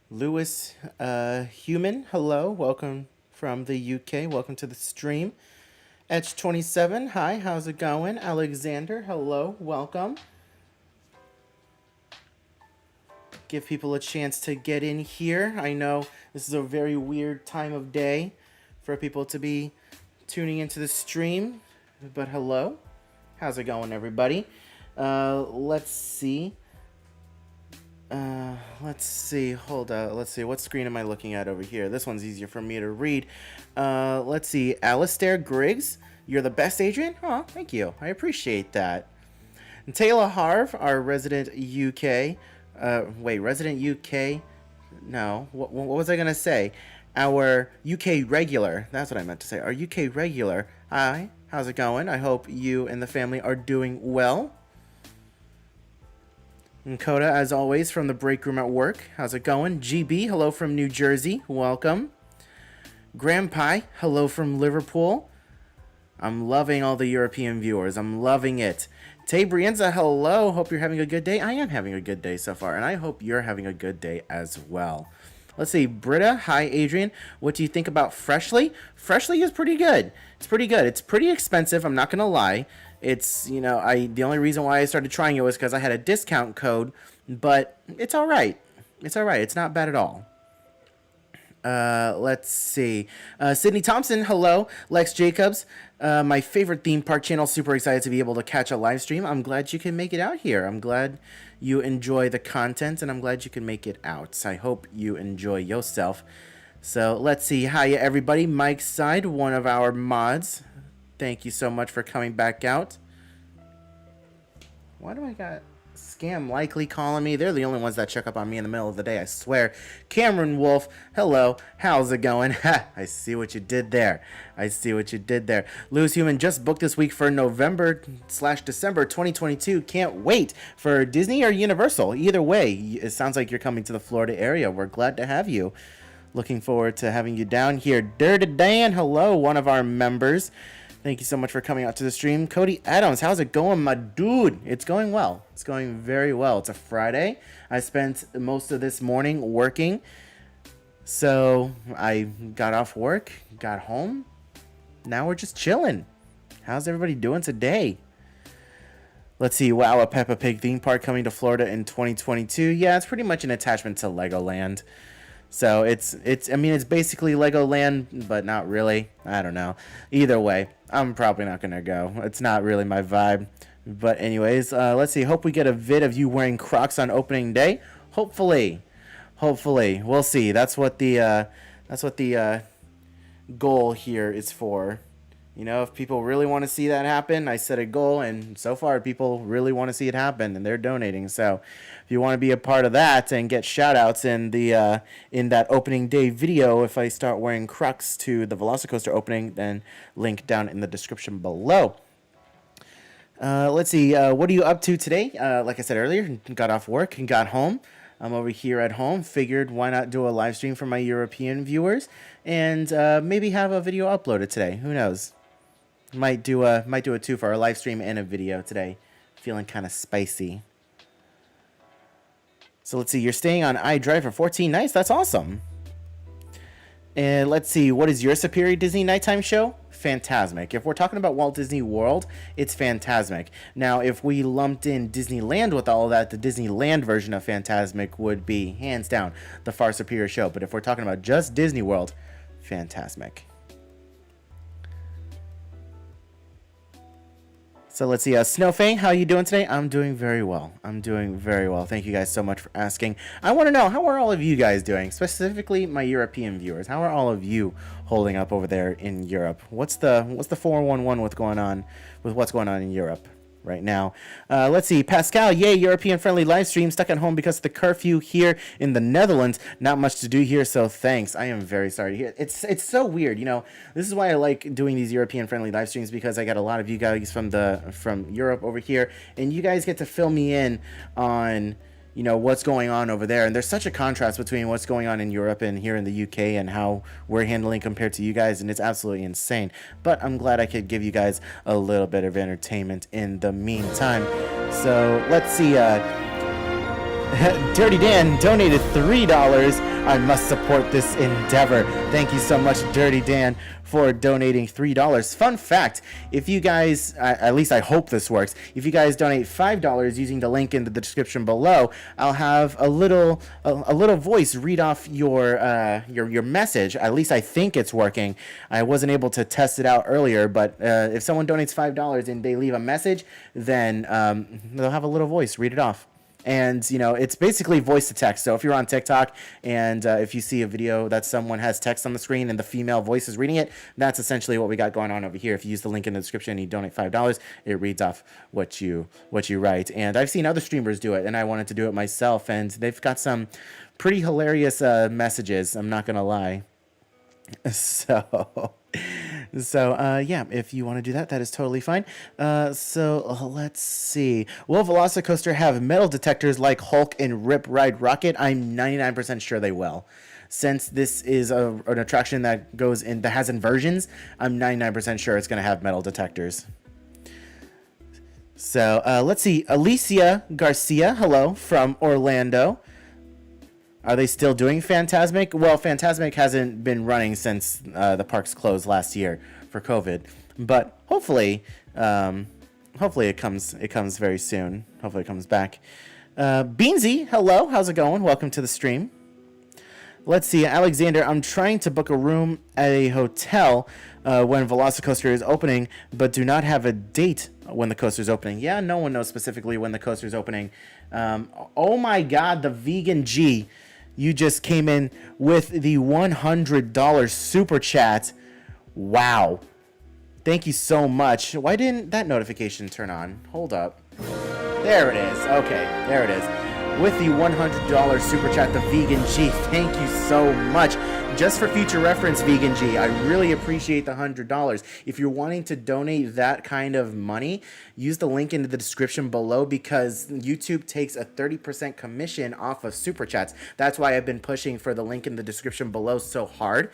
Lewis Human, hello. Welcome from the UK. Welcome to the stream. Etch27, hi. How's it going? Alexander, hello. Welcome. Give people a chance to get in here. I know this is a very weird time of day for people to be tuning into the stream, but hello. How's it going, everybody? Let's see. Let's see. Hold on. Let's see. What screen am I looking at over here? This one's easier for me to read. Let's see. Alistair Griggs, you're the best, Adrian. Oh, thank you. I appreciate that. And Taylor Harv, our resident UK. Resident UK. No. What was I gonna say? Our UK regular. That's what I meant to say. Our UK regular. Hi. How's it going? I hope you and the family are doing well. And Coda, as always, from the break room at work. How's it going? GB, hello from New Jersey. Welcome. Grandpa, hello from Liverpool. I'm loving all the European viewers. I'm loving it. Tay Brienza, hello. Hope you're having a good day. I am having a good day so far, and I hope you're having a good day as well. Let's see. Britta, hi, Adrian. What do you think about Freshly? Freshly is pretty good. It's pretty good. It's pretty expensive. I'm not going to lie. It's, the only reason why I started trying it was because I had a discount code, but it's all right. It's all right. It's not bad at all. Let's see. Sydney Thompson, hello. Lex Jacobs, my favorite theme park channel. Super excited to be able to catch a live stream. I'm glad you can make it out here. I'm glad you enjoy the content, and I'm glad you can make it out. I hope you enjoy yourself. So let's see. Hiya, everybody. Mike's Side, one of our mods. Thank you so much for coming back out. Why do I got Scam Likely calling me? They're the only ones that check up on me in the middle of the day, I swear. Cameron Wolf, hello. How's it going? Ha, I see what you did there. I see what you did there. Lewis Human just booked this week for November/December 2022. Can't wait for Disney or Universal. Either way, it sounds like you're coming to the Florida area. We're glad to have you. Looking forward to having you down here. Dirty Dan, hello, one of our members. Thank you so much for coming out to the stream. Cody Adams, how's it going, my dude? It's going well. It's going very well. It's a Friday. I spent most of this morning working. So I got off work, got home. Now we're just chilling. How's everybody doing today? Let's see. Wow, a Peppa Pig theme park coming to Florida in 2022. Yeah, it's pretty much an attachment to Legoland. So it's basically Legoland, but not really. I don't know. Either way, I'm probably not going to go. It's not really my vibe. But anyways, let's see. Hope we get a vid of you wearing Crocs on opening day. Hopefully. We'll see. That's what the goal here is for. If people really want to see that happen, I set a goal, and so far people really want to see it happen, and they're donating. So if you want to be a part of that and get shout-outs in that opening day video, if I start wearing Crocs to the Velocicoaster opening, then link down in the description below. Let's see. What are you up to today? Like I said earlier, got off work and got home. I'm over here at home. Figured why not do a live stream for my European viewers, and maybe have a video uploaded today. Who knows? Might do a two for a live stream and a video today. Feeling kind of spicy. So let's see. You're staying on iDrive for 14 nights. That's awesome. And let's see. What is your superior Disney nighttime show? Fantasmic. If we're talking about Walt Disney World, it's Fantasmic. Now, if we lumped in Disneyland with all of that, the Disneyland version of Fantasmic would be hands down the far superior show. But if we're talking about just Disney World, Fantasmic. So let's see, Snowfang, how are you doing today? I'm doing very well. Thank you guys so much for asking. I want to know, how are all of you guys doing? Specifically, my European viewers. How are all of you holding up over there in Europe? What's the 411 with what's going on in Europe right now? Let's see, Pascal, yay, European-friendly live stream. Stuck at home because of the curfew here in the Netherlands. Not much to do here, so thanks. I am very sorry to hear. It's so weird, This is why I like doing these European-friendly live streams, because I got a lot of you guys from Europe over here, and you guys get to fill me in on what's going on over there. And there's such a contrast between what's going on in Europe and here in the UK and how we're handling compared to you guys, and it's absolutely insane. But I'm glad I could give you guys a little bit of entertainment in the meantime. So let's see. Dirty Dan donated $3. I must support this endeavor. Thank you so much, Dirty Dan, for donating $3. Fun fact, if you guys, at least I hope this works, if you guys donate $5 using the link in the description below, I'll have a little voice read off your message. At least I think it's working. I wasn't able to test it out earlier, but if someone donates $5 and they leave a message, then they'll have a little voice read it off. And, you know, it's basically voice to text. So if you're on TikTok and if you see a video that someone has text on the screen and the female voice is reading it, that's essentially what we got going on over here. If you use the link in the description and you donate $5, it reads off what you write. And I've seen other streamers do it, and I wanted to do it myself. And they've got some pretty hilarious messages, I'm not going to lie. So yeah, if you want to do that, that is totally fine. So let's see. Will Velocicoaster have metal detectors like Hulk and Rip Ride Rocket? I'm 99% sure they will. Since this is an attraction that has inversions, I'm 99% sure it's going to have metal detectors. So let's see. Alicia Garcia, hello, from Orlando. Are they still doing Fantasmic? Well, Fantasmic hasn't been running since the parks closed last year for COVID, but hopefully it comes very soon. Hopefully it comes back. Beansy, hello, how's it going? Welcome to the stream. Let's see, Alexander, I'm trying to book a room at a hotel when Velocicoaster is opening, but do not have a date when the coaster is opening. Yeah, no one knows specifically when the coaster is opening. Oh my God, the Vegan G. You just came in with the $100 super chat. Wow. Thank you so much. Why didn't that notification turn on? Hold up. There it is. Okay, there it is. With the $100 super chat, the Vegan G. Thank you so much. Just for future reference, Vegan G, I really appreciate the $100. If you're wanting to donate that kind of money, use the link in the description below because YouTube takes a 30% commission off of super chats. That's why I've been pushing for the link in the description below so hard,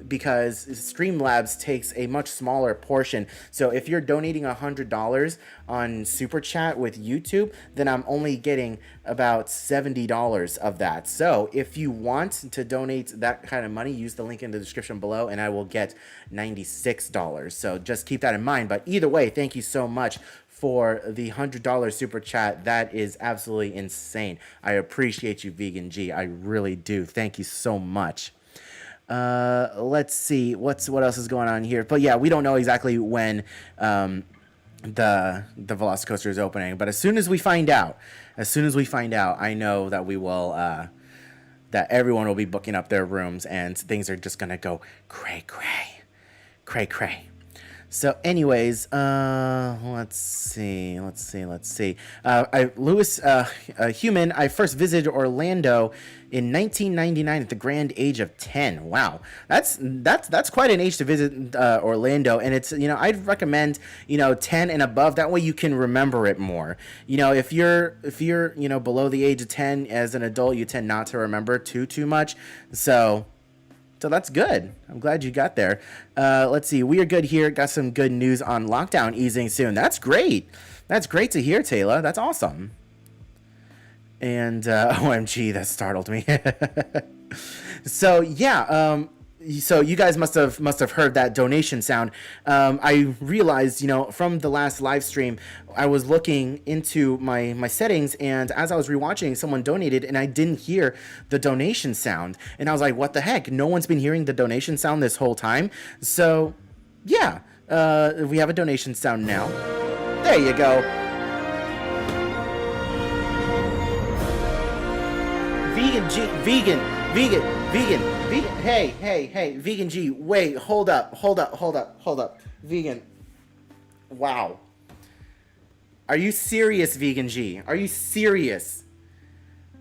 because Streamlabs takes a much smaller portion. So if you're donating $100 on super chat with YouTube, then I'm only getting about $70 of that. So if you want to donate that kind of money, use the link in the description below and I will get $96. So just keep that in mind. But either way, thank you so much for the $100 super chat. That is absolutely insane. I appreciate you, Vegan G. I really do. Thank you so much. Let's see what else is going on here. But yeah, we don't know exactly when the Velocicoaster is opening. But as soon as we find out, I know that we will that everyone will be booking up their rooms and things are just gonna go cray. So anyways, let's see. Lewis Human, I first visited Orlando in 1999 at the grand age of 10. Wow. That's quite an age to visit Orlando. And it's, I'd recommend, 10 and above. That way you can remember it more. If you're, below the age of 10 as an adult, you tend not to remember too much. So that's good. I'm glad you got there. Let's see. We are good here. Got some good news on lockdown easing soon. That's great. That's great to hear, Taylor. That's awesome. And OMG, that startled me. So yeah. So you guys must have heard that donation sound. I realized, from the last live stream, I was looking into my settings, and as I was rewatching, someone donated, and I didn't hear the donation sound. And I was like, what the heck? No one's been hearing the donation sound this whole time. So, yeah, we have a donation sound now. There you go. Vegan. Hey, Vegan G, wait, hold up. Vegan. Wow. Are you serious, Vegan G? Are you serious?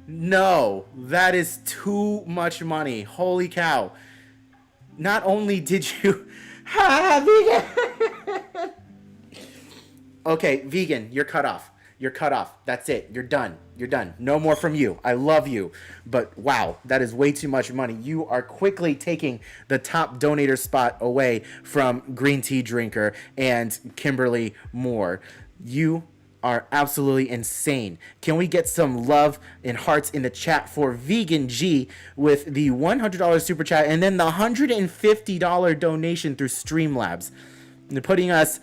No, that is too much money. Holy cow. Not only did you... Vegan! Okay, Vegan, you're cut off. That's it. You're done. No more from you. I love you. But wow, that is way too much money. You are quickly taking the top donator spot away from Green Tea Drinker and Kimberly Moore. You are absolutely insane. Can we get some love and hearts in the chat for Vegan G with the $100 super chat and then the $150 donation through Streamlabs, putting us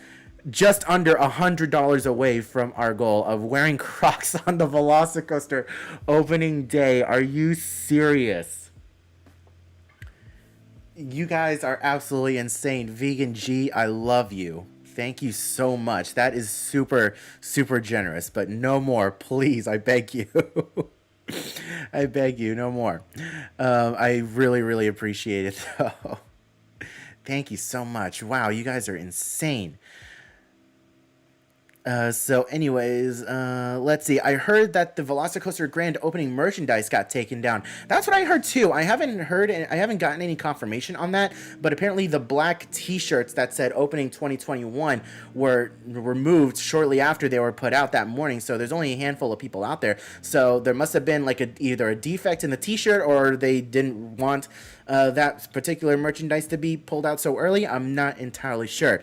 just under $100 away from our goal of wearing Crocs on the Velocicoaster opening day. Are you serious? You guys are absolutely insane. Vegan G, I love you. Thank you so much. That is super, super generous. But no more, please. I beg you. I beg you, no more. I really, really appreciate it, though. Thank you so much. Wow, you guys are insane. So anyways, let's see. I heard that the Velocicoaster grand opening merchandise got taken down. That's what I heard too. I haven't gotten any confirmation on that, but apparently the black t-shirts that said opening 2021 were removed shortly after they were put out that morning. So there's only a handful of people out there. So there must have been like either a defect in the t-shirt or they didn't want that particular merchandise to be pulled out so early. I'm not entirely sure,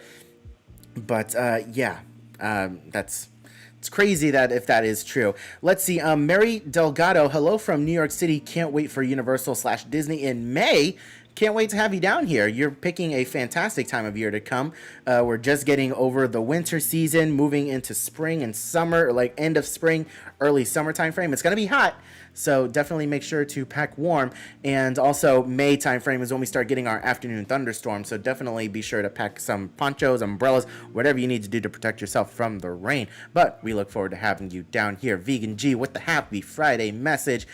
but yeah. It's crazy that if that is true. Let's see. Mary Delgado, hello from New York City. Can't wait for Universal/Disney in May. Can't wait to have you down here. You're picking a fantastic time of year to come. We're just getting over the winter season, moving into spring and summer, like end of spring, early summer time frame. It's going to be hot, so definitely make sure to pack warm. And also May time frame is when we start getting our afternoon thunderstorms, so definitely be sure to pack some ponchos, umbrellas, whatever you need to do to protect yourself from the rain. But we look forward to having you down here. Vegan G with the Happy Friday message.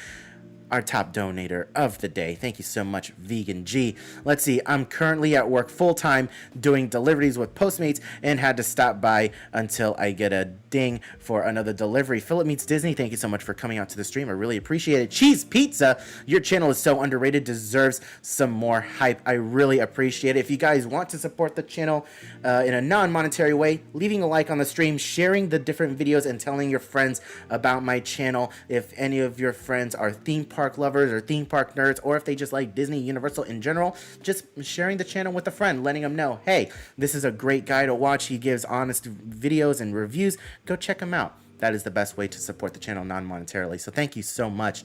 Our top donator of the day. Thank you so much, Vegan G. Let's see. I'm currently at work full-time doing deliveries with Postmates and had to stop by until I get a ding for another delivery. Philip Meets Disney, thank you so much for coming out to the stream. I really appreciate it. Cheese Pizza, your channel is so underrated, deserves some more hype. I really appreciate it. If you guys want to support the channel in a non-monetary way, leaving a like on the stream, sharing the different videos, and telling your friends about my channel. If any of your friends are theme park lovers or theme park nerds, or if they just like Disney, Universal in general, just sharing the channel with a friend, letting them know, hey, this is a great guy to watch. He gives honest videos and reviews. Go check him out. That is the best way to support the channel non-monetarily. So thank you so much.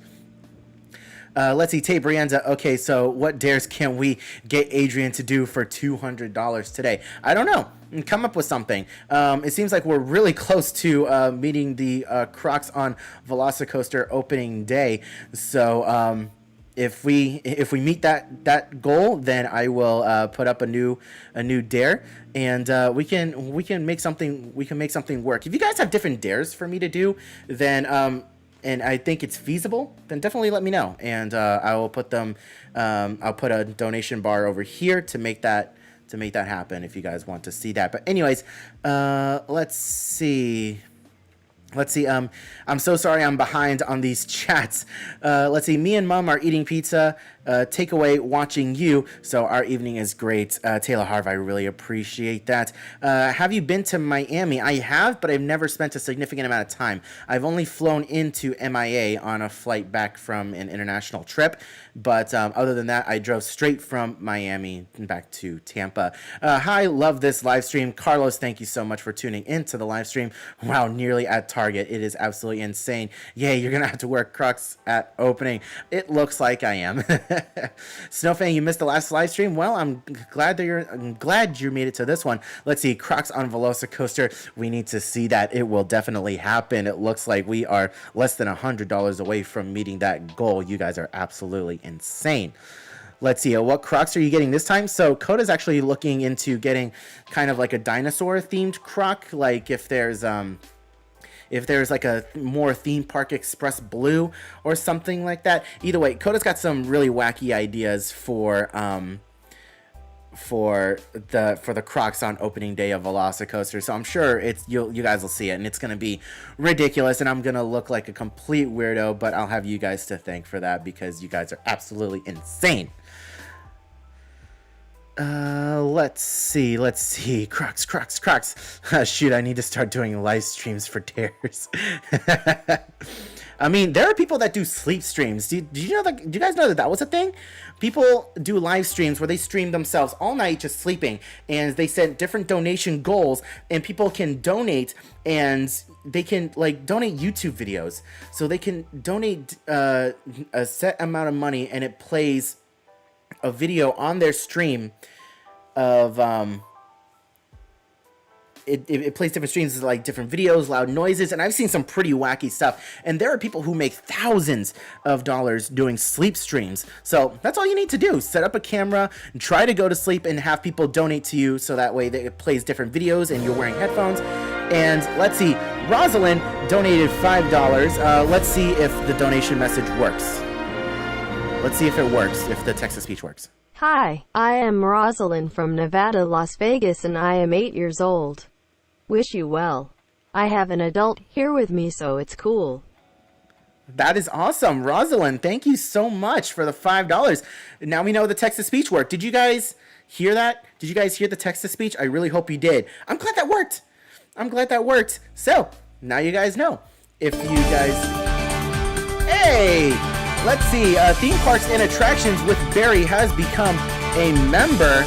Let's see, Tay Brianza. Okay, so what dares can we get Adrian to do for $200 today? I don't know. Come up with something. It seems like we're really close to meeting the Crocs on Velocicoaster opening day. So if we meet that goal, then I will put up a new dare, and we can make something work. If you guys have different dares for me to do, then and I think it's feasible, then definitely let me know, and I will put them. I'll put a donation bar over here to make that happen if you guys want to see that. But anyways, let's see. I'm so sorry I'm behind on these chats. Let's see. Me and Mom are eating pizza. Takeaway watching you. So our evening is great. Taylor Harv, I really appreciate that. Have you been to Miami? I have, but I've never spent a significant amount of time. I've only flown into MIA on a flight back from an international trip. But other than that, I drove straight from Miami back to Tampa. Hi, love this live stream. Carlos, thank you so much for tuning into the live stream. Wow, nearly at Target. It is absolutely insane. Yay, you're going to have to wear Crocs at opening. It looks like I am. Snowfang, you missed the last live stream. Well, I'm glad you made it to this one. Let's see, Crocs on Velocicoaster. We need to see that. It will definitely happen. It looks like we are less than $100 away from meeting that goal. You guys are absolutely insane. Let's see, what Crocs are you getting this time? So Coda's actually looking into getting kind of like a dinosaur themed Croc, like if there's like a more theme park express blue or something like that. Either way, Coda's got some really wacky ideas for the Crocs on opening day of Velocicoaster. So I'm sure you guys will see it, and it's gonna be ridiculous, and I'm gonna look like a complete weirdo, but I'll have you guys to thank for that because you guys are absolutely insane. Let's see. Crocs. Shoot, I need to start doing live streams for dares. I mean, there are people that do sleep streams. Do you know that? Do you guys know that was a thing? People do live streams where they stream themselves all night just sleeping, and they set different donation goals, and people can donate, and they can like donate YouTube videos. So they can donate a set amount of money, and it plays a video on their stream of it plays different streams, like different videos, loud noises, and I've seen some pretty wacky stuff. And there are people who make thousands of dollars doing sleep streams. So that's all you need to do. Set up a camera, and try to go to sleep, and have people donate to you, so that way it plays different videos and you're wearing headphones. And let's see, Rosalind donated $5. Let's see if the donation message works. Let's see if it works, if the text-to-speech works. Hi, I am Rosalind from Nevada, Las Vegas, and I am 8 years old. Wish you well. I have an adult here with me, so it's cool. That is awesome, Rosalind. Thank you so much for the $5. Now we know the text-to-speech worked. Did you guys hear that? Did you guys hear the text-to-speech? I really hope you did. I'm glad that worked. I'm glad that worked. So, now you guys know. If you guys... Hey! Let's see. Theme Parks and Attractions with Barry has become a member.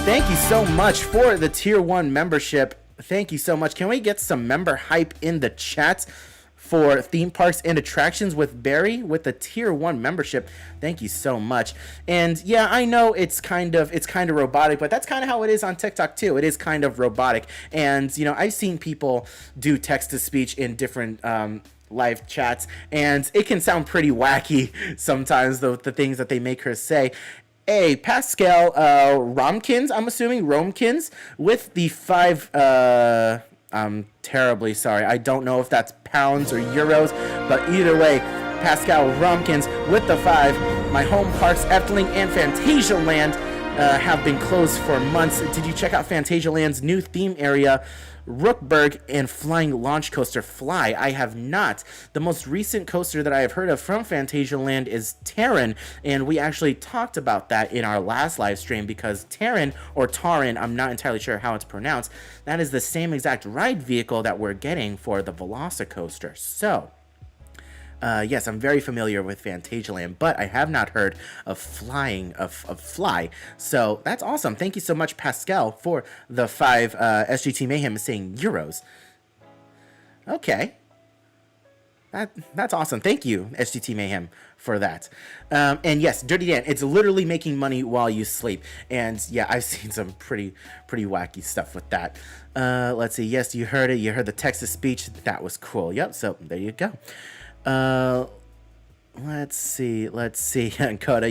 Thank you so much for the Tier 1 membership. Thank you so much. Can we get some member hype in the chat for Theme Parks and Attractions with Barry with the Tier 1 membership? Thank you so much. And yeah, I know it's kind of robotic, but that's kind of how it is on TikTok too. It is kind of robotic. And you know, I've seen people do text to speech in different live chats, and it can sound pretty wacky sometimes, the things that they make her say. Hey, Pascal Romkins, I'm assuming Romkins, with the 5 I'm terribly sorry, I don't know if that's pounds or euros, but either way, Pascal Romkins with the 5. My home parks, Efteling and Fantasialand, have been closed for months. Did you check out Fantasialand's new theme area, Rookburg, and flying launch coaster Fly? I have not. The most recent coaster that I have heard of from Fantasialand is Terran, and we actually talked about that in our last live stream, because Terran, or Taran, I'm not entirely sure how it's pronounced, that is the same exact ride vehicle that we're getting for the Velocicoaster. So yes, I'm very familiar with Fantasialand, but I have not heard of Fly. So that's awesome. Thank you so much, Pascal, for the 5. SGT Mayhem is saying euros. Okay. That's awesome. Thank you, SGT Mayhem, for that. And yes, Dirty Dan, it's literally making money while you sleep. And yeah, I've seen some pretty wacky stuff with that. Let's see. Yes, you heard it. You heard the text-to-speech. That was cool. Yep. So there you go. Let's see. Coda,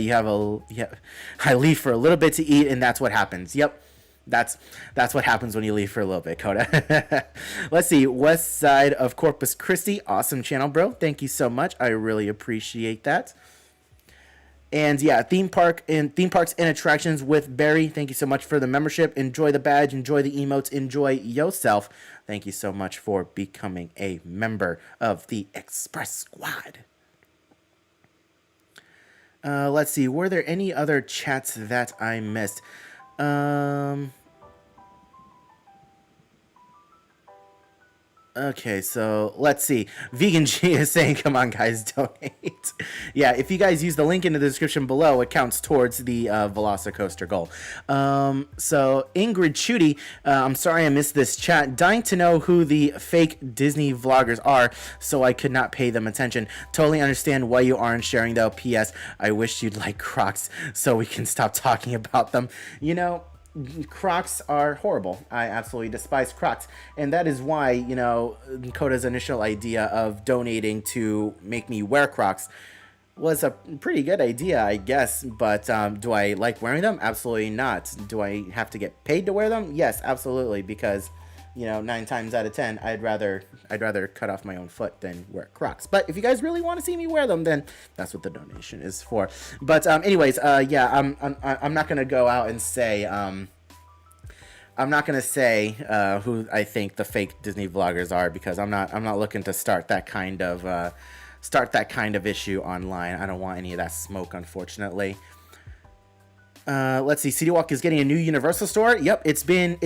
I leave for a little bit to eat, and that's what happens. Yep. That's what happens when you leave for a little bit, Coda. Let's see. West Side of Corpus Christi. Awesome channel, bro. Thank you so much. I really appreciate that. And yeah, theme parks and attractions with Barry. Thank you so much for the membership. Enjoy the badge. Enjoy the emotes. Enjoy yourself. Thank you so much for becoming a member of the Express Squad. Let's see. Were there any other chats that I missed? Okay, so let's see. Vegan G is saying, come on, guys, donate. Yeah, if you guys use the link in the description below, it counts towards the Velocicoaster goal. So Ingrid Chudy, I'm sorry I missed this chat. Dying to know who the fake Disney vloggers are, so I could not pay them attention. Totally understand why you aren't sharing, though. P.S. I wish you'd like Crocs so we can stop talking about them. You know, Crocs are horrible. I absolutely despise Crocs, and that is why, you know, Coda's initial idea of donating to make me wear Crocs was a pretty good idea, I guess. But do I like wearing them? Absolutely not. Do I have to get paid to wear them? Yes, absolutely, because, you know, 9 times out of 10, I'd rather cut off my own foot than wear Crocs. But if you guys really want to see me wear them, then that's what the donation is for. But anyways, yeah, I'm not gonna go out and say I'm not gonna say who I think the fake Disney vloggers are, because I'm not looking to start that kind of issue online. I don't want any of that smoke, unfortunately. Let's see. City Walk is getting a new Universal store. Yep, it's been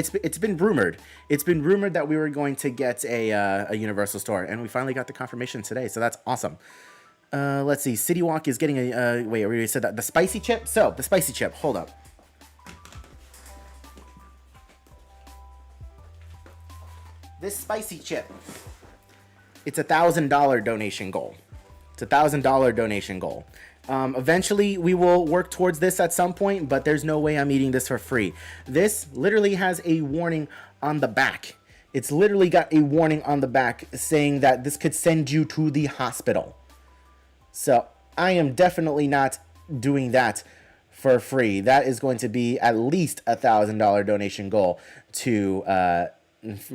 rumored. It's been rumored that we were going to get a Universal store, and we finally got the confirmation today. So that's awesome. Let's see. City Walk is getting a wait. We already said that. The spicy chip. So the spicy chip. Hold up. This spicy chip it's $1,000 donation goal. It's $1,000 donation goal. Eventually, we will work towards this at some point, but there's no way I'm eating this for free. This literally has a warning on the back. It's literally got a warning on the back saying that this could send you to the hospital. So I am definitely not doing that for free. That is going to be at least $1,000 donation goal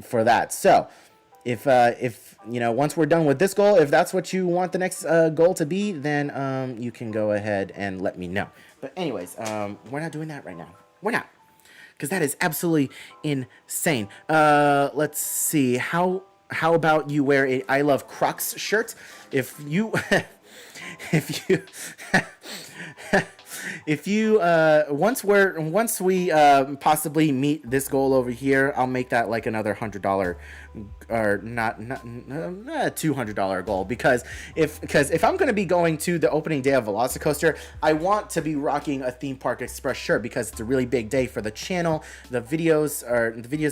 for that. So if you know, once we're done with this goal, if that's what you want the next goal to be, then you can go ahead and let me know. But anyways, we're not doing that right now. We're not, because that is absolutely insane. Let's see. How about you wear a I Love Crocs shirt? If you if you once we possibly meet this goal over here, I'll make that like another $100 or not $200 goal, because if I'm going to be going to the opening day of Velocicoaster, I want to be rocking a Theme Park Express shirt, because it's a really big day for the channel. The videos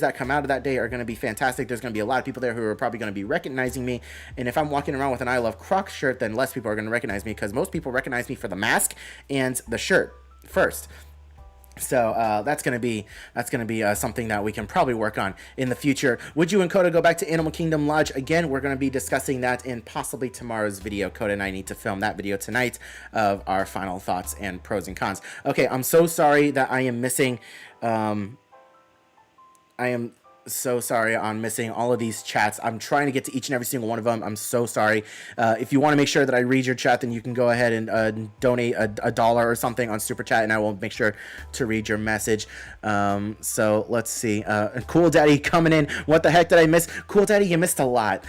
that come out of that day are going to be fantastic. There's going to be a lot of people there who are probably going to be recognizing me, and if I'm walking around with an I Love Crocs shirt, then less people are going to recognize me, because most people recognize me for the mask and the shirt first. So that's gonna be something that we can probably work on in the future. Would you and Coda go back to Animal Kingdom Lodge again? We're gonna be discussing that in possibly tomorrow's video. Coda and I need to film that video tonight of our final thoughts and pros and cons. Okay, I'm so sorry that I am missing. I am so sorry on missing all of these chats. I'm trying to get to each and every single one of them. I'm so sorry. If you want to make sure that I read your chat, then you can go ahead and donate a dollar or something on Super Chat, and I will make sure to read your message. So let's see. Cool Daddy coming in. What the heck did I miss? Cool Daddy, you missed a lot.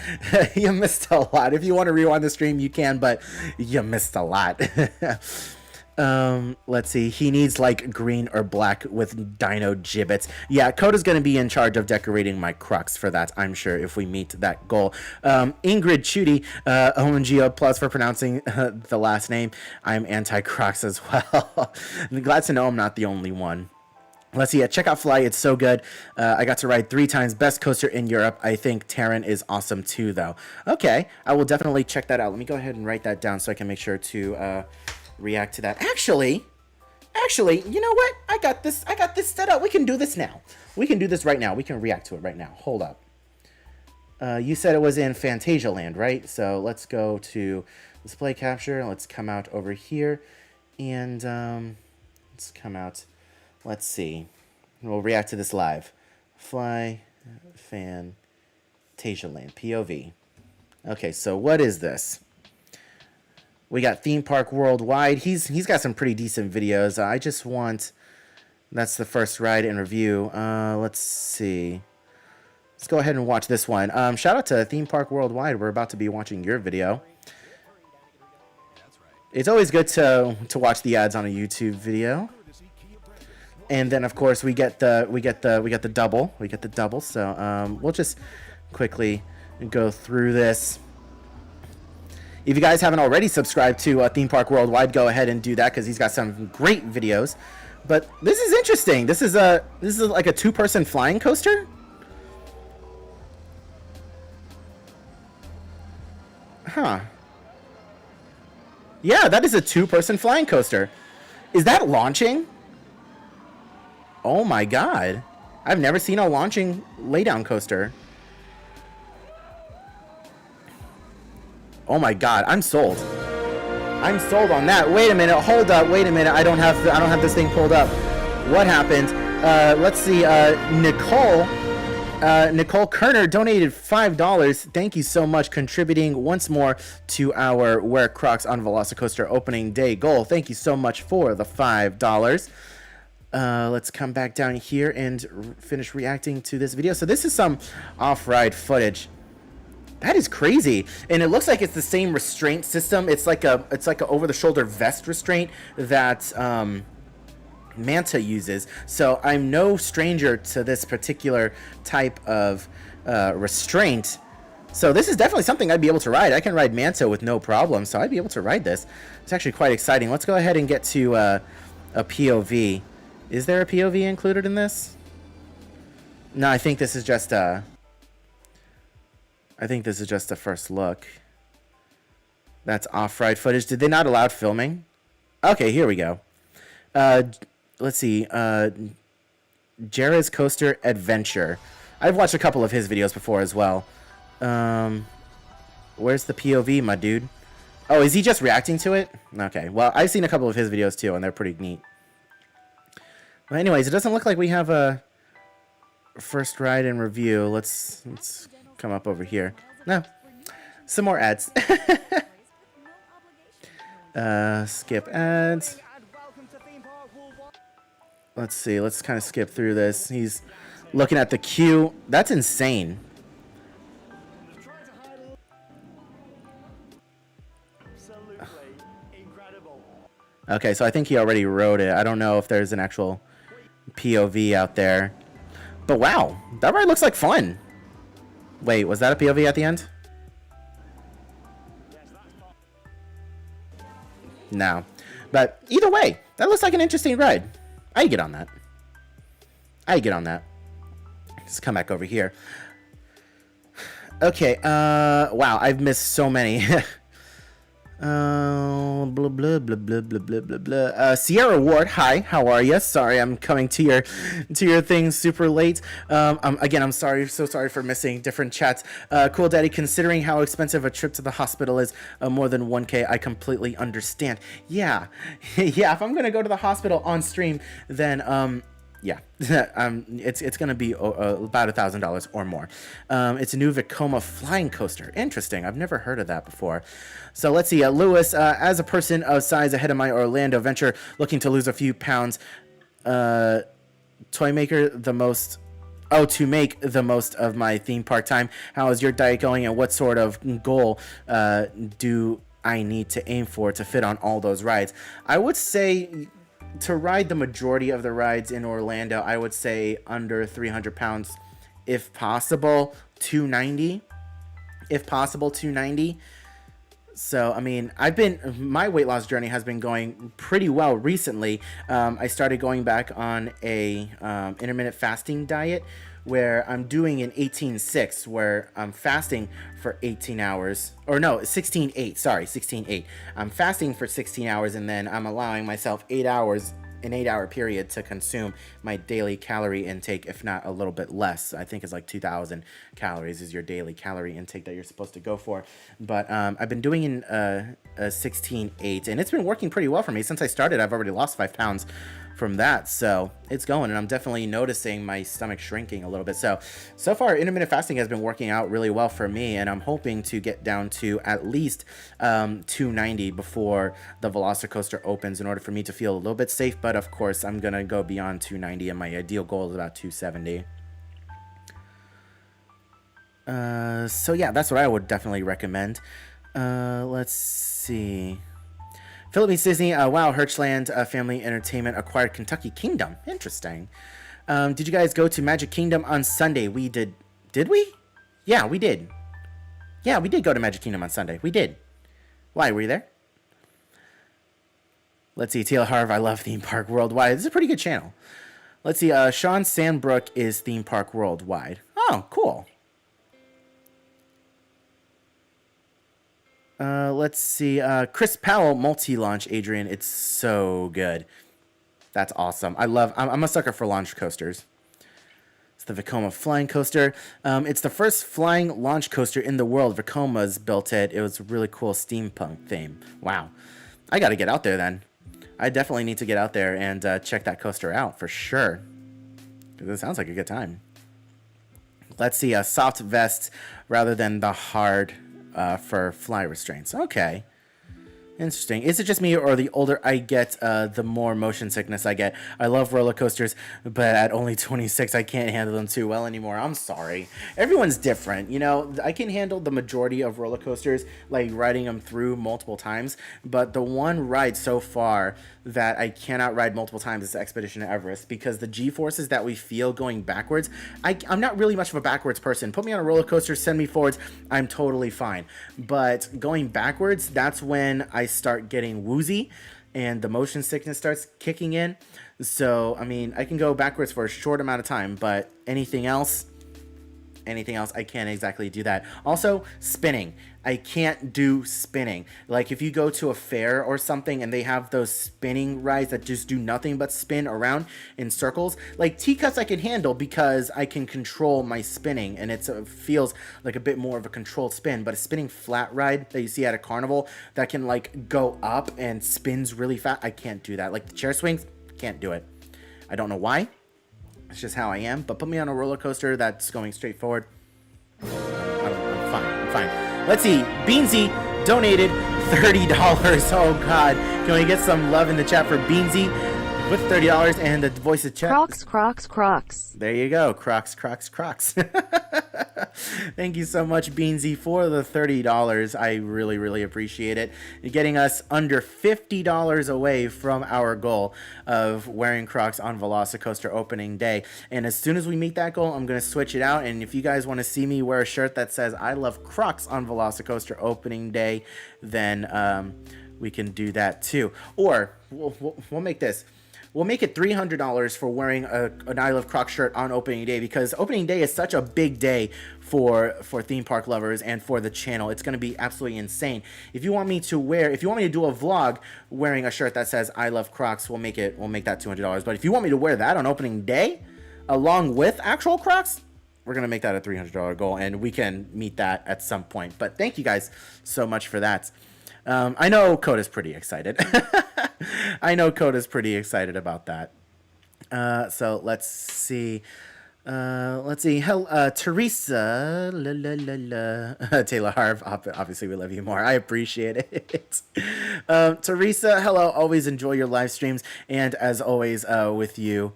You missed a lot. If you want to rewind the stream, you can, but you missed a lot. Let's see. He needs like green or black with dino gibbets. Yeah, Coda's going to be in charge of decorating my Crocs for that, I'm sure, if we meet that goal. Ingrid Chudy, OMG plus for pronouncing the last name. I'm anti-Crocs as well. Glad to know I'm not the only one. Let's see. Check out Fly. It's so good. I got to ride 3 times. Best coaster in Europe. I think Terran is awesome too, though. Okay. I will definitely check that out. Let me go ahead and write that down so I can make sure to react to that. Actually, you know what? I got this set up. We can do this now. We can do this right now. We can react to it right now. Hold up. You said it was in Fantasialand, right? So let's go to display capture. Let's come out over here, and let's come out. Let's see. We'll react to this live. Fly Fantasialand POV. Okay, so what is this? We got Theme Park Worldwide. He's got some pretty decent videos. I just want... That's the first ride and review. Let's see. Let's go ahead and watch this one. Shout out to Theme Park Worldwide. We're about to be watching your video. It's always good to watch the ads on a YouTube video. And then of course we get the double. We get the double. So we'll just quickly go through this. If you guys haven't already subscribed to Theme Park Worldwide, go ahead and do that, because he's got some great videos. But this is interesting. This is like a 2-person flying coaster. Huh. Yeah, that is a 2-person flying coaster. Is that launching? Oh my god. I've never seen a launching laydown coaster. Oh my god, I'm sold. I'm sold on that. Wait a minute, hold up, wait a minute. I don't have this thing pulled up. What happened? Let's see. Nicole Kerner donated $5. Thank you so much, contributing once more to our Wear Crocs on Velocicoaster opening day goal. Thank you so much for the $5. Let's come back down here and finish reacting to this video. So this is some off-ride footage. That is crazy, and it looks like it's the same restraint system. It's like a over-the-shoulder vest restraint that Manta uses. So I'm no stranger to this particular type of restraint. So this is definitely something I'd be able to ride. I can ride Manta with no problem, so I'd be able to ride this. It's actually quite exciting. Let's go ahead and get to a POV. Is there a POV included in this? No, I think this is just I think this is just a first look. That's off-ride footage. Did they not allow filming? Okay, here we go. Let's see. Jared's Coaster Adventure. I've watched a couple of his videos before as well. Where's the POV, my dude? Oh, is he just reacting to it? Okay, well, I've seen a couple of his videos too, and they're pretty neat. Well, anyways, it doesn't look like we have a first ride and review. Let's come up over here. No, some more ads. Skip ads. Let's see. Let's kind of skip through this. He's looking at the queue. That's insane. Okay, so I think he already wrote it. I don't know if there's an actual POV out there. But wow, that ride looks like fun. Wait, was that a POV at the end? No. But either way, that looks like an interesting ride. I get on that. I get on that. Let's come back over here. Okay, wow, I've missed so many. Blah, blah, blah, blah, blah, blah, blah, blah. Sierra Ward, hi, how are you? Sorry, I'm coming to your thing super late. Again, I'm sorry, so sorry for missing different chats. Cool Daddy, considering how expensive a trip to the hospital is, more than 1K, I completely understand. Yeah, yeah, if I'm gonna go to the hospital on stream, then, yeah, it's gonna be about $1,000 or more. It's a new Vekoma flying coaster. Interesting. I've never heard of that before. So let's see. Lewis, as a person of size ahead of my Orlando venture, looking to lose a few pounds, toy maker the most. Oh, to make the most of my theme park time. How is your diet going, and what sort of goal do I need to aim for to fit on all those rides? I would say, to ride the majority of the rides in Orlando, I would say under 300 pounds, if possible, 290. If possible, 290. So, I mean, my weight loss journey has been going pretty well recently. I started going back on a intermittent fasting diet where I'm doing an 18-6, where I'm fasting for 18 hours, or no, 16-8, sorry, 16-8. I'm fasting for 16 hours, and then I'm allowing myself 8 hours, an 8-hour period, to consume my daily calorie intake, if not a little bit less. I think it's like 2,000 calories is your daily calorie intake that you're supposed to go for. But I've been doing a 16-8, and it's been working pretty well for me. Since I started, I've already lost 5 pounds from that, so it's going, and I'm definitely noticing my stomach shrinking a little bit. So far, intermittent fasting has been working out really well for me, and I'm hoping to get down to at least 290 before the Velocicoaster opens in order for me to feel a little bit safe. But of course, I'm gonna go beyond 290, and my ideal goal is about 270. So yeah, that's what I would definitely recommend. Let's see. Philippines Disney, wow, Herchland Family Entertainment acquired Kentucky Kingdom. Interesting. Did you guys go to Magic Kingdom on Sunday? We did. Did we? Yeah, we did. Yeah, we did go to Magic Kingdom on Sunday. We did. Why, were you there? Let's see, Taylor Harv, I love Theme Park Worldwide. This is a pretty good channel. Let's see, Sean Sandbrook is Theme Park Worldwide. Oh, cool. Let's see. Chris Powell, multi-launch, Adrian. It's so good. That's awesome. I'm a sucker for launch coasters. It's the Vekoma flying coaster. It's the first flying launch coaster in the world. Vekoma's built it. It was a really cool steampunk theme. Wow. I got to get out there then. I definitely need to get out there and check that coaster out for sure. It sounds like a good time. Let's see. Soft vests rather than the hard for fly restraints. Okay. Interesting. Is it just me, or the older I get, the more motion sickness I get? I love roller coasters, but at only 26, I can't handle them too well anymore. I'm sorry. Everyone's different. You know, I can handle the majority of roller coasters, like riding them through multiple times, but the one ride so far that I cannot ride multiple times is Expedition Everest, because the G-forces that we feel going backwards, I'm not really much of a backwards person. Put me on a roller coaster, send me forwards, I'm totally fine. But going backwards, that's when I start getting woozy and the motion sickness starts kicking in. So, I mean, I can go backwards for a short amount of time, but anything else, anything else, I can't exactly do that. Also, spinning. I can't do spinning. Like if you go to a fair or something and they have those spinning rides that just do nothing but spin around in circles, like T-Cuts I can handle because I can control my spinning and it feels like a bit more of a controlled spin. But a spinning flat ride that you see at a carnival that can like go up and spins really fast, I can't do that. Like the chair swings, can't do it. I don't know why. It's just how I am. But put me on a roller coaster that's going straight forward. I'm fine. I'm fine. Let's see. Beansy donated $30. Oh, God. Can we get some love in the chat for Beansy with $30 and the voice of chat? Crocs, Crocs, Crocs. There you go. Crocs, Crocs, Crocs. Thank you so much, Beansy, for the $30. I really, really appreciate it. You're getting us under $50 away from our goal of wearing Crocs on Velocicoaster opening day. And as soon as we meet that goal, I'm going to switch it out. And if you guys want to see me wear a shirt that says I love Crocs on Velocicoaster opening day, then we can do that too. Or we'll make this. We'll make it $300 for wearing an I Love Crocs shirt on opening day, because opening day is such a big day for theme park lovers and for the channel. It's going to be absolutely insane. If you want me to do a vlog wearing a shirt that says I Love Crocs, we'll make that $200. But if you want me to wear that on opening day along with actual Crocs, we're going to make that a $300 goal, and we can meet that at some point. But thank you guys so much for that. I know Coda's pretty excited. I know Coda's pretty excited about that. So let's see. Teresa. Taylor Harv. Obviously, we love you more. I appreciate it. Teresa, hello. Always enjoy your live streams. And as always, with you,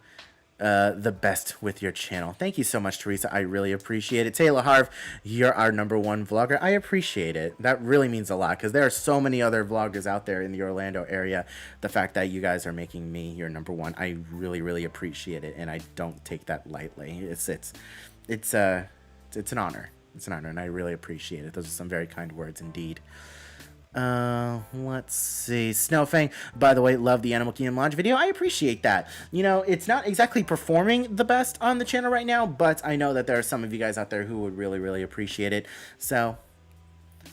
the best with your channel. Thank you so much, Teresa. I really appreciate it. Taylor Harv, you're our #1 vlogger. I appreciate it. That really means a lot, because there are so many other vloggers out there in the Orlando area. The fact that you guys are making me your #1, I really, really appreciate it, and I don't take that lightly. It's an honor. It's an honor, and I really appreciate it. Those are some very kind words indeed. Let's see. Snowfang, by the way, love the Animal Kingdom launch video. I appreciate that. You know, it's not exactly performing the best on the channel right now, but I know that there are some of you guys out there who would really, really appreciate it. So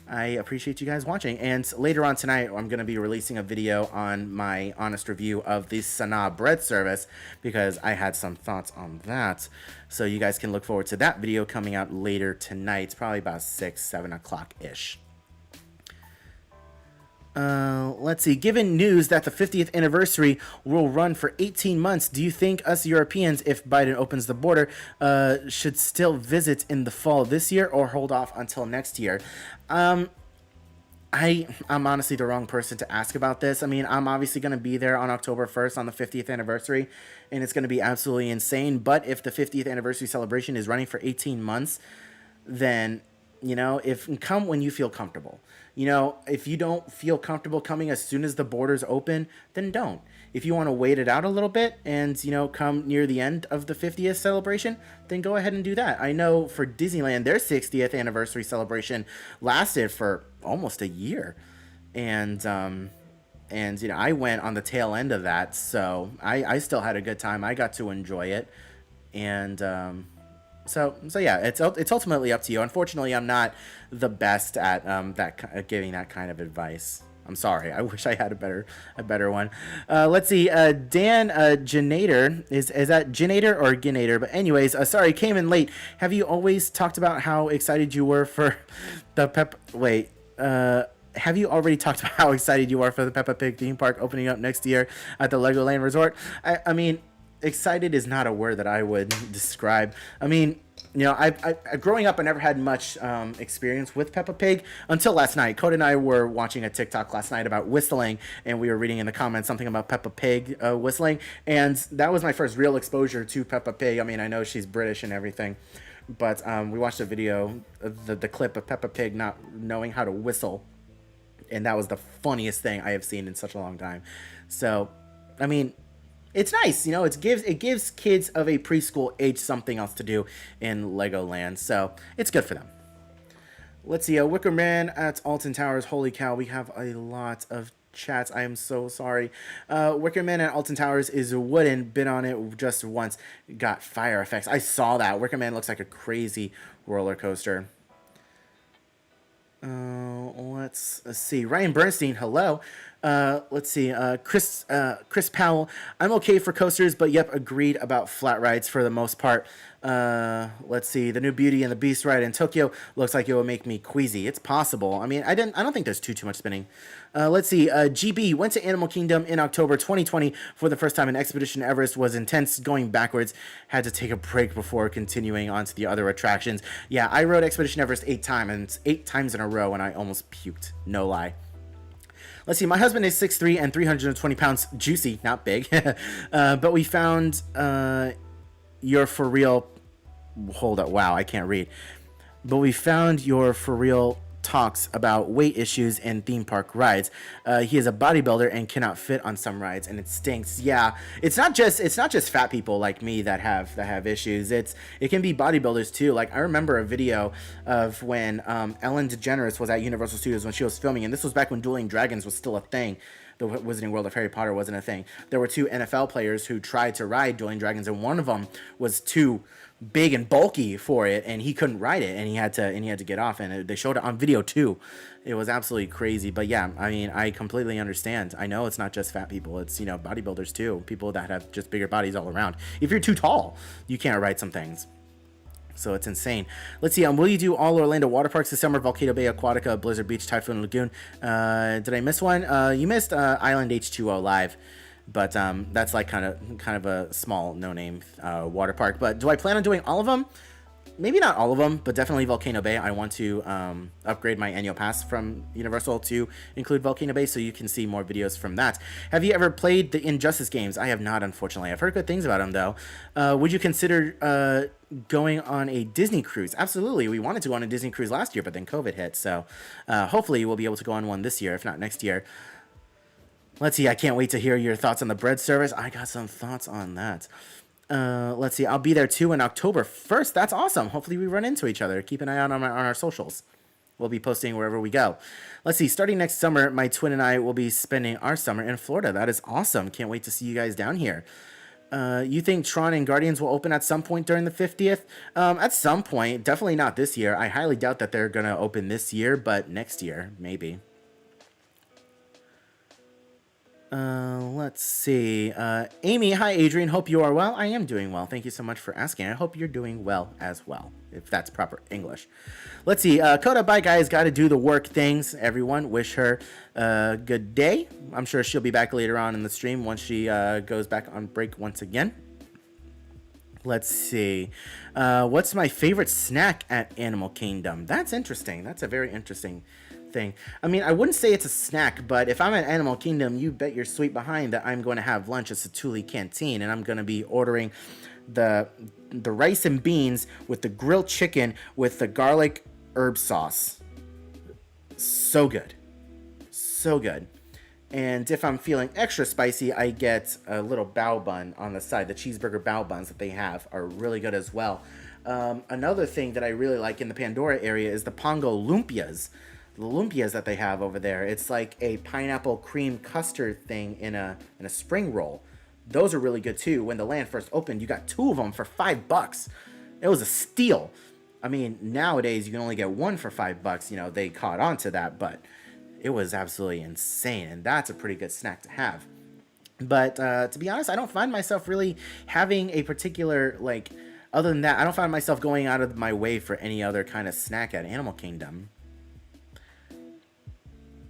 I appreciate you guys watching. And later on tonight, I'm going to be releasing a video on my honest review of the Sanaa bread service, because I had some thoughts on that. So you guys can look forward to that video coming out later tonight, probably about 6, 7 o'clock-ish. Let's see. Given news that the 50th anniversary will run for 18 months, do you think us Europeans, if Biden opens the border, should still visit in the fall this year, or hold off until next year? I'm honestly the wrong person to ask about this. I mean, I'm obviously going to be there on October 1st on the 50th anniversary, and it's going to be absolutely insane. But if the 50th anniversary celebration is running for 18 months, then, you know, come when you feel comfortable. You know, if you don't feel comfortable coming as soon as the borders open, then don't. If you want to wait it out a little bit and, you know, come near the end of the 50th celebration, then go ahead and do that. I know for Disneyland, their 60th anniversary celebration lasted for almost a year. And you know, I went on the tail end of that, so I still had a good time. I got to enjoy it. And so yeah, it's ultimately up to you. Unfortunately, I'm not the best at giving that kind of advice. I'm sorry. I wish I had a better one. Let's see. Dan Genator, is that Genator or Genator? But anyways, sorry, came in late. Have you always talked about how excited you were for the have you already talked about how excited you are for the Peppa Pig theme park opening up next year at the Legoland Resort? I mean, excited is not a word that I would describe. I mean, you know, I growing up, I never had much experience with Peppa Pig until last night. Code and I were watching a TikTok last night about whistling, and we were reading in the comments something about Peppa Pig whistling, and that was my first real exposure to Peppa Pig. I mean, I know she's British and everything, but we watched a video, the clip of Peppa Pig not knowing how to whistle, and that was the funniest thing I have seen in such a long time. So, I mean, it's nice, you know, it gives kids of a preschool age something else to do in Legoland, so it's good for them. Let's see, Wicker Man at Alton Towers. Holy cow, we have a lot of chats. I am so sorry. Wicker Man at Alton Towers is wooden. Been on it just once. Got fire effects. I saw that. Wicker Man looks like a crazy roller coaster. Let's see. Ryan Bernstein, hello. Let's see. Chris Powell. I'm okay for coasters, but yep, agreed about flat rides for the most part. Let's see. The new Beauty and the Beast ride in Tokyo looks like it will make me queasy. It's possible. I mean, I don't think there's too much spinning. Let's see. GB went to Animal Kingdom in October 2020 for the first time, and Expedition Everest was intense going backwards. Had to take a break before continuing on to the other attractions. Yeah, I rode Expedition Everest 8 times, and 8 times in a row, and I almost puked. No lie. Let's see. My husband is 6'3" and 320 pounds. Juicy, not big. But we found your for real. Hold up. Wow, I can't read. But we found your for real talks about weight issues and theme park rides. He is a bodybuilder and cannot fit on some rides, and it stinks. Yeah, it's not just fat people like me that have issues. It can be bodybuilders too. Like I remember a video of when Ellen DeGeneres was at Universal Studios when she was filming, and this was back when Dueling Dragons was still a thing. The Wizarding World of Harry Potter wasn't a thing. There were 2 NFL players who tried to ride Dueling Dragons, and one of them was too big and bulky for it, and he couldn't ride it, and he had to get off, and they showed it on video too. It was absolutely crazy. But yeah, I mean, I completely understand. I know it's not just fat people, it's bodybuilders too, people that have just bigger bodies all around. If you're too tall, you can't ride some things. So it's insane. Let's see. Will you do all Orlando water parks this summer? Volcano Bay, Aquatica, Blizzard Beach, Typhoon Lagoon. Did I miss one? You missed Island H2O Live, but that's like kind of a small no-name water park. But do I plan on doing all of them? Maybe not all of them, but definitely Volcano Bay. I want to upgrade my annual pass from Universal to include Volcano Bay, so you can see more videos from that. Have you ever played the Injustice games? I have not, unfortunately. I've heard good things about them, though. Would you consider going on a Disney cruise? Absolutely. We wanted to go on a Disney cruise last year, but then COVID hit, so hopefully we'll be able to go on one this year, if not next year. Let's see. I can't wait to hear your thoughts on the bread service. I got some thoughts on that. Let's see. I'll be there too on October 1st. That's awesome. Hopefully we run into each other. Keep an eye out on our socials. We'll be posting wherever we go. Let's see. Starting next summer, my twin and I will be spending our summer in Florida. That is awesome. Can't wait to see you guys down here. You think Tron and Guardians will open at some point during the 50th? At some point. Definitely not this year. I highly doubt that they're going to open this year, but next year, maybe. Let's see. Amy, hi Adrian. Hope you are well. I am doing well. Thank you so much for asking. I hope you're doing well as well, if that's proper English. Let's see. Coda, bye guys. Got to do the work things. Everyone, wish her a good day. I'm sure she'll be back later on in the stream once she goes back on break once again. Let's see. What's my favorite snack at Animal Kingdom? That's interesting. That's a very interesting thing. I mean, I wouldn't say it's a snack, but if I'm at Animal Kingdom, you bet your sweet behind that I'm going to have lunch at Satuli Canteen, and I'm going to be ordering the rice and beans with the grilled chicken with the garlic herb sauce. So good. So good. And if I'm feeling extra spicy, I get a little bao bun on the side. The cheeseburger bao buns that they have are really good as well. Another thing that I really like in the Pandora area is the Pongo Lumpias. The lumpias that they have over there. It's like a pineapple cream custard thing in a spring roll. Those are really good too. When the land first opened, you got 2 of them for $5. It was a steal. I mean, nowadays you can only get 1 for $5. They caught on to that, but it was absolutely insane, and that's a pretty good snack to have. But to be honest, I don't find myself really having a particular, other than that, I don't find myself going out of my way for any other kind of snack at Animal Kingdom.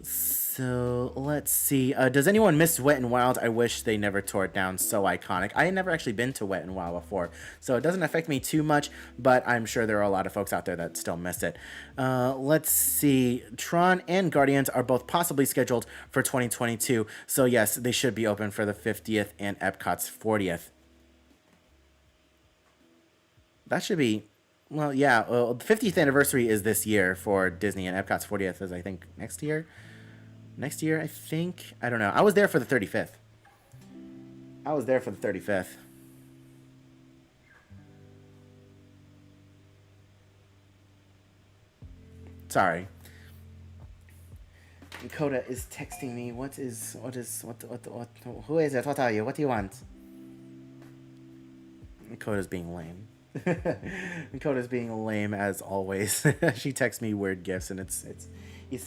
So, let's see. Does anyone miss Wet n Wild? I wish they never tore it down. So iconic. I had never actually been to Wet n Wild before, so it doesn't affect me too much, but I'm sure there are a lot of folks out there that still miss it. Let's see. Tron and Guardians are both possibly scheduled for 2022, so yes, they should be open for the 50th and Epcot's 40th. That should be... Well, yeah. Well, the 50th anniversary is this year for Disney, and Epcot's 40th is, I think, next year. Next year, I think. I don't know. I was there for the 35th. Sorry. Coda is texting me. What who is it? What are you? What do you want? Coda's being lame. Dakota's being lame as always. She texts me weird gifts, and it's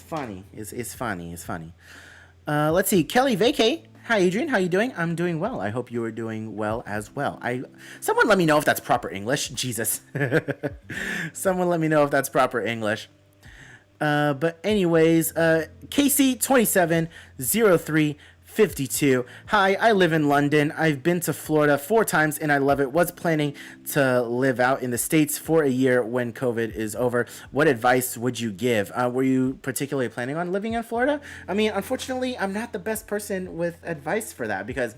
funny. It's funny. It's funny. Let's see. Kelly Vacay. Hi, Adrian. How you doing? I'm doing well. I hope you are doing well as well. Someone let me know if that's proper English. Jesus. Someone let me know if that's proper English. But anyways, KC270352. Hi, I live in London. I've been to Florida 4 times and I love it. Was planning to live out in the States for a year when COVID is over. What advice would you give? Were you particularly planning on living in Florida? I mean, unfortunately, I'm not the best person with advice for that because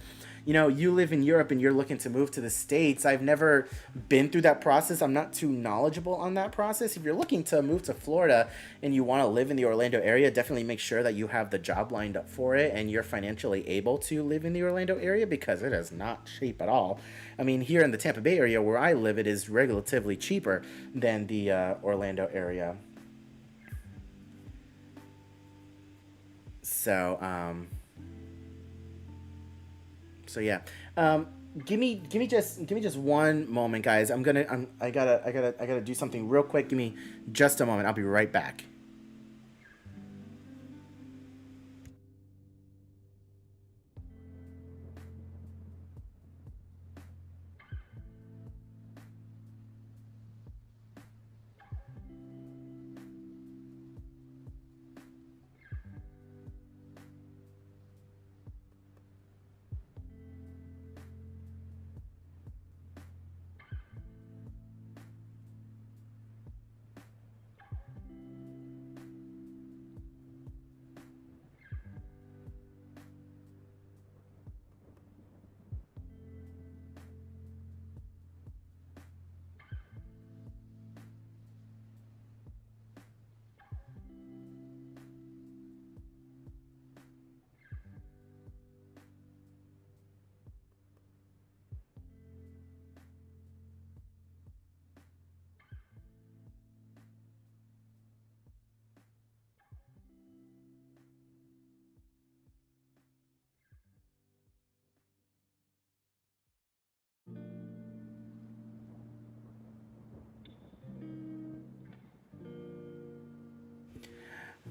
you live in Europe and you're looking to move to the States. I've never been through that process. I'm not too knowledgeable on that process. If you're looking to move to Florida and you want to live in the Orlando area, definitely make sure that you have the job lined up for it and you're financially able to live in the Orlando area because it is not cheap at all. I mean, here in the Tampa Bay area where I live, it is relatively cheaper than the Orlando area. So, so yeah, give me just one moment, guys. I gotta do something real quick. Give me just a moment. I'll be right back.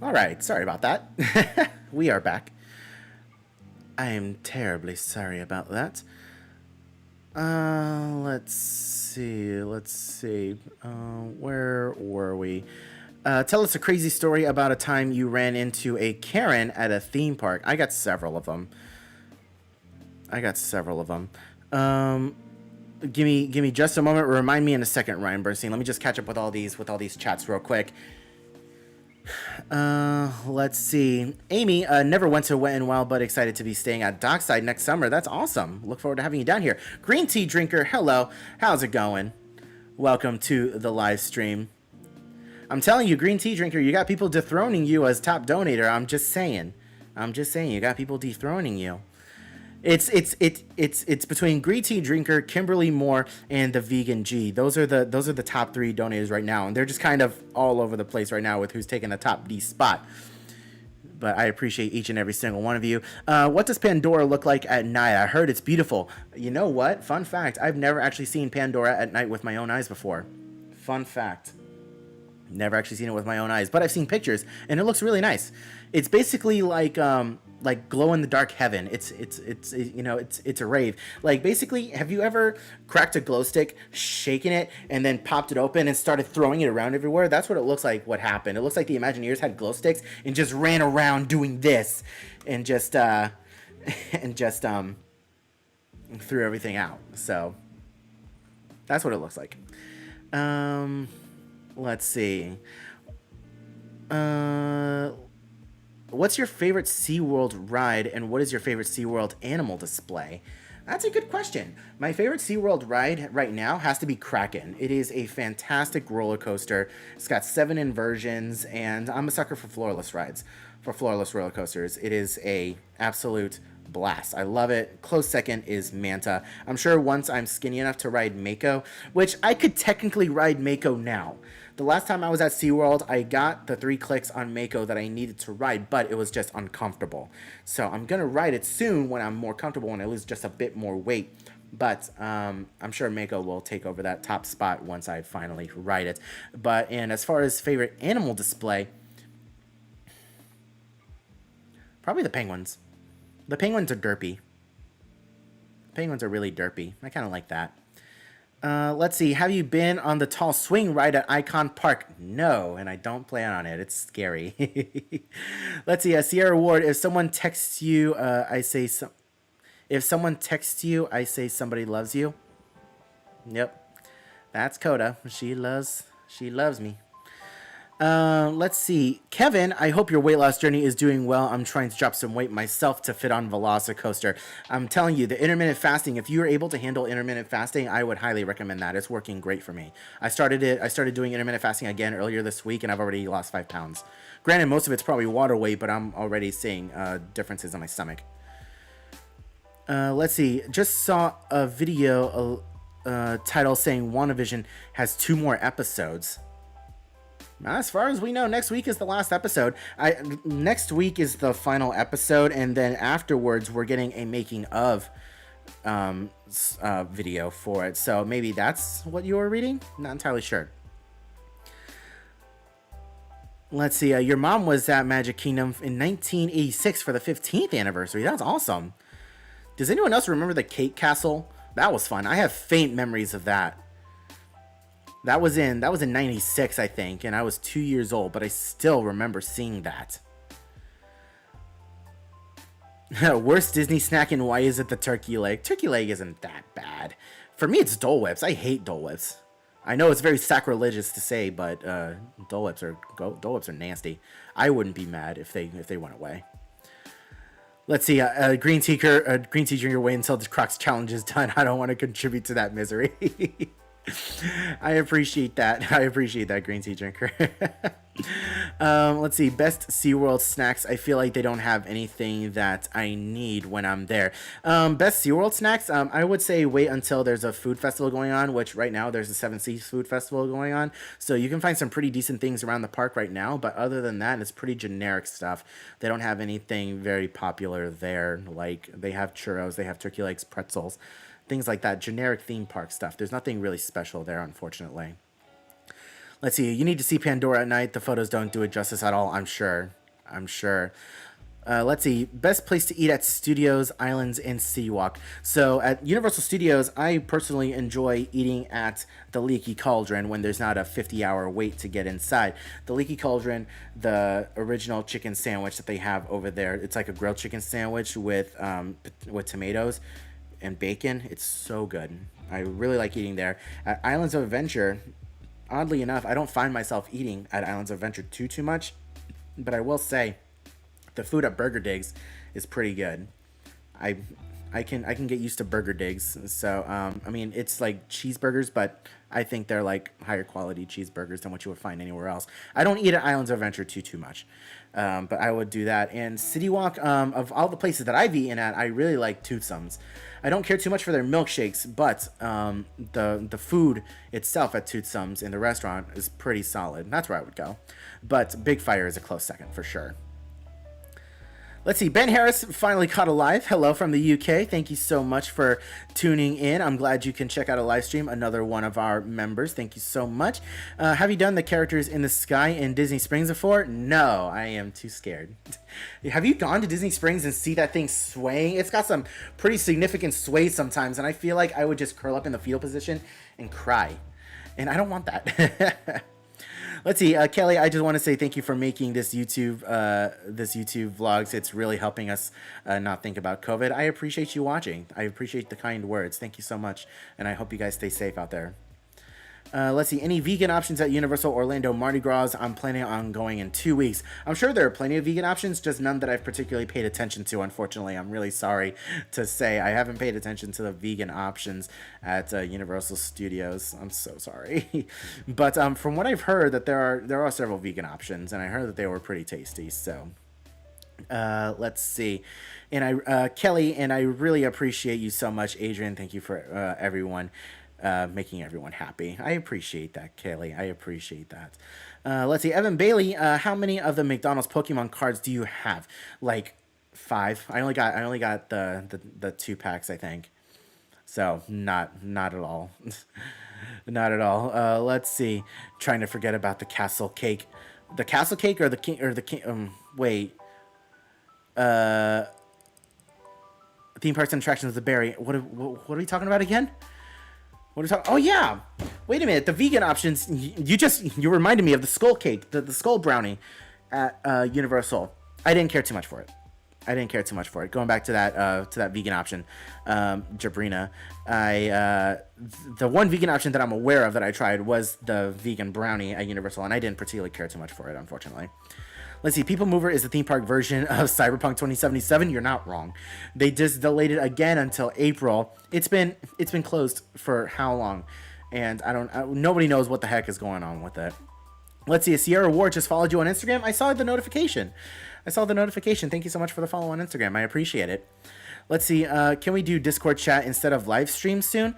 All right, sorry about that. We are back. I am terribly sorry about that. Let's see. Let's see. Where were we? Tell us a crazy story about a time you ran into a Karen at a theme park. I got several of them. I got several of them. Um, give me just a moment. Remind me in a second, Ryan Bernstein. Let me just catch up with all these chats real quick. Let's see. Amy, never went to Wet and Wild, but excited to be staying at Dockside next summer. That's awesome. Look forward to having you down here. Green tea drinker, hello. How's it going? Welcome to the live stream. I'm telling you, green tea drinker, you got people dethroning you as top donator. I'm just saying. I'm just saying, you got people dethroning you. It's between Green Tea Drinker, Kimberly Moore, and the Vegan G. Those are the top three donators right now, and they're just kind of all over the place right now with who's taking the top D spot. But I appreciate each and every single one of you. What does Pandora look like at night? I heard it's beautiful. You know what? Fun fact: I've never actually seen Pandora at night with my own eyes before. Fun fact. Never actually seen it with my own eyes, but I've seen pictures, and it looks really nice. It's basically like glow in the dark heaven. It's a rave. Like basically, have you ever cracked a glow stick, shaken it, and then popped it open and started throwing it around everywhere? That's what it looks like. What happened? It looks like the Imagineers had glow sticks and just ran around doing this, and just and just threw everything out. So that's what it looks like. Let's see. Uh, what's your favorite SeaWorld ride, and what is your favorite SeaWorld animal display? That's a good question. My favorite SeaWorld ride right now has to be Kraken. It is a fantastic roller coaster. It's got 7 inversions, and I'm a sucker for floorless rides, for floorless roller coasters. It is a absolute blast. I love it. Close second is Manta. I'm sure once I'm skinny enough to ride Mako, which I could technically ride Mako now. The last time I was at SeaWorld, I got the 3 clicks on Mako that I needed to ride, but it was just uncomfortable. So I'm going to ride it soon when I'm more comfortable and I lose just a bit more weight. But I'm sure Mako will take over that top spot once I finally ride it. But and as far as favorite animal display, probably the penguins. The penguins are derpy. Penguins are really derpy. I kind of like that. Let's see. Have you been on the tall swing ride at Icon Park? No, and I don't plan on it. It's scary. Let's see. Sierra Ward. If someone texts you, I say some. If someone texts you, I say somebody loves you. Yep, that's Coda. She loves me. Let's see. Kevin, I hope your weight loss journey is doing well. I'm trying to drop some weight myself to fit on Velocicoaster. I'm telling you, the intermittent fasting, if you are able to handle intermittent fasting, I would highly recommend that. It's working great for me. I started doing intermittent fasting again earlier this week, and I've already lost 5 pounds. Granted, most of it's probably water weight, but I'm already seeing differences in my stomach. Let's see. Just saw a video title saying WandaVision has 2 more episodes. As far as we know, next week is the last episode. Next week is the final episode, and then afterwards we're getting a making of video for it. So maybe that's what you were reading? Not entirely sure. Let's see. Your mom was at Magic Kingdom in 1986 for the 15th anniversary. That's awesome. Does anyone else remember the Cake Castle? That was fun. I have faint memories of that. That was in 96, I think, and I was 2 years old, but I still remember seeing that. Worst Disney snack, and why is it the turkey leg? Turkey leg isn't that bad. For me, it's Dole Whips. I hate Dole Whips. I know it's very sacrilegious to say, but Dole Whips are nasty. I wouldn't be mad if they went away. Let's see. Green Teacher, your way until the Crocs challenge is done. I don't want to contribute to that misery. I appreciate that. Green Tea Drinker. Let's see. Best SeaWorld snacks. I feel like they don't have anything that I need when I'm there. Best SeaWorld snacks. I would say wait until there's a food festival going on, which right now there's a Seven Seas Food Festival going on. So you can find some pretty decent things around the park right now. But other than that, it's pretty generic stuff. They don't have anything very popular there. Like they have churros, they have turkey legs, pretzels. Things like that, generic theme park stuff. There's nothing really special there, unfortunately. Let's see. You need to see Pandora at night. The photos don't do it justice at all, I'm sure. Let's see. Best place to eat at Studios, Islands, and City Walk. So at Universal Studios, I personally enjoy eating at the Leaky Cauldron when there's not a 50-hour wait to get inside. The Leaky Cauldron, the original chicken sandwich that they have over there, it's like a grilled chicken sandwich with tomatoes and bacon. It's so good. I really like eating there. At Islands of Adventure, oddly enough, I don't find myself eating at Islands of Adventure too much, but I will say the food at Burger Digs is pretty good. I can get used to Burger Digs. So I mean, it's like cheeseburgers, but I think they're like higher quality cheeseburgers than what you would find anywhere else. I don't eat at Islands of Adventure too much, but I would do that. And City Walk, of all the places that I've eaten at, I really like Toothsome's. I don't care too much for their milkshakes, but the food itself at Toothsome's in the restaurant is pretty solid. That's where I would go. But Big Fire is a close second for sure. Let's see. Ben Harris finally caught alive. Hello from the UK. Thank you so much for tuning in. I'm glad you can check out a live stream. Another one of our members. Thank you so much. Have you done the characters in the sky in Disney Springs before? No, I am too scared. Have you gone to Disney Springs and see that thing swaying? It's got some pretty significant sway sometimes, and I feel like I would just curl up in the fetal position and cry. And I don't want that. Let's see, Kelly, I just want to say thank you for making this YouTube vlogs. It's really helping us not think about COVID. I appreciate you watching. I appreciate the kind words. Thank you so much, and I hope you guys stay safe out there. Let's see, any vegan options at Universal Orlando Mardi Gras? I'm planning on going in 2 weeks. I'm sure there are plenty of vegan options, just none that I've particularly paid attention to, unfortunately. I'm really sorry to say I haven't paid attention to the vegan options at Universal Studios. I'm so sorry. But from what I've heard, that there are several vegan options, and I heard that they were pretty tasty, so... let's see. And Kelly, and I really appreciate you so much, Adrian. Thank you for everyone. Making everyone happy. I appreciate that, Kaylee. I appreciate that. Let's see. Evan Bailey, how many of the McDonald's Pokemon cards do you have? Like 5. I only got the 2 packs, I think. So not at all. Not at all. Let's see. Trying to forget about the castle cake. The castle cake or the king or the king wait. Theme parks and attractions, the berry. What are we talking about again? What are we talking? Oh yeah. Wait a minute. The vegan options. You reminded me of the skull cake, the skull brownie at Universal. I didn't care too much for it. Going back to that vegan option, Jabrina. The one vegan option that I'm aware of that I tried was the vegan brownie at Universal, and I didn't particularly care too much for it, unfortunately. Let's see. People Mover is the theme park version of Cyberpunk 2077. You're not wrong. They just delayed it again until April. It's been closed for how long? And nobody knows what the heck is going on with it. Let's see. A Sierra Ward just followed you on Instagram. I saw the notification. Thank you so much for the follow on Instagram. I appreciate it. Let's see. Can we do Discord chat instead of live stream soon?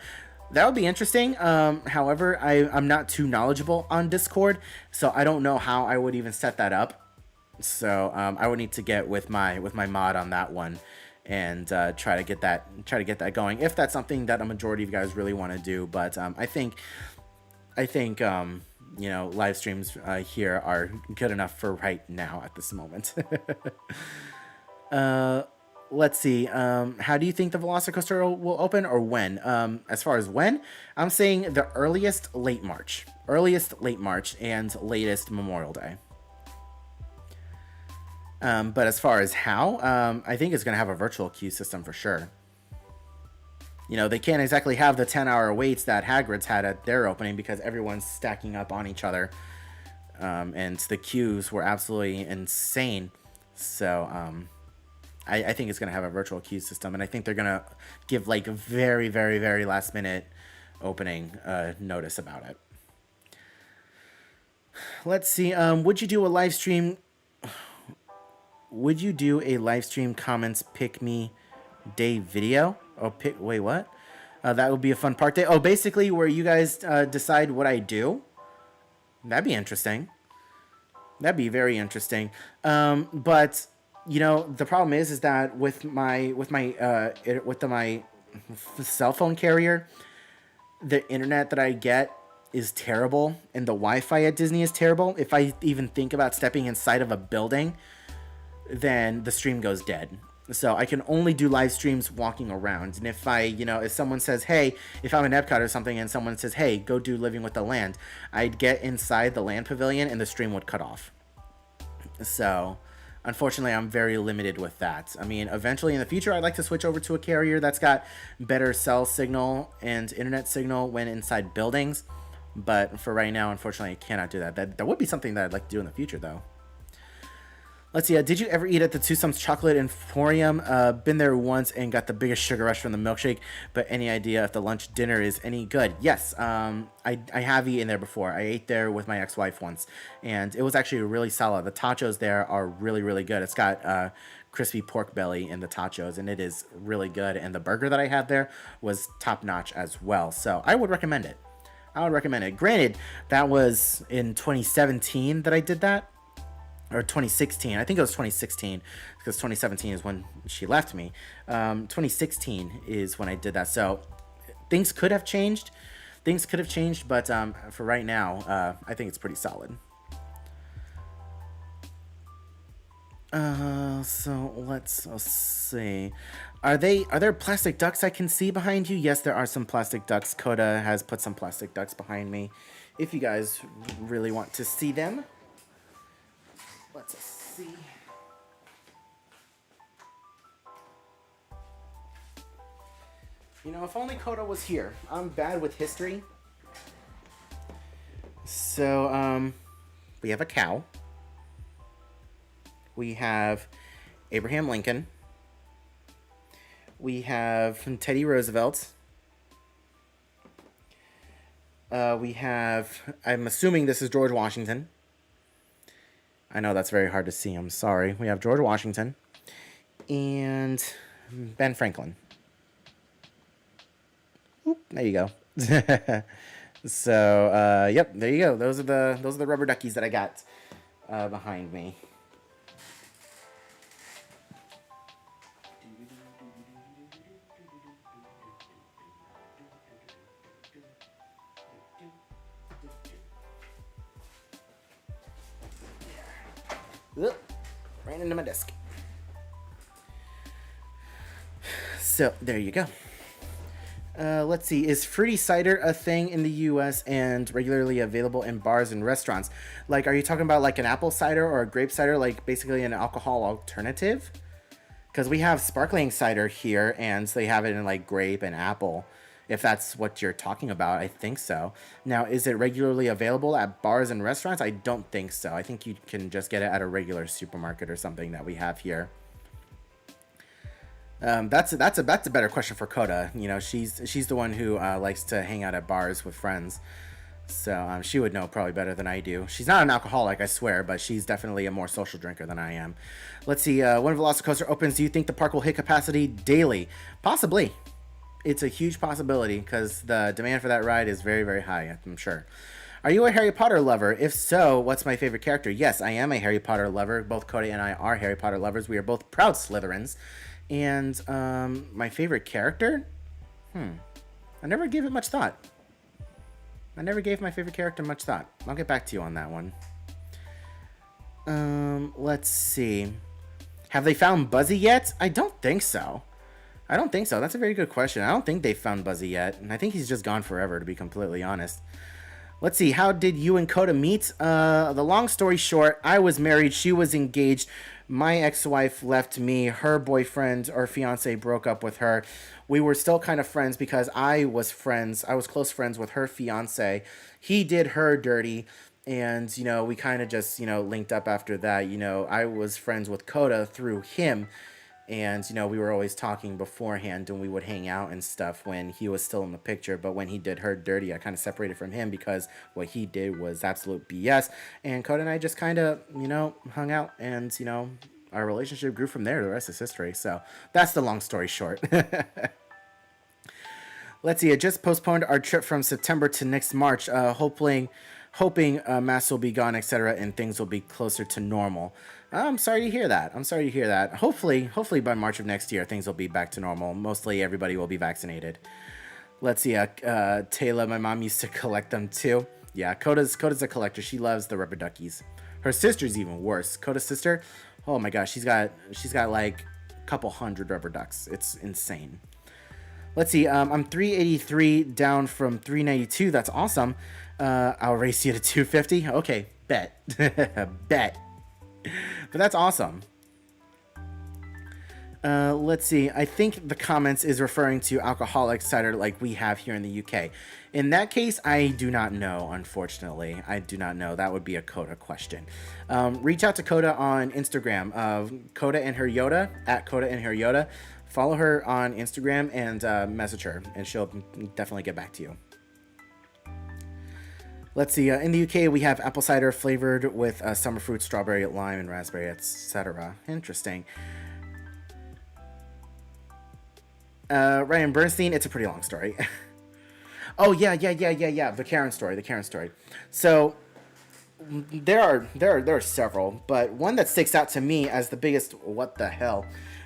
That would be interesting. However, I'm not too knowledgeable on Discord, so I don't know how I would even set that up. So I would need to get with my mod on that one and try to get that going, if that's something that a majority of you guys really want to do. But I think live streams here are good enough for right now at this moment. Let's see. How do you think the Velocicoaster will open, or when? As far as when, I'm saying the earliest late March, and latest Memorial Day. But as far as how, I think it's going to have a virtual queue system for sure. They can't exactly have the 10-hour waits that Hagrid's had at their opening because everyone's stacking up on each other. And the queues were absolutely insane. So I think it's going to have a virtual queue system. And I think they're going to give like a very, very, very last minute opening notice about it. Let's see. Would you do a live stream comments pick me day video? Wait, what? That would be a fun park day. Oh, basically where you guys decide what I do. That'd be interesting. That'd be very interesting. But the problem is that with my cell phone carrier, the internet that I get is terrible, and the Wi-Fi at Disney is terrible. If I even think about stepping inside of a building, then the stream goes dead. So I can only do live streams walking around. And if someone says, hey, if I'm in Epcot or something and someone says, hey, go do Living with the Land, I'd get inside the land pavilion and the stream would cut off. So unfortunately, I'm very limited with that. I mean, eventually in the future, I'd like to switch over to a carrier that's got better cell signal and internet signal when inside buildings. But for right now, unfortunately, I cannot do that. That would be something that I'd like to do in the future, though. Let's see. Did you ever eat at the Tucson's Chocolate Emporium? Been there once and got the biggest sugar rush from the milkshake. But any idea if the lunch dinner is any good? Yes. I have eaten there before. I ate there with my ex-wife once, and it was actually really solid. The tachos there are really, really good. It's got crispy pork belly in the tachos, and it is really good. And the burger that I had there was top-notch as well. So I would recommend it. Granted, that was in 2017 that I did that. Or 2016. I think it was 2016 because 2017 is when she left me. 2016 is when I did that. So things could have changed. But for right now, I think it's pretty solid. So let's see. Are there plastic ducks I can see behind you? Yes, there are some plastic ducks. Coda has put some plastic ducks behind me. If you guys really want to see them. Let's see. If only Coda was here. I'm bad with history. So, we have a cow. We have Abraham Lincoln. We have Teddy Roosevelt. We have, I'm assuming this is George Washington. I know that's very hard to see. I'm sorry. We have George Washington and Ben Franklin. Oop, there you go. So, yep, there you go. Those are the rubber duckies that I got behind me. Ugh, right into my desk. So there you go. Let's see. Is fruity cider a thing in the U.S. and regularly available in bars and restaurants? Like, are you talking about like an apple cider or a grape cider, like basically an alcohol alternative? Because we have sparkling cider here, and they have it in like grape and apple. If that's what you're talking about, I think so. Now, is it regularly available at bars and restaurants? I don't think so. I think you can just get it at a regular supermarket or something that we have here. That's a better question for Coda. You know, she's the one who likes to hang out at bars with friends, so she would know probably better than I do. She's not an alcoholic, I swear, but she's definitely a more social drinker than I am. Let's see. When Velocicoaster opens, do you think the park will hit capacity daily? Possibly. It's a huge possibility because the demand for that ride is very, very high, I'm sure. Are you a Harry Potter lover? If so, what's my favorite character? Yes, I am a Harry Potter lover. Both Coda and I are Harry Potter lovers. We are both proud Slytherins. And my favorite character? I never gave it much thought. I never gave my favorite character much thought. I'll get back to you on that one. Let's see. Have they found Buzzy yet? I don't think so. That's a very good question. I don't think they've found Buzzy yet. And I think he's just gone forever, to be completely honest. Let's see. How did you and Coda meet? The long story short, I was married. She was engaged. My ex-wife left me. Her boyfriend or fiance broke up with her. We were still kind of friends because I was close friends with her fiance. He did her dirty. And, you know, we kind of just, you know, linked up after that. You know, I was friends with Coda through him. And, you know, we were always talking beforehand and we would hang out and stuff when he was still in the picture. But when he did her dirty, I kind of separated from him because what he did was absolute BS. And Coda and I just kind of, you know, hung out and, you know, our relationship grew from there. The rest is history. So that's the long story short. Let's see. I just postponed our trip from September to next March, hoping masks will be gone, etc., and things will be closer to normal. I'm sorry to hear that. Hopefully by March of next year, things will be back to normal. Mostly everybody will be vaccinated. Let's see. Taylor, my mom used to collect them too. Yeah, Coda's a collector. She loves the rubber duckies. Her sister's even worse. Coda's sister, oh my gosh, she's got like a couple hundred rubber ducks. It's insane. Let's see. I'm 383 down from 392. That's awesome. I'll race you to 250. Okay, bet. Bet. But that's awesome. Let's see. I think the comments is referring to alcoholic cider like we have here in the UK. In that case, I do not know, unfortunately. I do not know. That would be a Coda question. Reach out to Coda on Instagram. Coda and her Yoda, at Coda and her Yoda. Follow her on Instagram and message her, and she'll definitely get back to you. Let's see. In the UK, we have apple cider flavored with summer fruit, strawberry, lime, and raspberry, etc. Interesting. Ryan Bernstein, it's a pretty long story. Oh, yeah. The Karen story. So there are several, but one that sticks out to me as the biggest what the hell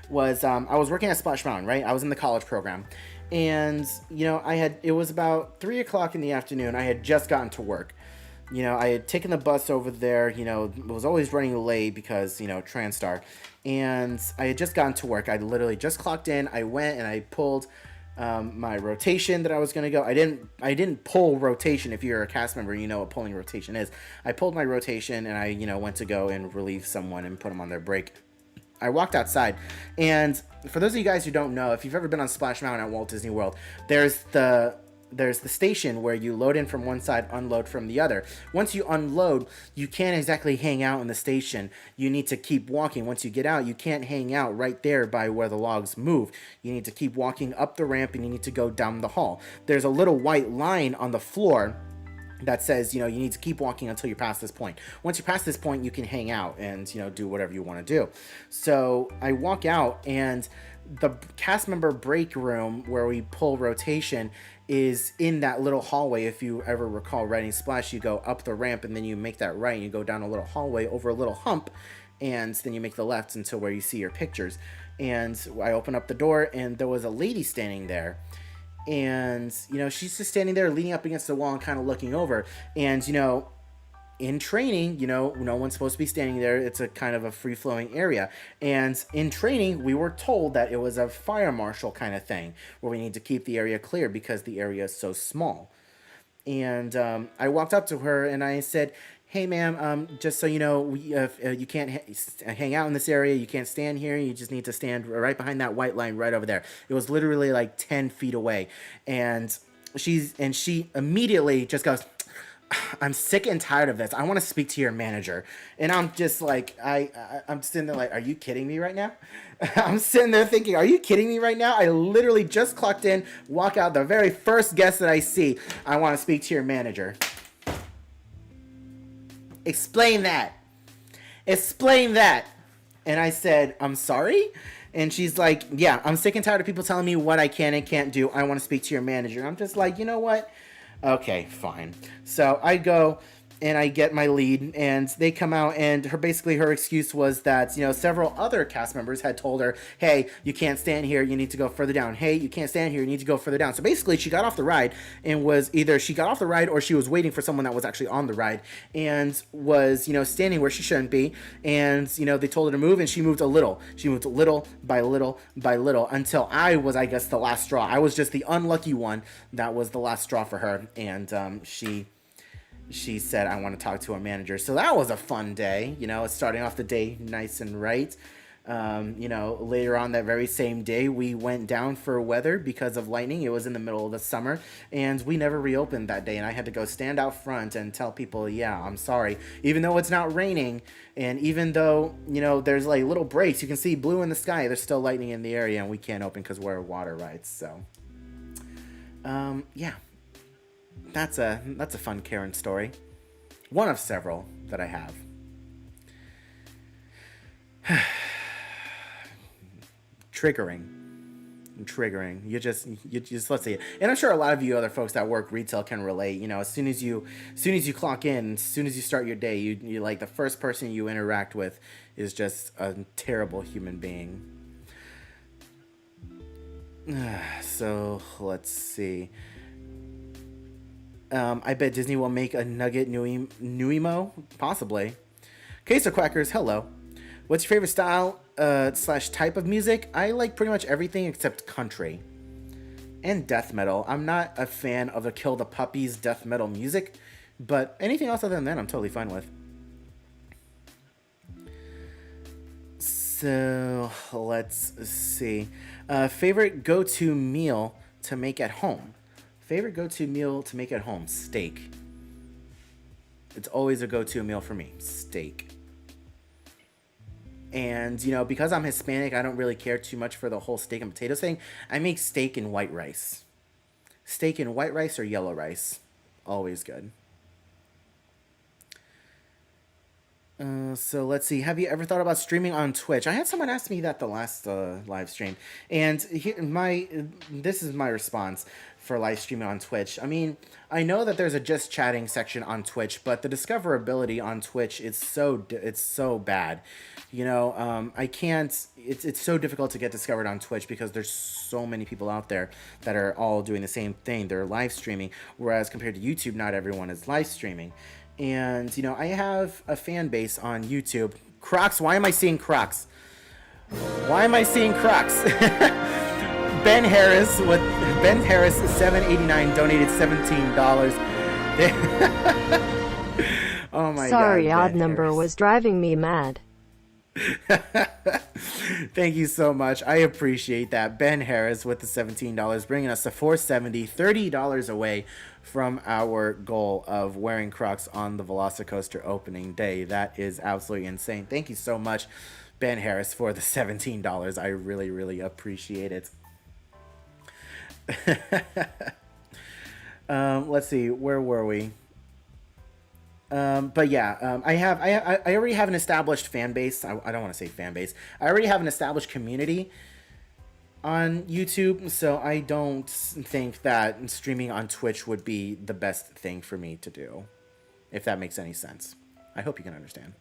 was I was working at Splash Mountain, right? I was in the college program. And, you know, it was about 3 o'clock in the afternoon. I had just gotten to work. You know, I had taken the bus over there, you know, was always running late because, you know, Transtar. And I had just gotten to work. I literally just clocked in. I went and I pulled my rotation that I was going to go. I didn't pull rotation. If you're a cast member, you know what pulling rotation is. I pulled my rotation and I, you know, went to go and relieve someone and put them on their break. I walked outside, and for those of you guys who don't know, if you've ever been on Splash Mountain at Walt Disney World, there's the station where you load in from one side, unload from the other. Once you unload, you can't exactly hang out in the station. You need to keep walking. Once you get out, you can't hang out right there by where the logs move. You need to keep walking up the ramp, and you need to go down the hall. There's a little white line on the floor that says, you know, you need to keep walking until you pass this point. Once you pass this point, you can hang out and, you know, do whatever you want to do. So I walk out, and the cast member break room where we pull rotation is in that little hallway. If you ever recall riding Splash, you go up the ramp and then you make that right and you go down a little hallway over a little hump, and then you make the left until where you see your pictures. And I open up the door, and there was a lady standing there. And, you know, she's just standing there leaning up against the wall and kind of looking over. And, you know, in training, no one's supposed to be standing there. It's a kind of a free-flowing area. And in training, we were told that it was a fire marshal kind of thing, where we need to keep the area clear because the area is so small. And I walked up to her and I said, "Hey, ma'am, just so you know, you can't hang out in this area. You can't stand here. You just need to stand right behind that white line right over there." It was literally like 10 feet away. And she immediately just goes, "I'm sick and tired of this. I want to speak to your manager." And I'm just like, I'm sitting there like, "Are you kidding me right now?" I'm sitting there thinking, "Are you kidding me right now? I literally just clocked in, walk out, the very first guest that I see. I want to speak to your manager. Explain that. Explain that." And I said, "I'm sorry?" And she's like, "Yeah, I'm sick and tired of people telling me what I can and can't do. I want to speak to your manager." And I'm just like, you know what? Okay, fine. So I go and I get my lead, and they come out, and her excuse was that, several other cast members had told her, "Hey, you can't stand here, you need to go further down. Hey, you can't stand here, you need to go further down." So basically she got off the ride and was either she got off the ride or she was waiting for someone that was actually on the ride and was, standing where she shouldn't be. And, they told her to move, and she moved a little. She moved little by little by little until I was, I guess, the last straw. I was just the unlucky one that was the last straw for her. And she said, "I want to talk to a manager." So that was a fun day, starting off the day nice and right. Later on that very same day, we went down for weather because of lightning. It was in the middle of the summer, and we never reopened that day. And I had to go stand out front and tell people, "Yeah, I'm sorry. Even though it's not raining, and even though, there's like little breaks, you can see blue in the sky, there's still lightning in the area, and we can't open because we're water rights." So, yeah. That's a fun Karen story. One of several that I have. Triggering. You just let's see it. And I'm sure a lot of you other folks that work retail can relate. As soon as you clock in, as soon as you start your day, you like the first person you interact with is just a terrible human being. So let's see. I bet Disney will make a Nugget Nuimo, possibly. Queso Quackers, hello. What's your favorite style / type of music? I like pretty much everything except country and death metal. I'm not a fan of the Kill the Puppies death metal music, but anything else other than that, I'm totally fine with. So let's see. Favorite go-to meal to make at home? Favorite go-to meal to make at home? Steak. It's always a go-to meal for me. Steak. And, because I'm Hispanic, I don't really care too much for the whole steak and potatoes thing. I make steak and white rice. Steak and white rice or yellow rice. Always good. So let's see. Have you ever thought about streaming on Twitch? I had someone ask me that the last live stream, and this is my response for live streaming on Twitch. I mean, I know that there's a just chatting section on Twitch, but the discoverability on Twitch is it's so bad. I can't. It's so difficult to get discovered on Twitch because there's so many people out there that are all doing the same thing. They're live streaming, whereas compared to YouTube, not everyone is live streaming. And, I have a fan base on YouTube. Crocs, why am I seeing Crocs? Why am I seeing Crocs? Ben Harris, $7.89, donated $17. Oh my God. Sorry, odd number was driving me mad. Thank you so much. I appreciate that. Ben Harris with the $17, bringing us to $470, $30 away from our goal of wearing Crocs on the Velocicoaster opening day. That is absolutely insane. Thank you so much, Ben Harris, for the $17. I really, really appreciate it. Let's see, where were we? But yeah, I already have an established fan base. I don't want to say fan base. I already have an established community on YouTube, so I don't think that streaming on Twitch would be the best thing for me to do, if that makes any sense. I hope you can understand.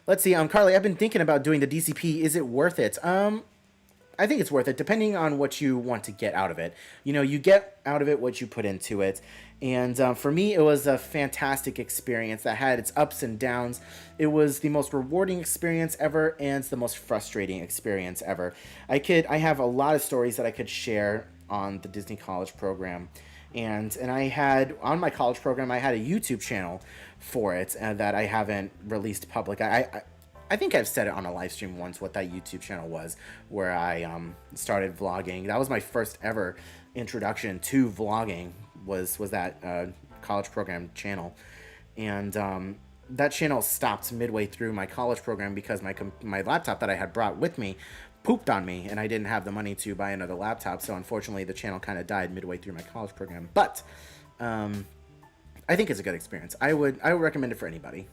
Let's see, Carly, I've been thinking about doing the DCP. Is it worth it? I I think it's worth it depending on what you want to get out of it. You know, you get out of it what you put into it. And for me, it was a fantastic experience that had its ups and downs. It was the most rewarding experience ever and the most frustrating experience ever. I have a lot of stories that I could share on the Disney College program. And I had, on my college program, I had a YouTube channel for it that I haven't released public. I think I've said it on a live stream once what that YouTube channel was, where I started vlogging. That was my first ever introduction to vlogging, was that college program channel. And that channel stopped midway through my college program because my laptop that I had brought with me pooped on me, and I didn't have the money to buy another laptop. So unfortunately, the channel kind of died midway through my college program. But I think it's a good experience. I would recommend it for anybody.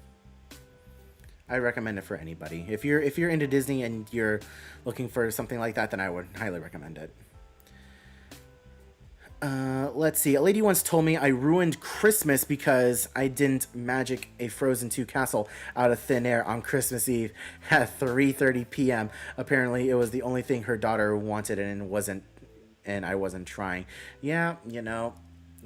I recommend it for anybody. If you're into Disney and you're looking for something like that, then I would highly recommend it. Let's see. A lady once told me I ruined Christmas because I didn't magic a Frozen 2 castle out of thin air on Christmas Eve at 3:30 p.m. Apparently, it was the only thing her daughter wanted, and I wasn't trying. Yeah, you know,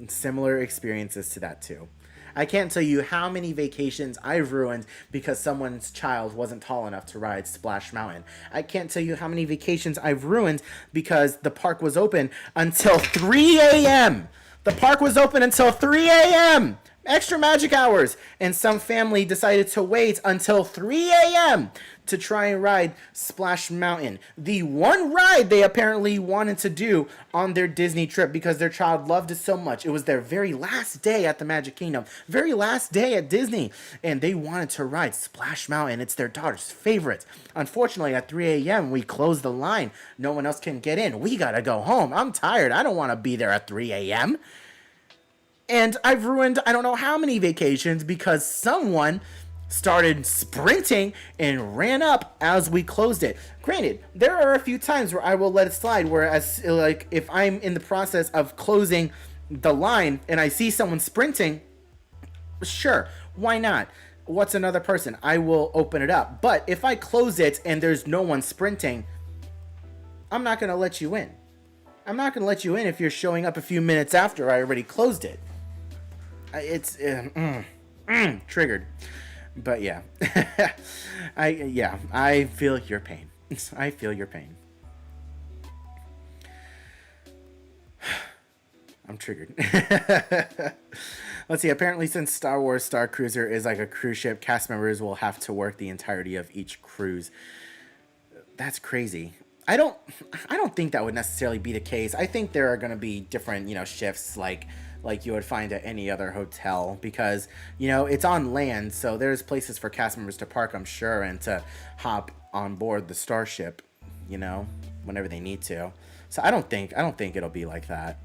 similar experiences to that too. I can't tell you how many vacations I've ruined because someone's child wasn't tall enough to ride Splash Mountain. I can't tell you how many vacations I've ruined because the park was open until 3 a.m. The park was open until 3 a.m. Extra magic hours. And some family decided to wait until 3 a.m. to try and ride Splash Mountain. The one ride they apparently wanted to do on their Disney trip because their child loved it so much. It was their very last day at the Magic Kingdom, very last day at Disney, and they wanted to ride Splash Mountain. It's their daughter's favorite. Unfortunately, at 3 a.m., we closed the line. No one else can get in. We gotta go home. I'm tired. I don't want to be there at 3 a.m. And I've ruined I don't know how many vacations because someone started sprinting and ran up as we closed it. Granted, there are a few times where I will let it slide, whereas like if I'm in the process of closing the line and I see someone sprinting, sure, why not? What's another person? I will open it up. But if I close it and there's no one sprinting, I'm not going to let you in. I'm not going to let you in if you're showing up a few minutes after I already closed it. It's triggered. But yeah. I feel your pain. I feel your pain. I'm triggered. Let's see. Apparently, since Star Wars Star Cruiser is like a cruise ship, cast members will have to work the entirety of each cruise. That's crazy. I don't think that would necessarily be the case. I think there are going to be different, shifts like you would find at any other hotel because, it's on land. So there's places for cast members to park, I'm sure, and to hop on board the Starship, whenever they need to. So I don't think it'll be like that.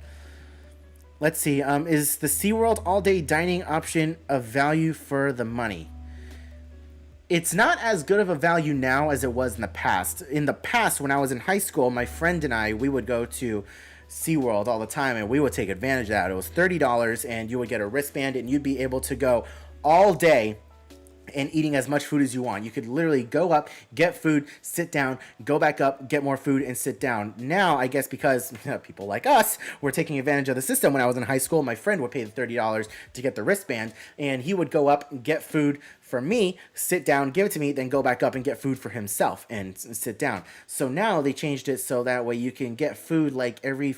Let's see. Is the SeaWorld all-day dining option of value for the money? It's not as good of a value now as it was in the past. In the past, when I was in high school, my friend and I, we would go to SeaWorld all the time, and we would take advantage of that. It was $30, and you would get a wristband, and you'd be able to go all day and eating as much food as you want. You could literally go up, get food, sit down, go back up, get more food, and sit down. Now, I guess because people like us were taking advantage of the system when I was in high school, my friend would pay the $30 to get the wristband, and he would go up and get food for me, sit down, give it to me, then go back up and get food for himself and sit down. So now they changed it so that way you can get food like every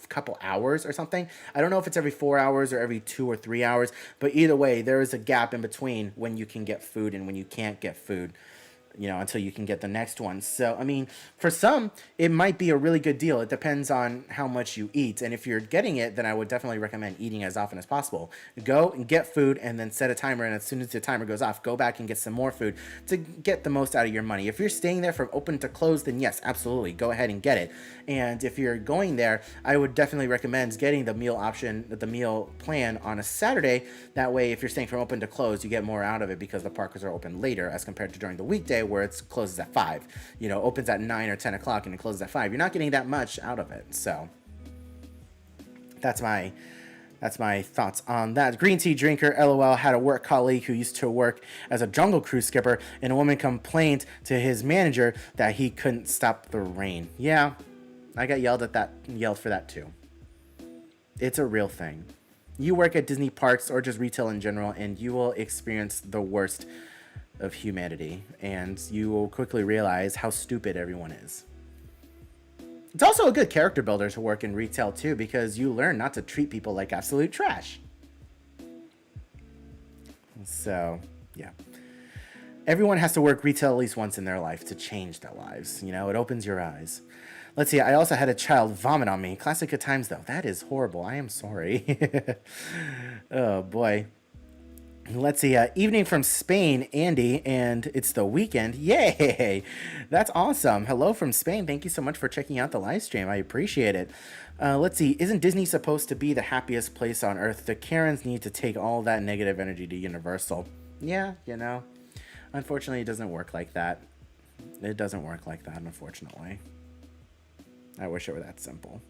couple hours or something. I don't know if it's every 4 hours or every 2 or 3 hours, but either way, there is a gap in between when you can get food and when you can't get food, until you can get the next one. So, I mean, for some, it might be a really good deal. It depends on how much you eat. And if you're getting it, then I would definitely recommend eating as often as possible. Go and get food and then set a timer. And as soon as the timer goes off, go back and get some more food to get the most out of your money. If you're staying there from open to close, then yes, absolutely. Go ahead and get it. And if you're going there, I would definitely recommend getting the meal option, the meal plan on a Saturday. That way, if you're staying from open to close, you get more out of it because the parks are open later as compared to during the weekday where it closes at 5. Opens at 9 or 10 o'clock and it closes at 5. You're not getting that much out of it. So that's my That's my thoughts on that. Green tea drinker, LOL, had a work colleague who used to work as a jungle cruise skipper, and a woman complained to his manager that he couldn't stop the rain. Yeah, I got yelled for that too. It's a real thing. You work at Disney parks or just retail in general, and you will experience the worst of humanity, and you will quickly realize how stupid everyone is. It's also a good character builder to work in retail too, because you learn not to treat people like absolute trash. So, yeah. Everyone has to work retail at least once in their life to change their lives. You know, it opens your eyes. Let's see, I also had a child vomit on me. Classic at times, though. That is horrible. I am sorry. Oh, boy. Let's see, evening from Spain, Andy, and it's the weekend. Yay! That's awesome. Hello from Spain. Thank you so much for checking out the live stream. I appreciate it. Let's see, isn't Disney supposed to be the happiest place on earth? The Karens need to take all that negative energy to Universal. Yeah, you know, unfortunately, it doesn't work like that. It doesn't work like that, unfortunately. I wish it were that simple.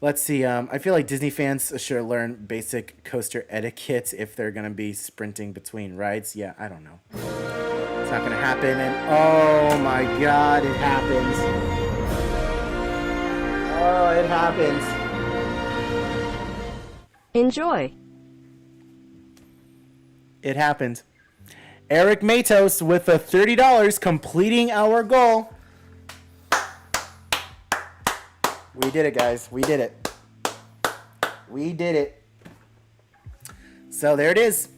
Let's see. I feel like Disney fans should learn basic coaster etiquette if they're going to be sprinting between rides. Yeah, I don't know. It's not going to happen. And oh my God, it happens. Oh, it happens. Enjoy. It happened. Eric Matos with a $30 completing our goal. We did it, guys. We did it. We did it. So there it is.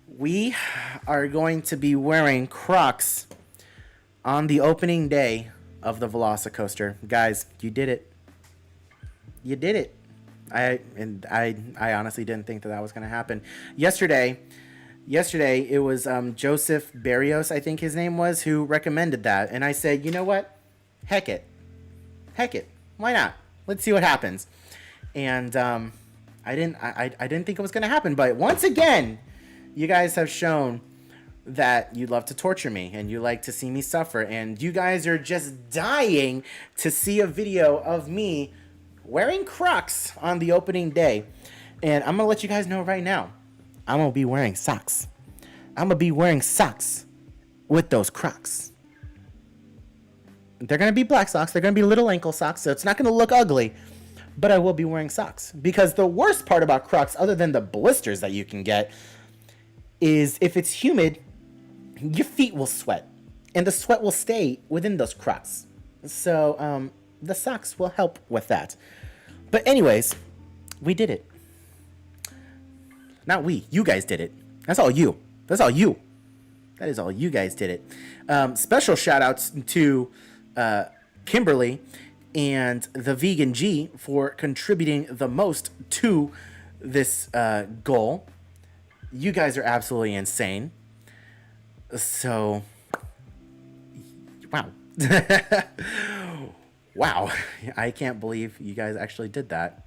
We are going to be wearing Crocs on the opening day of the Velocicoaster. Guys, you did it. You did it. I honestly didn't think that was going to happen. Yesterday it was Joseph Barrios, I think his name was, who recommended that. And I said, you know what? Heck it. Why not? Let's see what happens. And I didn't think it was going to happen. But once again, you guys have shown that you love to torture me and you like to see me suffer. And you guys are just dying to see a video of me wearing Crocs on the opening day. And I'm going to let you guys know right now, I'm going to be wearing socks. I'm going to be wearing socks with those Crocs. They're going to be black socks. They're going to be little ankle socks, so it's not going to look ugly. But I will be wearing socks. Because the worst part about Crocs, other than the blisters that you can get, is if it's humid, your feet will sweat. And the sweat will stay within those Crocs. So the socks will help with that. But anyways, we did it. Not we. You guys did it. That's all you. That's all you. That is all you guys did it. Special shout outs to Kimberly and the Vegan G for contributing the most to this goal. You guys are absolutely insane. So, wow. Wow. I can't believe you guys actually did that.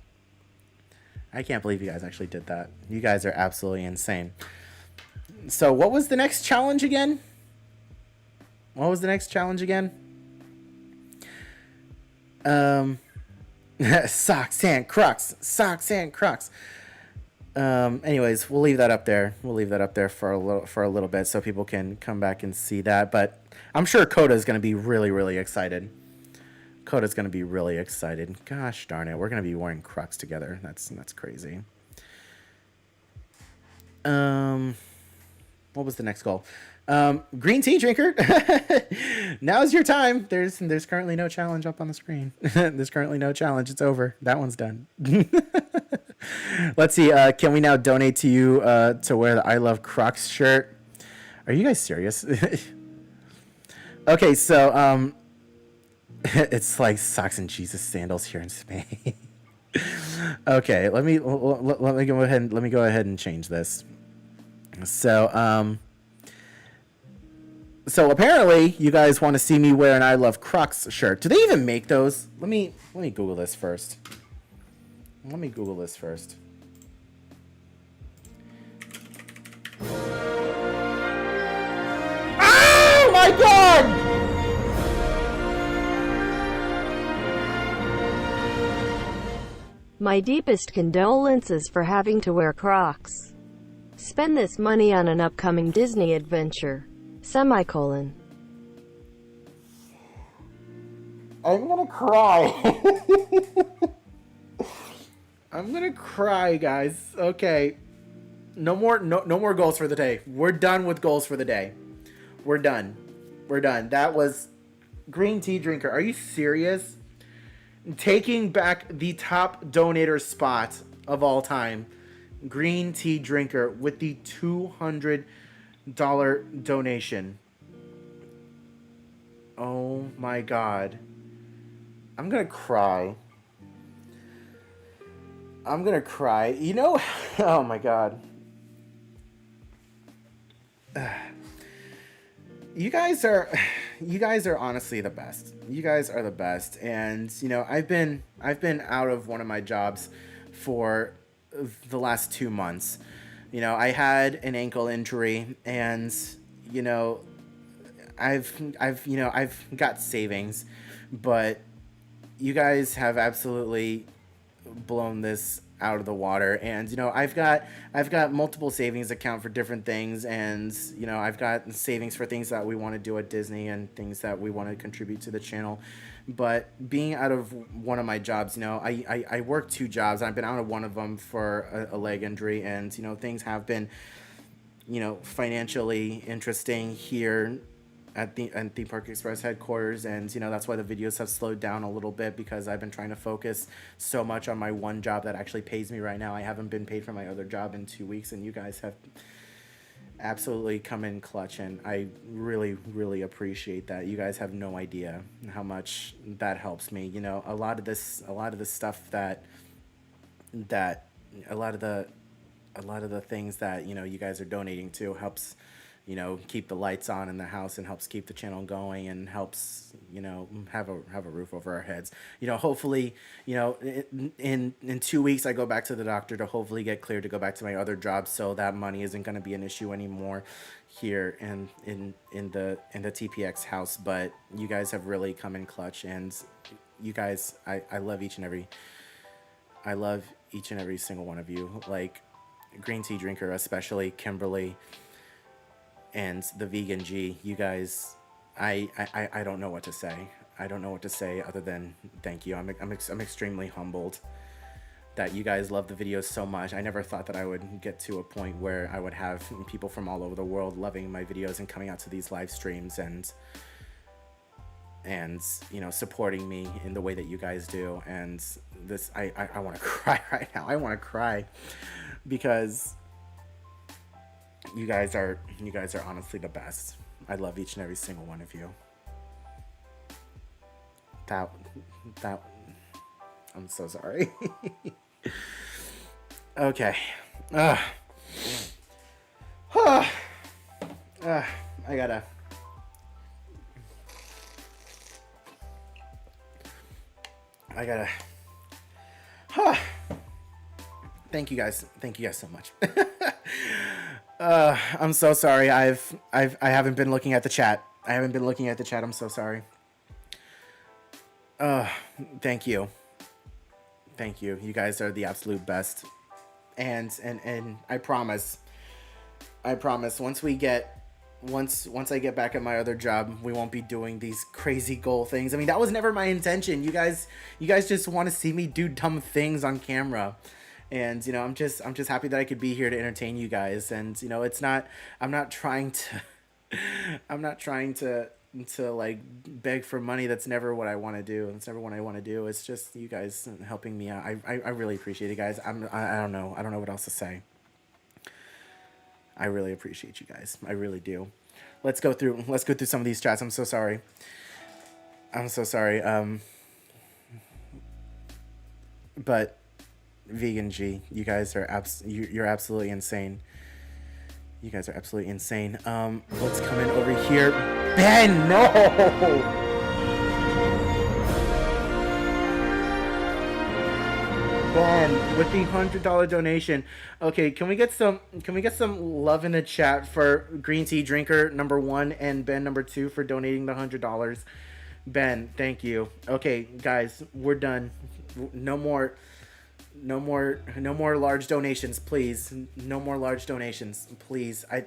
You guys are absolutely insane. So, what was the next challenge again? Socks and Crocs. Anyways, we'll leave that up there. For a little bit so people can come back and see that. But I'm sure Coda's going to be really, really excited. Gosh darn it, we're going to be wearing Crocs together. That's crazy. What was the next goal? Green tea drinker. Now's your time. There's currently no challenge up on the screen. There's currently no challenge. It's over. That one's done. Let's see. Can we now donate to you to wear the I Love Crocs shirt? Are you guys serious? Okay, so it's like socks and Jesus sandals here in Spain. Okay, let me go ahead and change this. So So apparently you guys want to see me wear an I Love Crocs shirt. Do they even make those? Let me Google this first. Oh my God! My deepest condolences for having to wear Crocs. Spend this money on an upcoming Disney adventure. Semicolon. I'm gonna cry. I'm gonna cry, guys. Okay. No more goals for the day. We're done with goals for the day. We're done. That was green tea drinker. Are you serious? Taking back the top donator spot of all time. Green tea drinker with the $200 donation. Oh my God. I'm gonna cry. You know, oh my God. You guys are honestly the best. You guys are the best. And you know, I've been out of one of my jobs for the last 2 months. You know, I had an ankle injury, and you know, I've got savings, but you guys have absolutely blown this out of the water. And you know, I've got multiple savings account for different things, and you know, I've got savings for things that we want to do at Disney and things that we want to contribute to the channel. But being out of one of my jobs, you know, I work 2 jobs. I've been out of one of them for a leg injury, and you know, things have been, you know, financially interesting here at the Theme Park Express headquarters. And you know, that's why the videos have slowed down a little bit, because I've been trying to focus so much on my one job that actually pays me right now. I haven't been paid for my other job in 2 weeks, and you guys have absolutely come in clutch, and I really appreciate that. You guys have no idea how much that helps me. You know, a lot of the stuff that a lot of the things that, you know, you guys are donating to helps, you know, keep the lights on in the house, and helps keep the channel going, and helps, you know, have a roof over our heads. You know, hopefully, you know, in 2 weeks I go back to the doctor to hopefully get cleared to go back to my other job, so that money isn't going to be an issue anymore here in the TPX house. But you guys have really come in clutch, and you guys, I love each and every single one of you. Like Green Tea Drinker, especially Kimberly, and the Vegan G, you guys, I don't know what to say. I don't know what to say other than thank you. I'm extremely humbled that you guys love the videos so much. I never thought that I would get to a point where I would have people from all over the world loving my videos and coming out to these live streams, and you know, supporting me in the way that you guys do. And this, I want to cry right now. I want to cry because you guys are honestly the best. I love each and every single one of you. That I'm so sorry. Okay. I gotta. Thank you guys so much. I'm so sorry. I haven't been looking at the chat. I'm so sorry. Thank you. You guys are the absolute best. And I promise once I get back at my other job, we won't be doing these crazy goal things. I mean, that was never my intention. You guys just want to see me do dumb things on camera. And, you know, I'm just happy that I could be here to entertain you guys. And, you know, I'm not trying to like beg for money. That's never what I want to do. That's never what I want to do. It's just you guys helping me out. I really appreciate it, guys. I don't know what else to say. I really appreciate you guys. I really do. Let's go through some of these chats. I'm so sorry. But Vegan G, you guys are you're absolutely insane. You guys are absolutely insane. What's coming over here? Ben, no! Ben, with the $100 donation. Okay, can we get some love in the chat for Green Tea Drinker #1 and Ben #2 for donating the $100? Ben, thank you. Okay, guys, we're done. No more no more large donations, please. No more large donations, please. I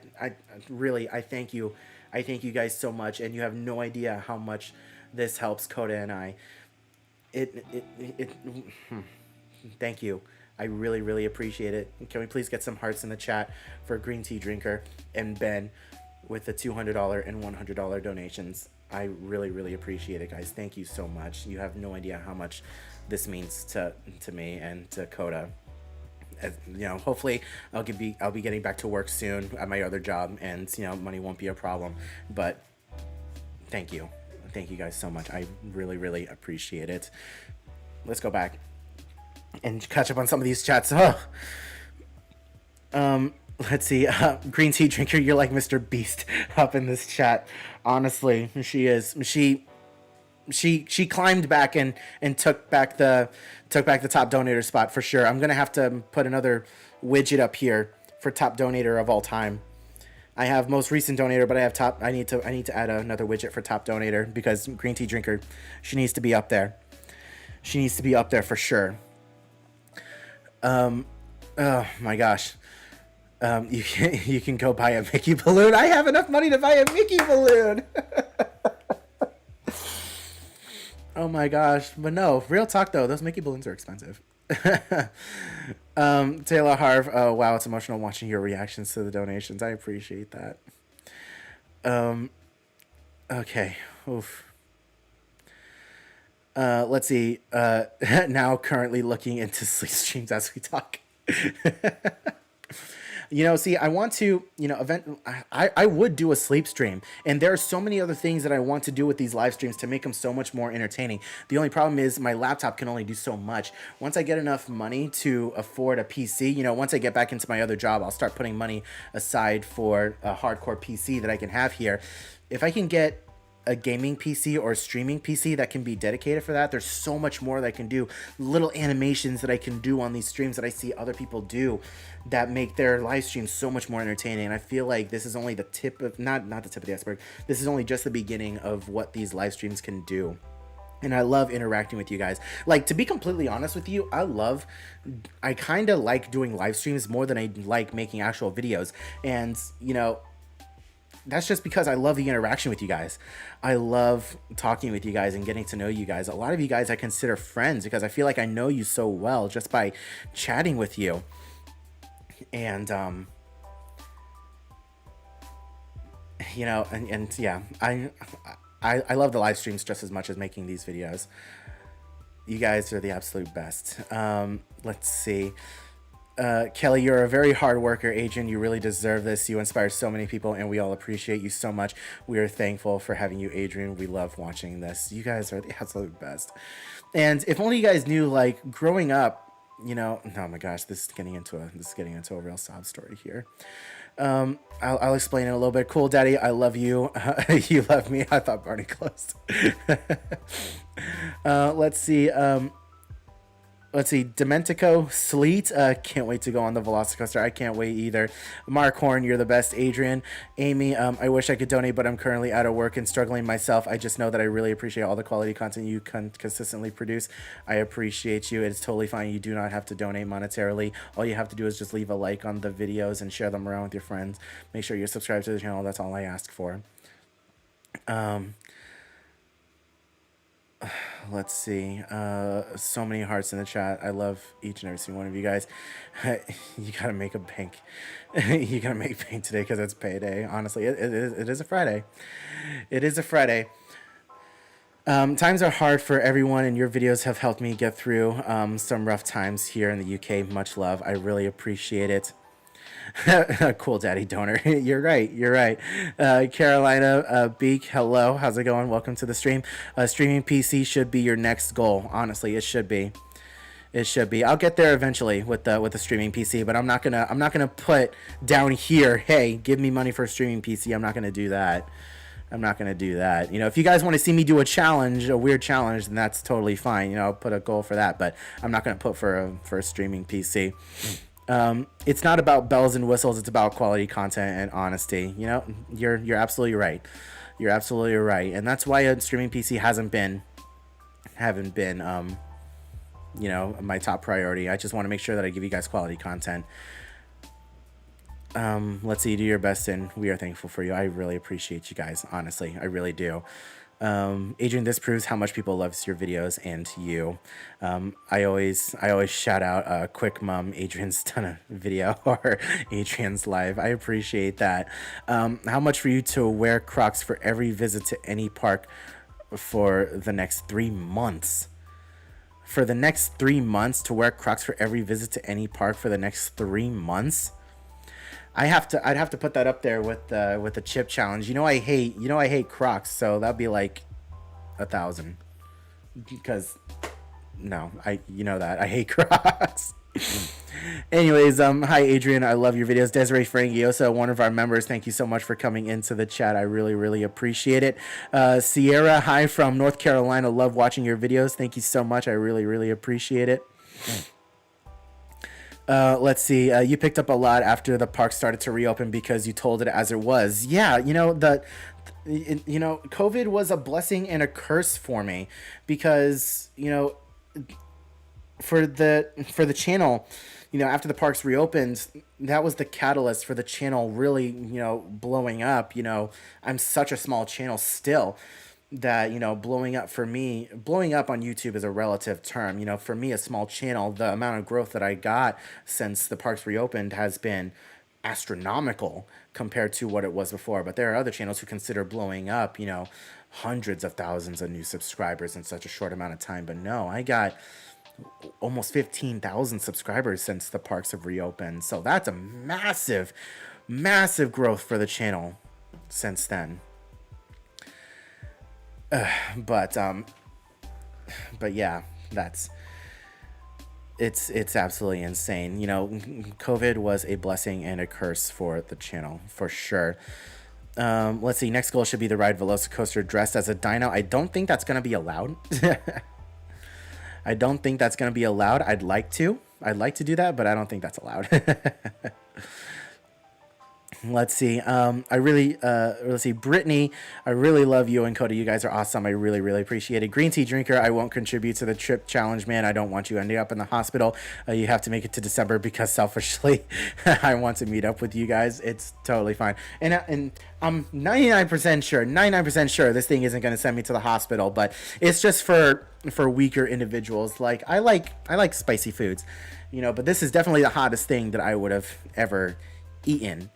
really, I thank you. I thank you guys so much, and you have no idea how much this helps Coda and I. It thank you. I really, really appreciate it. Can we please get some hearts in the chat for Green Tea Drinker and Ben with the $200 and $100 donations? I really, really appreciate it, guys. Thank you so much. You have no idea how much this means to me and to Coda. As, you know, hopefully I'll be getting back to work soon at my other job, and you know, money won't be a problem. But thank you guys so much. I really, really appreciate it. Let's go back and catch up on some of these chats. Let's see. Green Tea Drinker, you're like Mr. Beast up in this chat. Honestly, she is. She climbed back and took back the top donator spot for sure. I'm gonna have to put another widget up here for top donator of all time. I have most recent donator, but I have top. I need to add another widget for top donator because Green Tea Drinker, she needs to be up there. She needs to be up there for sure. Oh my gosh. You can go buy a Mickey balloon. I have enough money to buy a Mickey balloon. Oh my gosh. But no, real talk though, those Mickey balloons are expensive. Taylor Harv, oh wow, it's emotional watching your reactions to the donations. I appreciate that. Okay. Oof. Let's see. Now currently looking into sleep streams as we talk. You know, see, I want to, you know, I would do a sleep stream, and there are so many other things that I want to do with these live streams to make them so much more entertaining. The only problem is my laptop can only do so much. Once I get enough money to afford a PC, you know, once I get back into my other job, I'll start putting money aside for a hardcore PC that I can have here. If I can get a gaming PC or a streaming PC that can be dedicated for that, there's so much more that I can do. Little animations that I can do on these streams that I see other people do that make their live streams so much more entertaining. And I feel like this is only the tip of, not the tip of the iceberg, this is only just the beginning of what these live streams can do. And I love interacting with you guys. Like, to be completely honest with you, I kind of like doing live streams more than I like making actual videos. And, you know, that's just because I love the interaction with you guys. I love talking with you guys and getting to know you guys. A lot of you guys I consider friends because I feel like I know you so well just by chatting with you. And, you know, and yeah, I love the live streams just as much as making these videos. You guys are the absolute best. Let's see. Kelly, you're a very hard worker, Adrian. You really deserve this. You inspire so many people, and we all appreciate you so much. We are thankful for having you, Adrian. We love watching this. You guys are the absolute best. And if only you guys knew, like, growing up, you know, oh my gosh, this is getting into a real sob story here. I'll explain it a little bit. Cool Daddy, I love you. You love me. I thought Barney closed. Let's see. Dementico Sleet. Can't wait to go on the Velocicoaster. I can't wait either. Mark Horn, you're the best. Adrian, Amy, I wish I could donate, but I'm currently out of work and struggling myself. I just know that I really appreciate all the quality content you consistently produce. I appreciate you. It's totally fine. You do not have to donate monetarily. All you have to do is just leave a like on the videos and share them around with your friends. Make sure you're subscribed to the channel. That's all I ask for. Let's see. So many hearts in the chat. I love each and every single one of you guys. You gotta make a bank. You gotta make bank today because it's payday. Honestly, it is a Friday. It is a Friday. Times are hard for everyone, and your videos have helped me get through some rough times here in the UK. Much love. I really appreciate it. Cool Daddy Donor. You're right. Carolina Beak, hello. How's it going? Welcome to the stream. Streaming PC should be your next goal. Honestly, it should be. It should be. I'll get there eventually with the streaming PC, but I'm not gonna put down here, hey, give me money for a streaming PC. I'm not gonna do that. You know, if you guys want to see me do a challenge, a weird challenge, then that's totally fine. You know, I'll put a goal for that, but I'm not gonna put for a streaming PC. It's not about bells and whistles. It's about quality content and honesty. You know, you're absolutely right. You're absolutely right. And that's why a streaming PC haven't been you know, my top priority. I just want to make sure that I give you guys quality content. Let's see, do your best, and we are thankful for you. I really appreciate you guys, honestly. I really do. Adrian, this proves how much people loves your videos and you. I always shout out Quick Mom. Adrian's done a video or Adrian's live. I appreciate that. How much for you to wear Crocs for every visit to any park for the next 3 months? For the next 3 months, to wear Crocs for every visit to any park for the next 3 months? I'd have to put that up there with the chip challenge. I hate Crocs, so that'd be like 1,000. Because no, that I hate Crocs. Anyways, hi Adrian, I love your videos. Desiree Frangiosa, one of our members, thank you so much for coming into the chat. I really appreciate it. Sierra, hi from North Carolina, love watching your videos. Thank you so much. I really appreciate it. Let's see. You picked up a lot after the park started to reopen because you told it as it was. Yeah, COVID was a blessing and a curse for me because, for the channel, after the parks reopened, that was the catalyst for the channel really, blowing up. I'm such a small channel still that, blowing up on YouTube is a relative term. For me, a small channel, the amount of growth that I got since the parks reopened has been astronomical compared to what it was before. But there are other channels who consider blowing up, hundreds of thousands of new subscribers in such a short amount of time. But no, I got almost 15,000 subscribers since the parks have reopened. So that's a massive growth for the channel since then. But yeah, it's absolutely insane. COVID was a blessing and a curse for the channel for sure. Let's see. Next goal should be to ride Velocicoaster dressed as a dino. I don't think that's gonna be allowed. I don't think that's gonna be allowed. I'd like to do that, but I don't think that's allowed. Let's see. Let's see. Brittany, I really love you and Cody. You guys are awesome. I really appreciate it. Green tea drinker, I won't contribute to the trip challenge, man. I don't want you ending up in the hospital. You have to make it to December because selfishly, I want to meet up with you guys. It's totally fine. And I'm 99% sure this thing isn't going to send me to the hospital, but it's just for weaker individuals. Like I like spicy foods, but this is definitely the hottest thing that I would have ever eaten.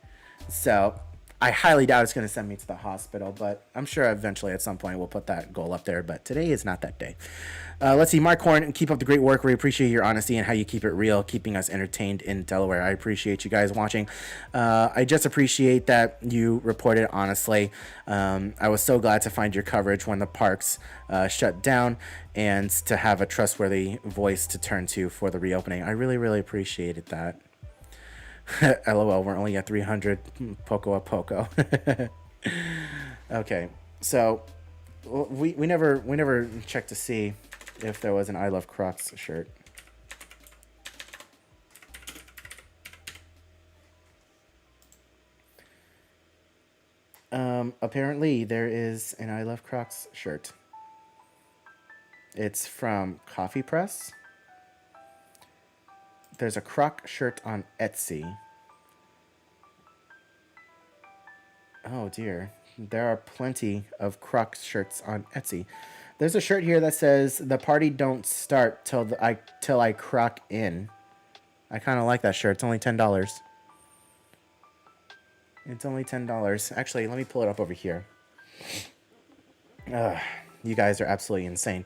So I highly doubt it's going to send me to the hospital, but I'm sure eventually at some point we'll put that goal up there. But today is not that day. Let's see. Mark Horn, keep up the great work. We appreciate your honesty and how you keep it real, keeping us entertained in Delaware. I appreciate you guys watching. I just appreciate that you reported honestly. I was so glad to find your coverage when the parks shut down and to have a trustworthy voice to turn to for the reopening. I really appreciated that. LOL, we're only at 300 poco a poco. Okay, so we never checked to see if there was an I Love Crocs shirt. Apparently there is an I Love Crocs shirt. It's from Coffee Press. There's a Croc shirt on Etsy. Oh dear. There are plenty of Croc shirts on Etsy. There's a shirt here that says, "The party don't start till I croc in." I kind of like that shirt. It's only $10. It's only $10. Actually, let me pull it up over here. You guys are absolutely insane.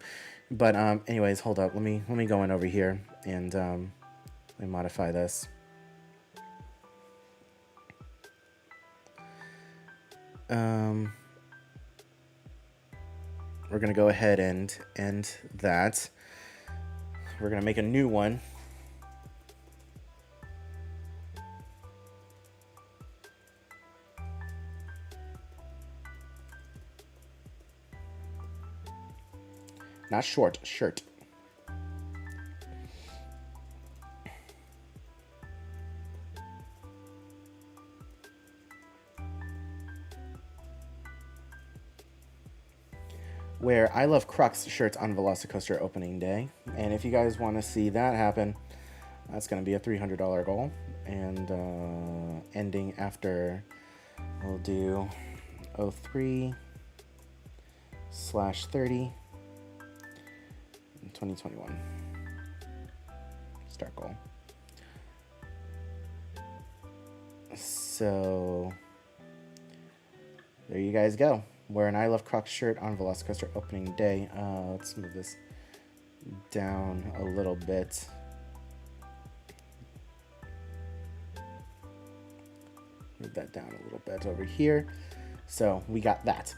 But anyways, hold up. Let me go in over here and let me modify this. We're going to go ahead and end that. We're going to make a new one. Not short, shirt. wear I Love Crocs shirts on Velocicoaster opening day. And if you guys want to see that happen, that's going to be a $300 goal. And ending after, we'll do 03/30 in 2021. Start goal. So there you guys go. Wear an I Love Crocs shirt on Velocicoaster opening day. Let's move this down a little bit. Move that down a little bit over here. So we got that.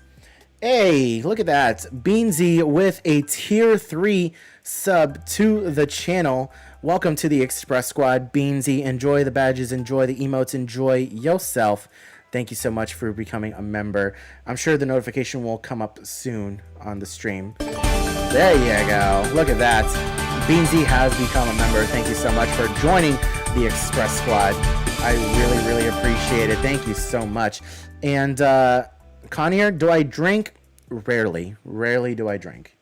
Hey, look at that. Beansy with a tier 3 sub to the channel. Welcome to the Express Squad, Beansy. Enjoy the badges, enjoy the emotes, enjoy yourself. Thank you so much for becoming a member. I'm sure the notification will come up soon on the stream. There you go. Look at that. Beansy has become a member. Thank you so much for joining the Express Squad. I really, really appreciate it. Thank you so much. And Connier, do I drink? Rarely. Rarely do I drink.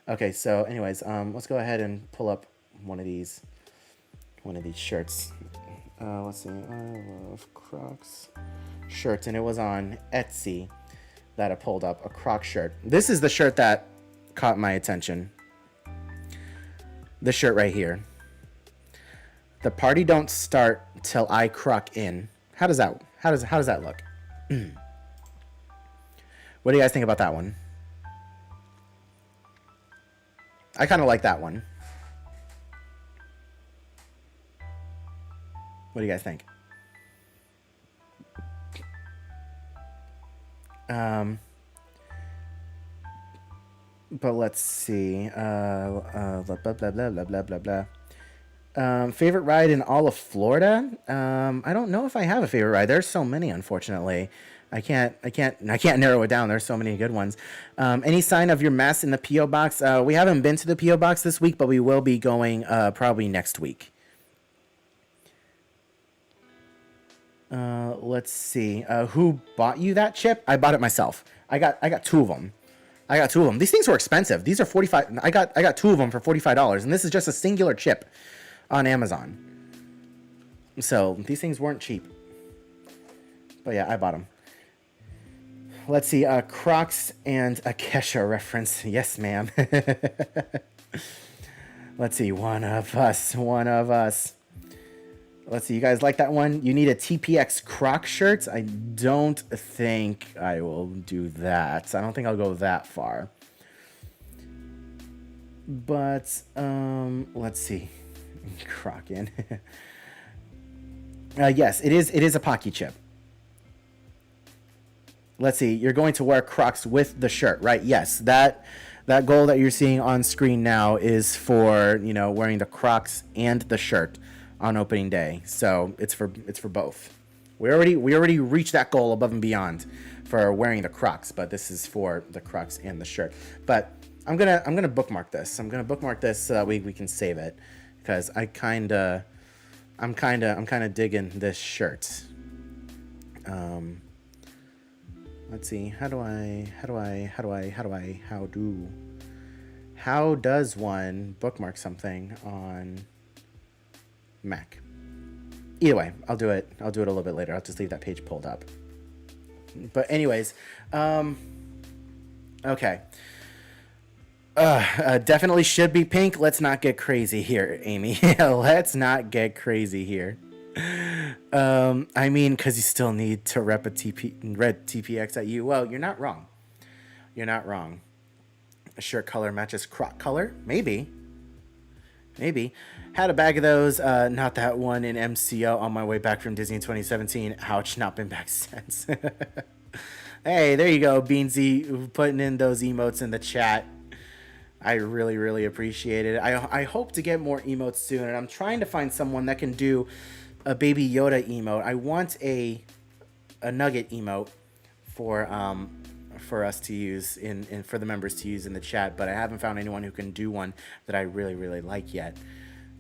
Okay, so anyways, let's go ahead and pull up one of these shirts. Let's see. I Love Crocs shirts, and it was on Etsy that I pulled up a Croc shirt. This is the shirt that caught my attention. This shirt right here. The party don't start till I croc in. How does that look? What do you guys think about that one? I kind of like that one. What do you guys think? But let's see. Blah, blah, blah, blah, blah, blah, blah. Favorite ride in all of Florida? I don't know if I have a favorite ride. There's so many, unfortunately. I can't narrow it down. There's so many good ones. Any sign of your mess in the P.O. box? We haven't been to the P.O. box this week, but we will be going probably next week. Let's see. Who bought you that chip? I bought it myself. I got two of them. These things were expensive. These are $45. I got two of them for $45, and this is just a singular chip on Amazon. So these things weren't cheap. But yeah, I bought them. Let's see. Crocs and a Kesha reference. Yes, ma'am. Let's see. One of us. Let's see. You guys like that one? You need a TPX Croc shirt? I don't think I will do that. I don't think I'll go that far. But let's see. Croc in. Yes, it is a Pocky chip. Let's see. You're going to wear Crocs with the shirt, right? Yes, that goal that you're seeing on screen now is for, wearing the Crocs and the shirt on opening day. So it's for both. We already reached that goal above and beyond for wearing the Crocs, but this is for the Crocs and the shirt. But I'm gonna bookmark this. I'm gonna bookmark this so that we can save it, because I'm kind of digging this shirt. Let's see. How does one bookmark something on Mac? Either way, I'll do it a little bit later. I'll just leave that page pulled up. But anyways, okay. Definitely should be pink. Let's not get crazy here, Amy. Let's not get crazy here. I mean, because you still need to rep a red TPX at you. Well, you're not wrong. A shirt color matches Croc color? Maybe. Had a bag of those. Not that one in MCO on my way back from Disney in 2017. Ouch, not been back since. Hey, there you go, Beansy, putting in those emotes in the chat. I really, really appreciate it. I hope to get more emotes soon, and I'm trying to find someone that can do a Baby Yoda emote. I want a Nugget emote for us to use for the members to use in the chat, but I haven't found anyone who can do one that I really, really like yet.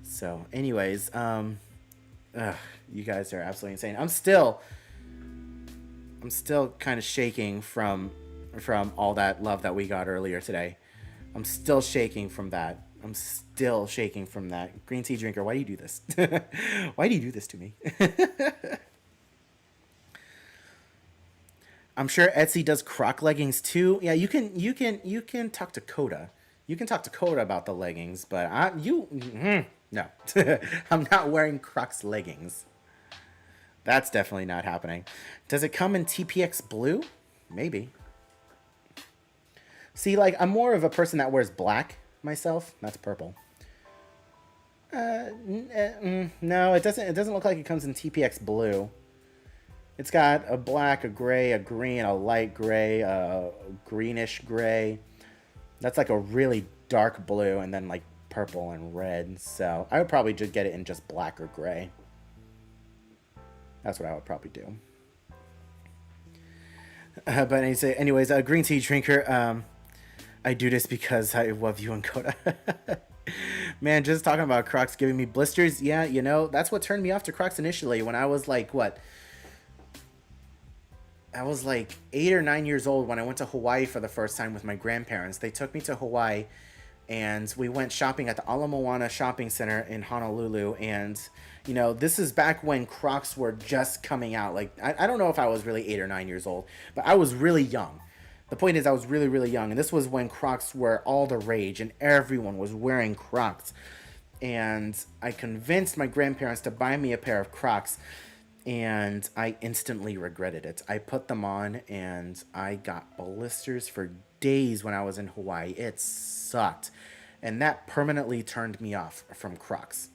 So anyways, you guys are absolutely insane. I'm still kind of shaking from from all that love that we got earlier today. I'm still shaking from that. I'm still shaking from that. Green tea drinker, why do you do this? Why do you do this to me? I'm sure Etsy does croc leggings too. Yeah, you can talk to Coda. You can talk to Coda about the leggings, but no. I'm not wearing Crocs leggings. That's definitely not happening. Does it come in TPX blue? Maybe. See, like, I'm more of a person that wears black myself. That's purple. No, it doesn't. It doesn't look like it comes in TPX blue. It's got a black, a gray, a green, a light gray, a greenish gray. That's like a really dark blue, and then like purple and red. So I would probably just get it in just black or gray. That's what I would probably do. But anyways, green tea drinker. I do this because I love you and Coda. Man, just talking about Crocs giving me blisters. Yeah, you know, that's what turned me off to Crocs initially. When I was like, what? I was like 8 or 9 years old when I went to Hawaii for the first time with my grandparents. They took me to Hawaii, and we went shopping at the Ala Moana Shopping Center in Honolulu. And, you know, this is back when Crocs were just coming out. Like, I don't know if I was really 8 or 9 years old, but I was really young. The point is, I was really, really young, and this was when Crocs were all the rage, and everyone was wearing Crocs. And I convinced my grandparents to buy me a pair of Crocs, and I instantly regretted it. I put them on, and I got blisters for days when I was in Hawaii. It sucked, and that permanently turned me off from Crocs.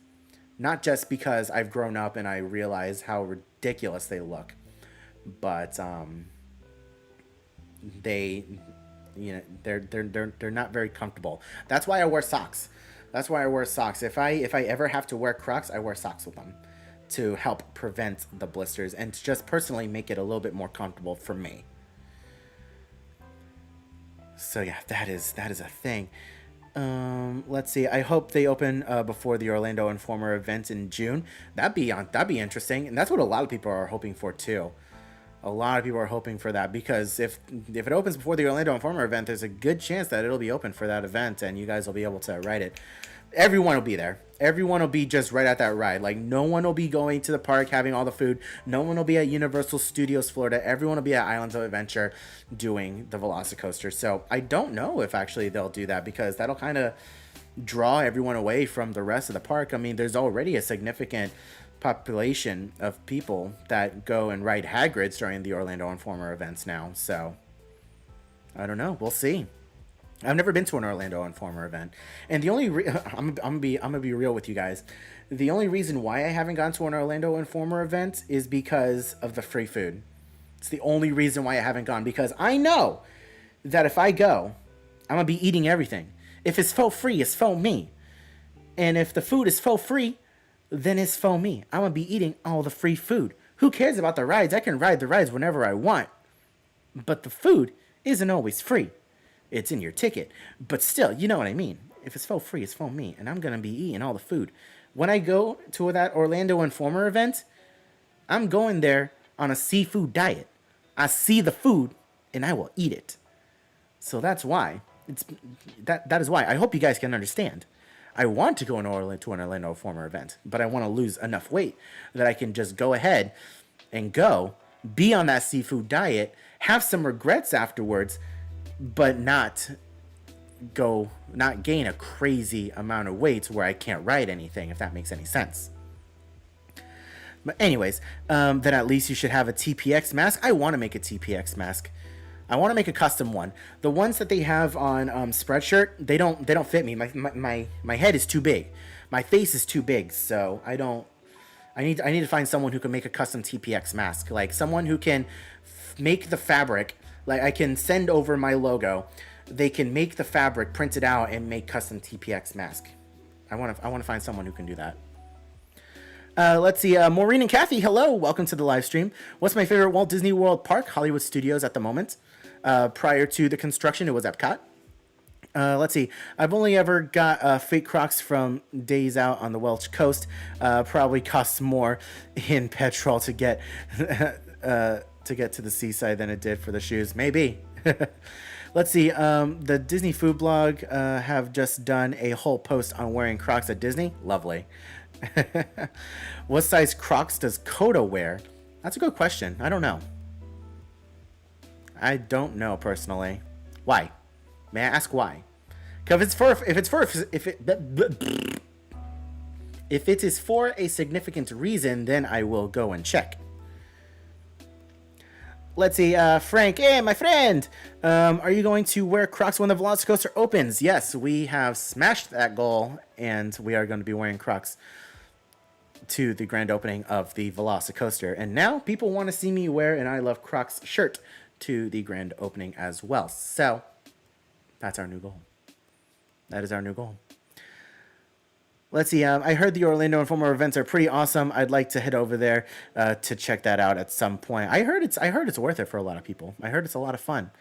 Not just because I've grown up and I realize how ridiculous they look, but they're not very comfortable. That's why I wear socks. If I ever have to wear Crocs, I wear socks with them to help prevent the blisters and to just personally make it a little bit more comfortable for me. So yeah, that is a thing. Let's see. I hope they open before the Orlando Informer event in June. That'd be interesting, and that's what a lot of people are hoping for too. A lot of people are hoping for that, because if it opens before the Orlando Informer event, there's a good chance that it'll be open for that event, and you guys will be able to ride it. Everyone will be there. Everyone will be just right at that ride. Like, no one will be going to the park having all the food. No one will be at Universal Studios Florida. Everyone will be at Islands of Adventure doing the Velocicoaster. So I don't know if actually they'll do that, because that'll kind of draw everyone away from the rest of the park. I mean, there's already a significant population of people that go and ride Hagrid's during the Orlando Informer events now. So I don't know. We'll see. I've never been to an Orlando Informer event, and the only I'm gonna be real with you guys. The only reason why I haven't gone to an Orlando Informer event is because of the free food. It's the only reason why I haven't gone, because I know that if I go, I'm gonna be eating everything. If it's faux free, it's faux me, and if the food is faux free, then it's faux me. I'm gonna be eating all the free food. Who cares about the rides? I can ride the rides whenever I want, but the food isn't always free. It's in your ticket, but still, you know what I mean. If it's faux free, it's faux me, and I'm gonna be eating all the food. When I go to that Orlando Informer event, I'm going there on a seafood diet. I see the food, and I will eat it. So that's why that is why. I hope you guys can understand. I want to go to an Orlando Informer event, but I want to lose enough weight that I can just go ahead and be on that seafood diet, have some regrets afterwards, but not gain a crazy amount of weight where I can't ride anything, if that makes any sense. But anyways, then at least you should have a TPX mask. I want to make a TPX mask. I want to make a custom one. The ones that they have on Spreadshirt, they don't fit me. My head is too big. My face is too big, so I need to find someone who can make a custom TPX mask. Like someone who can make the fabric. Like, I can send over my logo. They can make the fabric, print it out, and make custom TPX mask. I want to find someone who can do that. Let's see. Maureen and Kathy, hello. Welcome to the live stream. What's my favorite Walt Disney World park? Hollywood Studios at the moment. Prior to the construction, it was Epcot. Let's see. I've only ever got fake Crocs from Days Out on the Welsh Coast. Probably costs more in petrol to get to the seaside than it did for the shoes. Maybe. Let's see. The Disney Food Blog have just done a whole post on wearing Crocs at Disney. Lovely. What size Crocs does Coda wear? That's a good question. I don't know. I don't know personally. Why? May I ask why? Because if it is for a significant reason, then I will go and check. Let's see, Frank. Hey, my friend. Are you going to wear Crocs when the Velocicoaster opens? Yes, we have smashed that goal, and we are going to be wearing Crocs to the grand opening of the Velocicoaster. And now people want to see me wear an I Love Crocs shirt to the grand opening as well. So that's our new goal. That is our new goal. Let's see. I heard the Orlando and Informer events are pretty awesome. I'd like to head over there to check that out at some point. I heard it's worth it for a lot of people. I heard it's a lot of fun.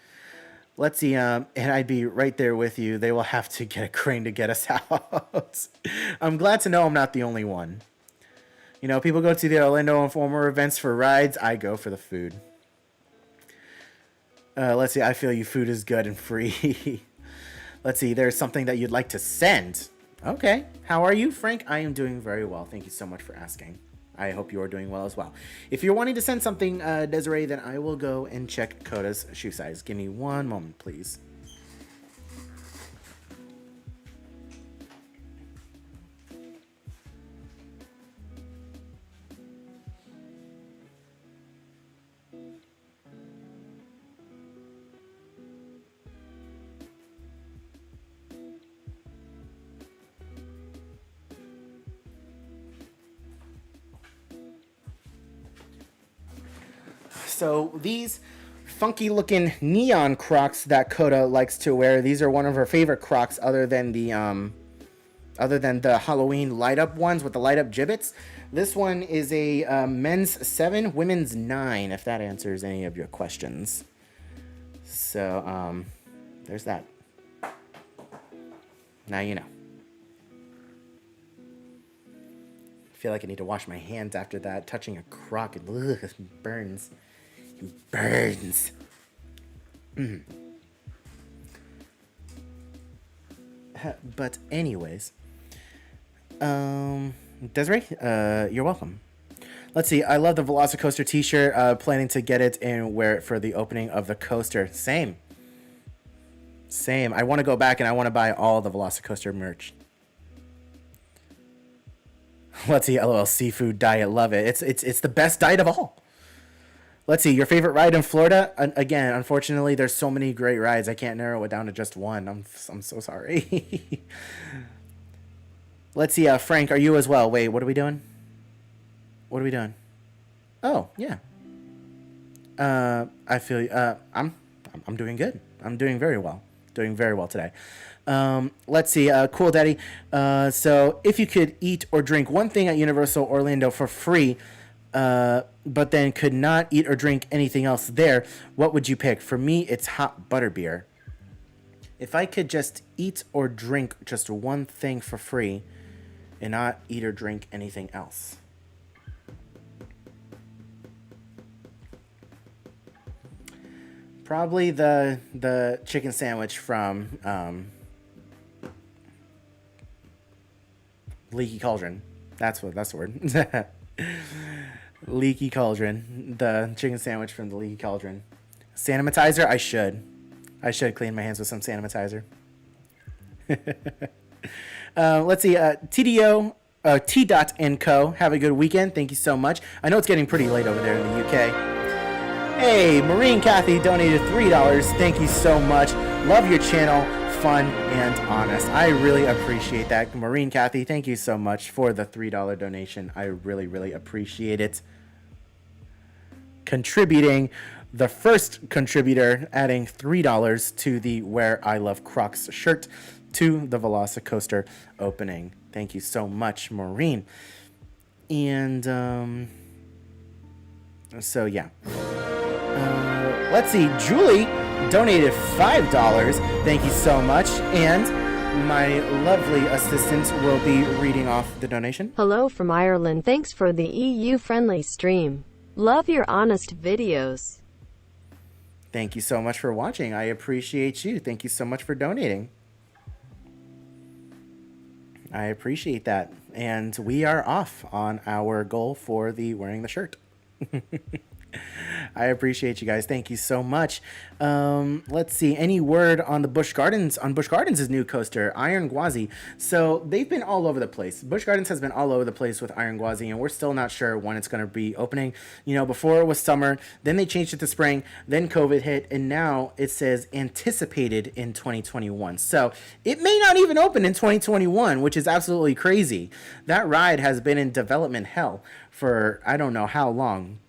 Let's see. And I'd be right there with you. They will have to get a crane to get us out. I'm glad to know I'm not the only one. You know, people go to the Orlando Informer events for rides. I go for the food. Let's see. I feel you. Food is good and free. Let's see. There's something that you'd like to send. Okay. How are you, Frank? I am doing very well. Thank you so much for asking. I hope you are doing well as well. If you're wanting to send something, Desiree, then I will go and check Coda's shoe size. Give me one moment, please. So these funky looking neon Crocs that Coda likes to wear, these are one of her favorite Crocs other than the Halloween light up ones with the light up gibbets. This one is a men's 7, women's 9, if that answers any of your questions. So there's that. Now you know. I feel like I need to wash my hands after that. Touching a Croc, it burns. Burns. But anyways, Desiree, you're welcome. Let's see. I love the Velocicoaster t-shirt. Planning to get it and wear it for the opening of the coaster. Same. I want to go back and I want to buy all the Velocicoaster merch. Let's see. LOL seafood diet. Love it. It's the best diet of all. Let's see, your favorite ride in Florida? Again, unfortunately, there's so many great rides. I can't narrow it down to just one. I'm so sorry. Let's see, Frank, are you as well? Wait, what are we doing? Oh, yeah. I feel I'm doing good. I'm doing very well. Doing very well today. Let's see, Cool Daddy. So if you could eat or drink one thing at Universal Orlando for free, but then could not eat or drink anything else there, what would you pick? For me, it's hot butterbeer. If I could just eat or drink just one thing for free and not eat or drink anything else. Probably the chicken sandwich from Leaky Cauldron. That's the word. Leaky Cauldron, the chicken sandwich from the Leaky Cauldron. Sanitizer, I should clean my hands with some sanitizer. Let's see, TDO, T.&Co. Have a good weekend. Thank you so much. I know it's getting pretty late over there in the UK. Hey, Marine Kathy donated $3. Thank you so much. Love your channel. Fun and honest. I really appreciate that. Marine Kathy, thank you so much for the $3 donation. I really, really appreciate it. Contributing, the first contributor, adding $3 to the Wear I Love Crocs shirt to the Velocicoaster opening. Thank you so much, Maureen. And so yeah. Let's see, Julie donated $5. Thank you so much. And my lovely assistant will be reading off the donation. Hello from Ireland. Thanks for the EU-friendly stream. Love your honest videos. Thank you so much for watching. I appreciate you. Thank you so much for donating. I appreciate that. And we are off on our goal for the wearing the shirt. I appreciate you guys. Thank you so much. Let's see. Any word on the Busch Gardens? On Busch Gardens' new coaster, Iron Gwazi. So they've been all over the place. Busch Gardens has been all over the place with Iron Gwazi, and we're still not sure when it's going to be opening. You know, before it was summer, then they changed it to spring, then COVID hit, and now it says anticipated in 2021. So it may not even open in 2021, which is absolutely crazy. That ride has been in development hell for I don't know how long.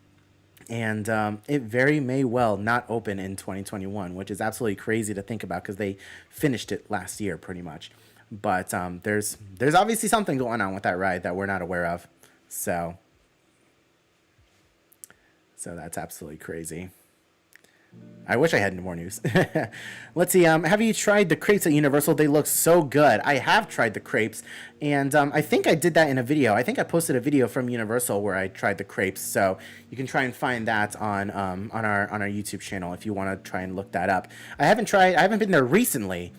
And it very may well not open in 2021, which is absolutely crazy to think about because they finished it last year pretty much. But there's obviously something going on with that ride that we're not aware of. So that's absolutely crazy. I wish I had more news. Let's see. Have you tried the crepes at Universal? They look so good. I have tried the crepes, and I think I did that in a video. I think I posted a video from Universal where I tried the crepes, so you can try and find that on our YouTube channel if you want to try and look that up. I haven't been there recently,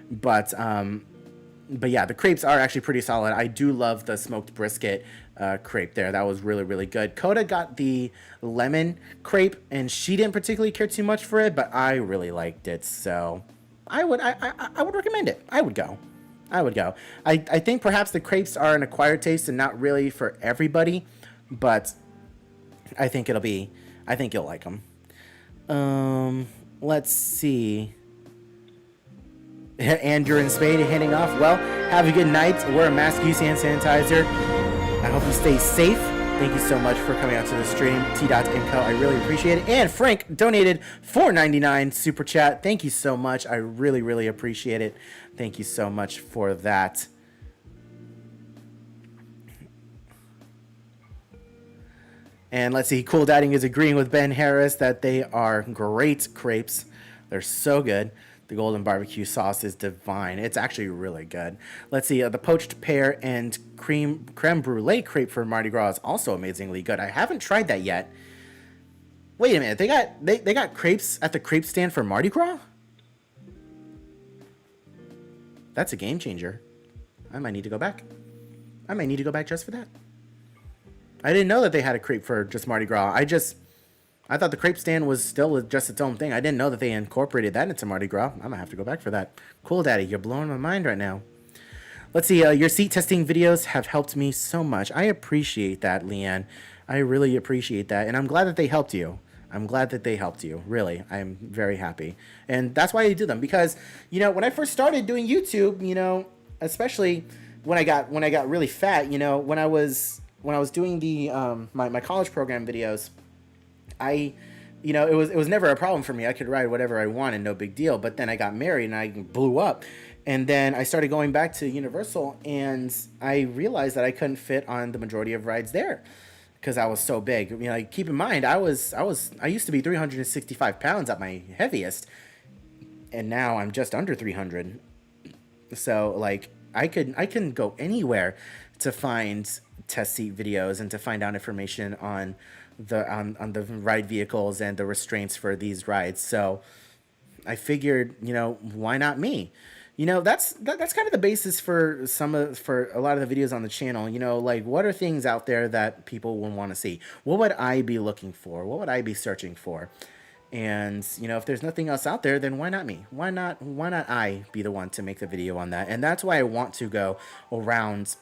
but yeah, the crepes are actually pretty solid. I do love the smoked brisket crepe there. That was really, really good. Coda got the lemon crepe, and she didn't particularly care too much for it, but I really liked it. So I would recommend it. I would go. I think perhaps the crepes are an acquired taste and not really for everybody, but I think you'll like them. Let's see. Andrew and Spade heading off. Well, have a good night. Wear a mask, use hand sanitizer. I hope you stay safe. Thank you so much for coming out to the stream. T.Inco, I really appreciate it. And Frank donated $4.99 super chat. Thank you so much. I really, really appreciate it. Thank you so much for that. And let's see, Cool Dadding is agreeing with Ben Harris that they are great crepes. They're so good. The golden barbecue sauce is divine. It's actually really good. Let's see, the poached pear and creme brulee crepe for Mardi Gras is also amazingly good. I haven't tried that yet. Wait a minute, they got crepes at the crepe stand for Mardi Gras? That's a game changer. I might need to go back. I might need to go back just for that. I didn't know that they had a crepe for just Mardi Gras. I thought the crepe stand was still just its own thing. I didn't know that they incorporated that into Mardi Gras. I'm going to have to go back for that. Cool, Daddy. You're blowing my mind right now. Let's see. Your seat testing videos have helped me so much. I appreciate that, Leanne. I really appreciate that. And I'm glad that they helped you. Really. I'm very happy. And that's why I do them. Because, when I first started doing YouTube, especially when I got really fat, when I was doing the my college program videos, it was never a problem for me. I could ride whatever I wanted, no big deal. But then I got married and I blew up. And then I started going back to Universal and I realized that I couldn't fit on the majority of rides there because I was so big. Keep in mind, I used to be 365 pounds at my heaviest. And now I'm just under 300. So I couldn't go anywhere to find test seat videos and to find out information on the ride vehicles and the restraints for these rides. So I figured, why not me? That's kind of the basis for for a lot of the videos on the channel. What are things out there that people will want to see? What would I be looking for? What would I be searching for? And if there's nothing else out there, then why not me? Why not I be the one to make the video on that? And that's why I want to go around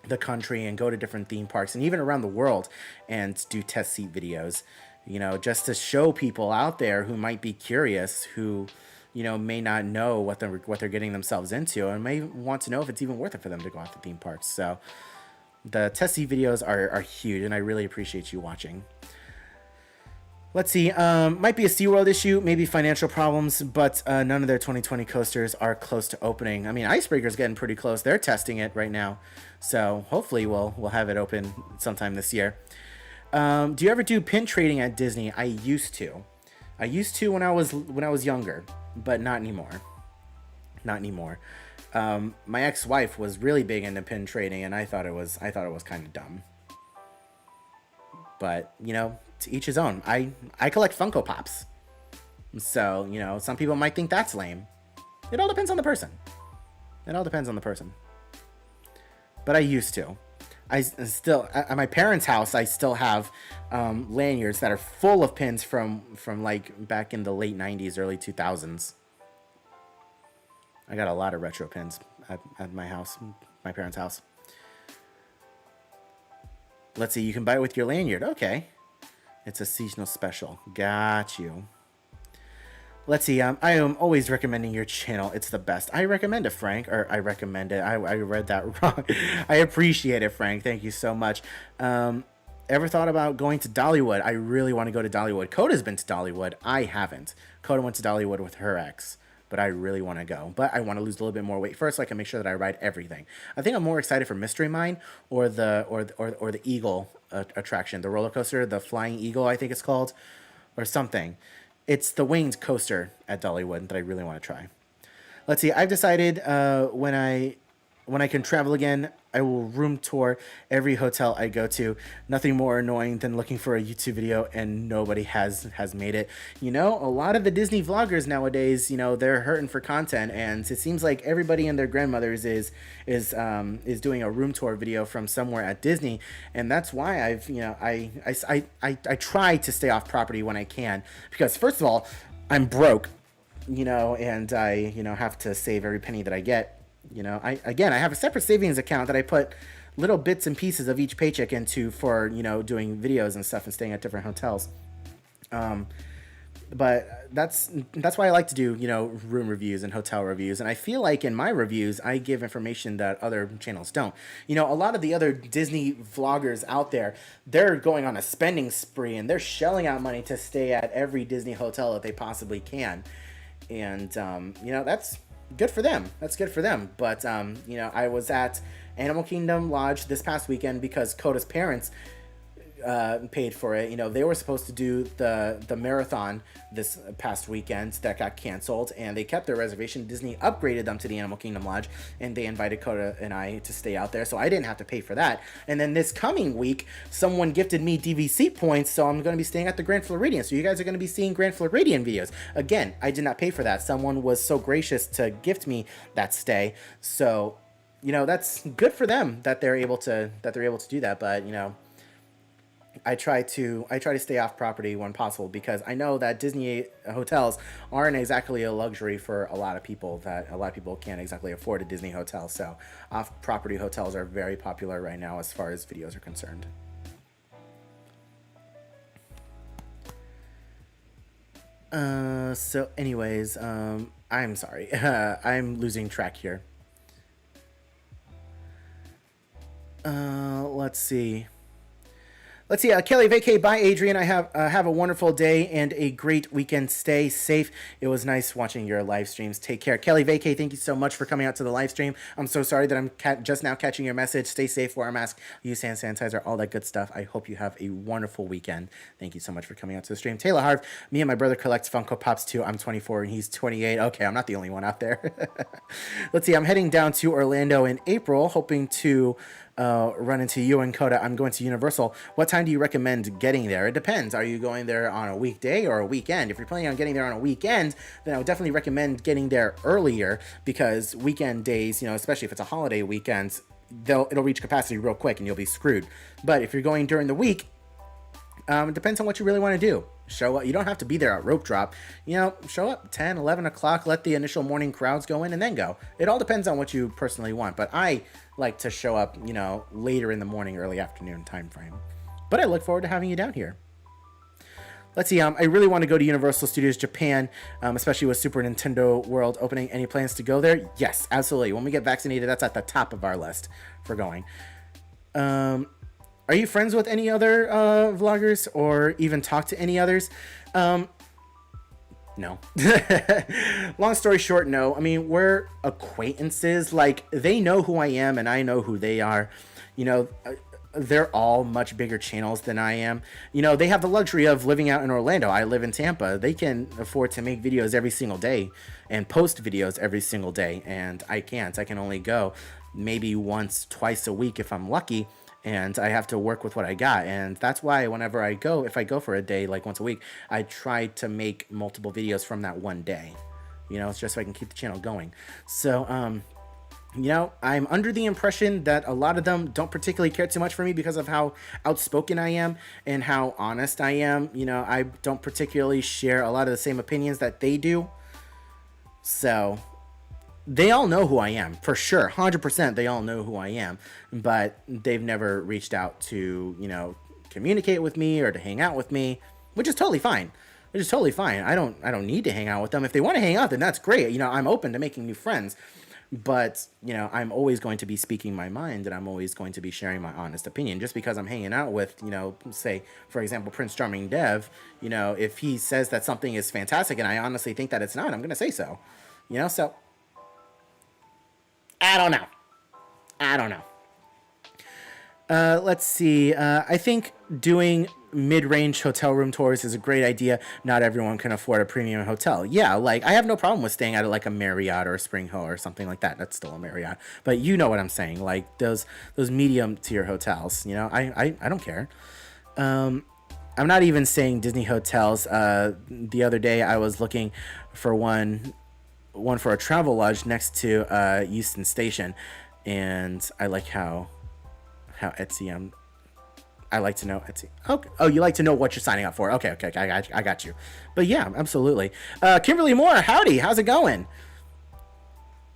the country and go to different theme parks and even around the world and do test seat videos, just to show people out there who might be curious, who, may not know what they're getting themselves into and may want to know if it's even worth it for them to go out to theme parks. So the test seat videos are huge and I really appreciate you watching. Let's see, might be a SeaWorld issue, maybe financial problems, but none of their 2020 coasters are close to opening. I mean, Icebreaker's getting pretty close. They're testing it right now. So hopefully we'll have it open sometime this year. Do you ever do pin trading at Disney? I used to when I was younger, but not anymore. My ex-wife was really big into pin trading and I thought it was kind of dumb. But, to each his own. I collect Funko Pops. So, you know, some people might think that's lame. It all depends on the person. It all depends on the person. But I used to. I still, at my parents' house, I still have lanyards that are full of pins from like back in the late 90s, early 2000s. I got a lot of retro pins at my house, my parents' house. Let's see, you can buy it with your lanyard. Okay. It's a seasonal special. Got you. Let's see, I am always recommending your channel. It's the best. I recommend it, Frank. Or I recommend it. I read that wrong. I appreciate it, Frank. Thank you so much. Ever thought about going to Dollywood? I really want to go to Dollywood. Coda's been to Dollywood. I haven't. Coda went to Dollywood with her ex. But I really want to go. But I want to lose a little bit more weight first so I can make sure that I ride everything. I think I'm more excited for Mystery Mine or the Eagle attraction. The roller coaster, the Flying Eagle, I think it's called. Or something. It's the winged coaster at Dollywood that I really want to try. Let's see. I've decided when I can travel again, I will room tour every hotel I go to. Nothing more annoying than looking for a YouTube video and nobody has made it. You know, a lot of the Disney vloggers nowadays, you know, they're hurting for content, and it seems like everybody and their grandmothers is doing a room tour video from somewhere at Disney, and that's why I try to stay off property when I can, because first of all, I'm broke, you know, and I have to save every penny that I get. You know, I have a separate savings account that I put little bits and pieces of each paycheck into for, you know, doing videos and stuff and staying at different hotels. But that's why I like to do, you know, room reviews and hotel reviews. And I feel like in my reviews, I give information that other channels don't. You know, a lot of the other Disney vloggers out there, they're going on a spending spree and they're shelling out money to stay at every Disney hotel that they possibly can. And, you know, that's good for them. That's good for them. But, you know, I was at Animal Kingdom Lodge this past weekend because Coda's parents paid for it. You know, they were supposed to do the marathon this past weekend that got canceled, and they kept their reservation. Disney upgraded them to the Animal Kingdom Lodge, and they invited Coda and I to stay out there, so I didn't have to pay for that. And then this coming week, someone gifted me DVC points, so I'm going to be staying at the Grand Floridian. So you guys are going to be seeing Grand Floridian videos. Again, I did not pay for that. Someone was so gracious to gift me that stay. So, you know, that's good for them that they're able to do that. But, you know, I try to stay off property when possible, because I know that Disney hotels aren't exactly a luxury for a lot of people, that a lot of people can't exactly afford a Disney hotel. So off property hotels are very popular right now as far as videos are concerned. So anyways, I'm sorry. I'm losing track here. Let's see. Kelly Vacay, bye Adrian. I have a wonderful day and a great weekend. Stay safe. It was nice watching your live streams. Take care. Kelly Vacay, thank you so much for coming out to the live stream. I'm so sorry that I'm just now catching your message. Stay safe, wear a mask, use hand sanitizer, all that good stuff. I hope you have a wonderful weekend. Thank you so much for coming out to the stream. Taylor Harv, me and my brother collect Funko Pops too. I'm 24 and he's 28. Okay, I'm not the only one out there. Let's see, I'm heading down to Orlando in April, hoping to run into you and Coda. I'm going to Universal. What time do you recommend getting there? It depends. Are you going there on a weekday or a weekend? If you're planning on getting there on a weekend, then I would definitely recommend getting there earlier, because weekend days, you know, especially if it's a holiday weekend, it'll reach capacity real quick and you'll be screwed. But if you're going during the week, it depends on what you really want to do. Show up. You don't have to be there at rope drop. You know, show up 10, 11 o'clock, let the initial morning crowds go in, and then go. It all depends on what you personally want. But I like to show up, you know, later in the morning, early afternoon time frame. But I look forward to having you down here. Let's see. I really want to go to Universal Studios Japan, especially with Super Nintendo World opening. Any plans to go there? Yes, absolutely. When we get vaccinated, that's at the top of our list for going. Are you friends with any other vloggers, or even talk to any others? No. Long story short, no. I mean, we're acquaintances. Like, they know who I am and I know who they are. You know, they're all much bigger channels than I am. You know, they have the luxury of living out in Orlando. I live in Tampa. They can afford to make videos every single day and post videos every single day. And I can't. I can only go maybe once, twice a week if I'm lucky. and I have to work with what I got. And that's why whenever I go, if I go for a day, like once a week, I try to make multiple videos from that one day. You know, it's just so I can keep the channel going. So, you know, I'm under the impression that a lot of them don't particularly care too much for me because of how outspoken I am and how honest I am. You know, I don't particularly share a lot of the same opinions that they do. So they all know who I am, for sure. 100% they all know who I am, but they've never reached out to, you know, communicate with me or to hang out with me, which is totally fine. Which is totally fine. I don't need to hang out with them. If they want to hang out, then that's great. You know, I'm open to making new friends. But, you know, I'm always going to be speaking my mind, and I'm always going to be sharing my honest opinion. Just because I'm hanging out with, you know, say, for example, Prince Charming Dev, you know, if he says that something is fantastic and I honestly think that it's not, I'm going to say so. You know, so I don't know. Let's see. I think doing mid-range hotel room tours is a great idea. Not everyone can afford a premium hotel. Yeah, like I have no problem with staying at like a Marriott or a Spring Hill or something like that. That's still a Marriott, but you know what I'm saying. Like those medium tier hotels. You know, I don't care. I'm not even saying Disney hotels. The other day I was looking for one for a travel lodge next to Euston Station, and I like how Etsy. I like to know Etsy. Oh, you like to know what you're signing up for. Okay, I got you. But yeah, absolutely. Kimberly Moore, howdy, how's it going?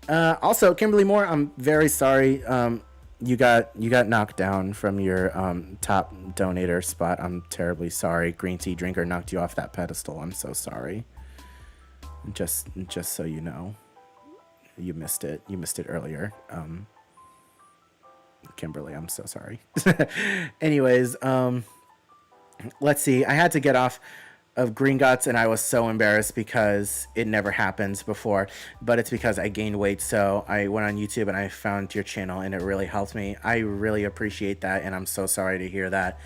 Also, Kimberly Moore, I'm very sorry. You got knocked down from your top donator spot. I'm terribly sorry. Green tea drinker knocked you off that pedestal. I'm so sorry. Just so you know, you missed it. You missed it earlier. Kimberly, I'm so sorry. Anyways, let's see. I had to get off of Gringotts, and I was so embarrassed because it never happened before, but it's because I gained weight. So I went on YouTube and I found your channel, and it really helped me. I really appreciate that, and I'm so sorry to hear that.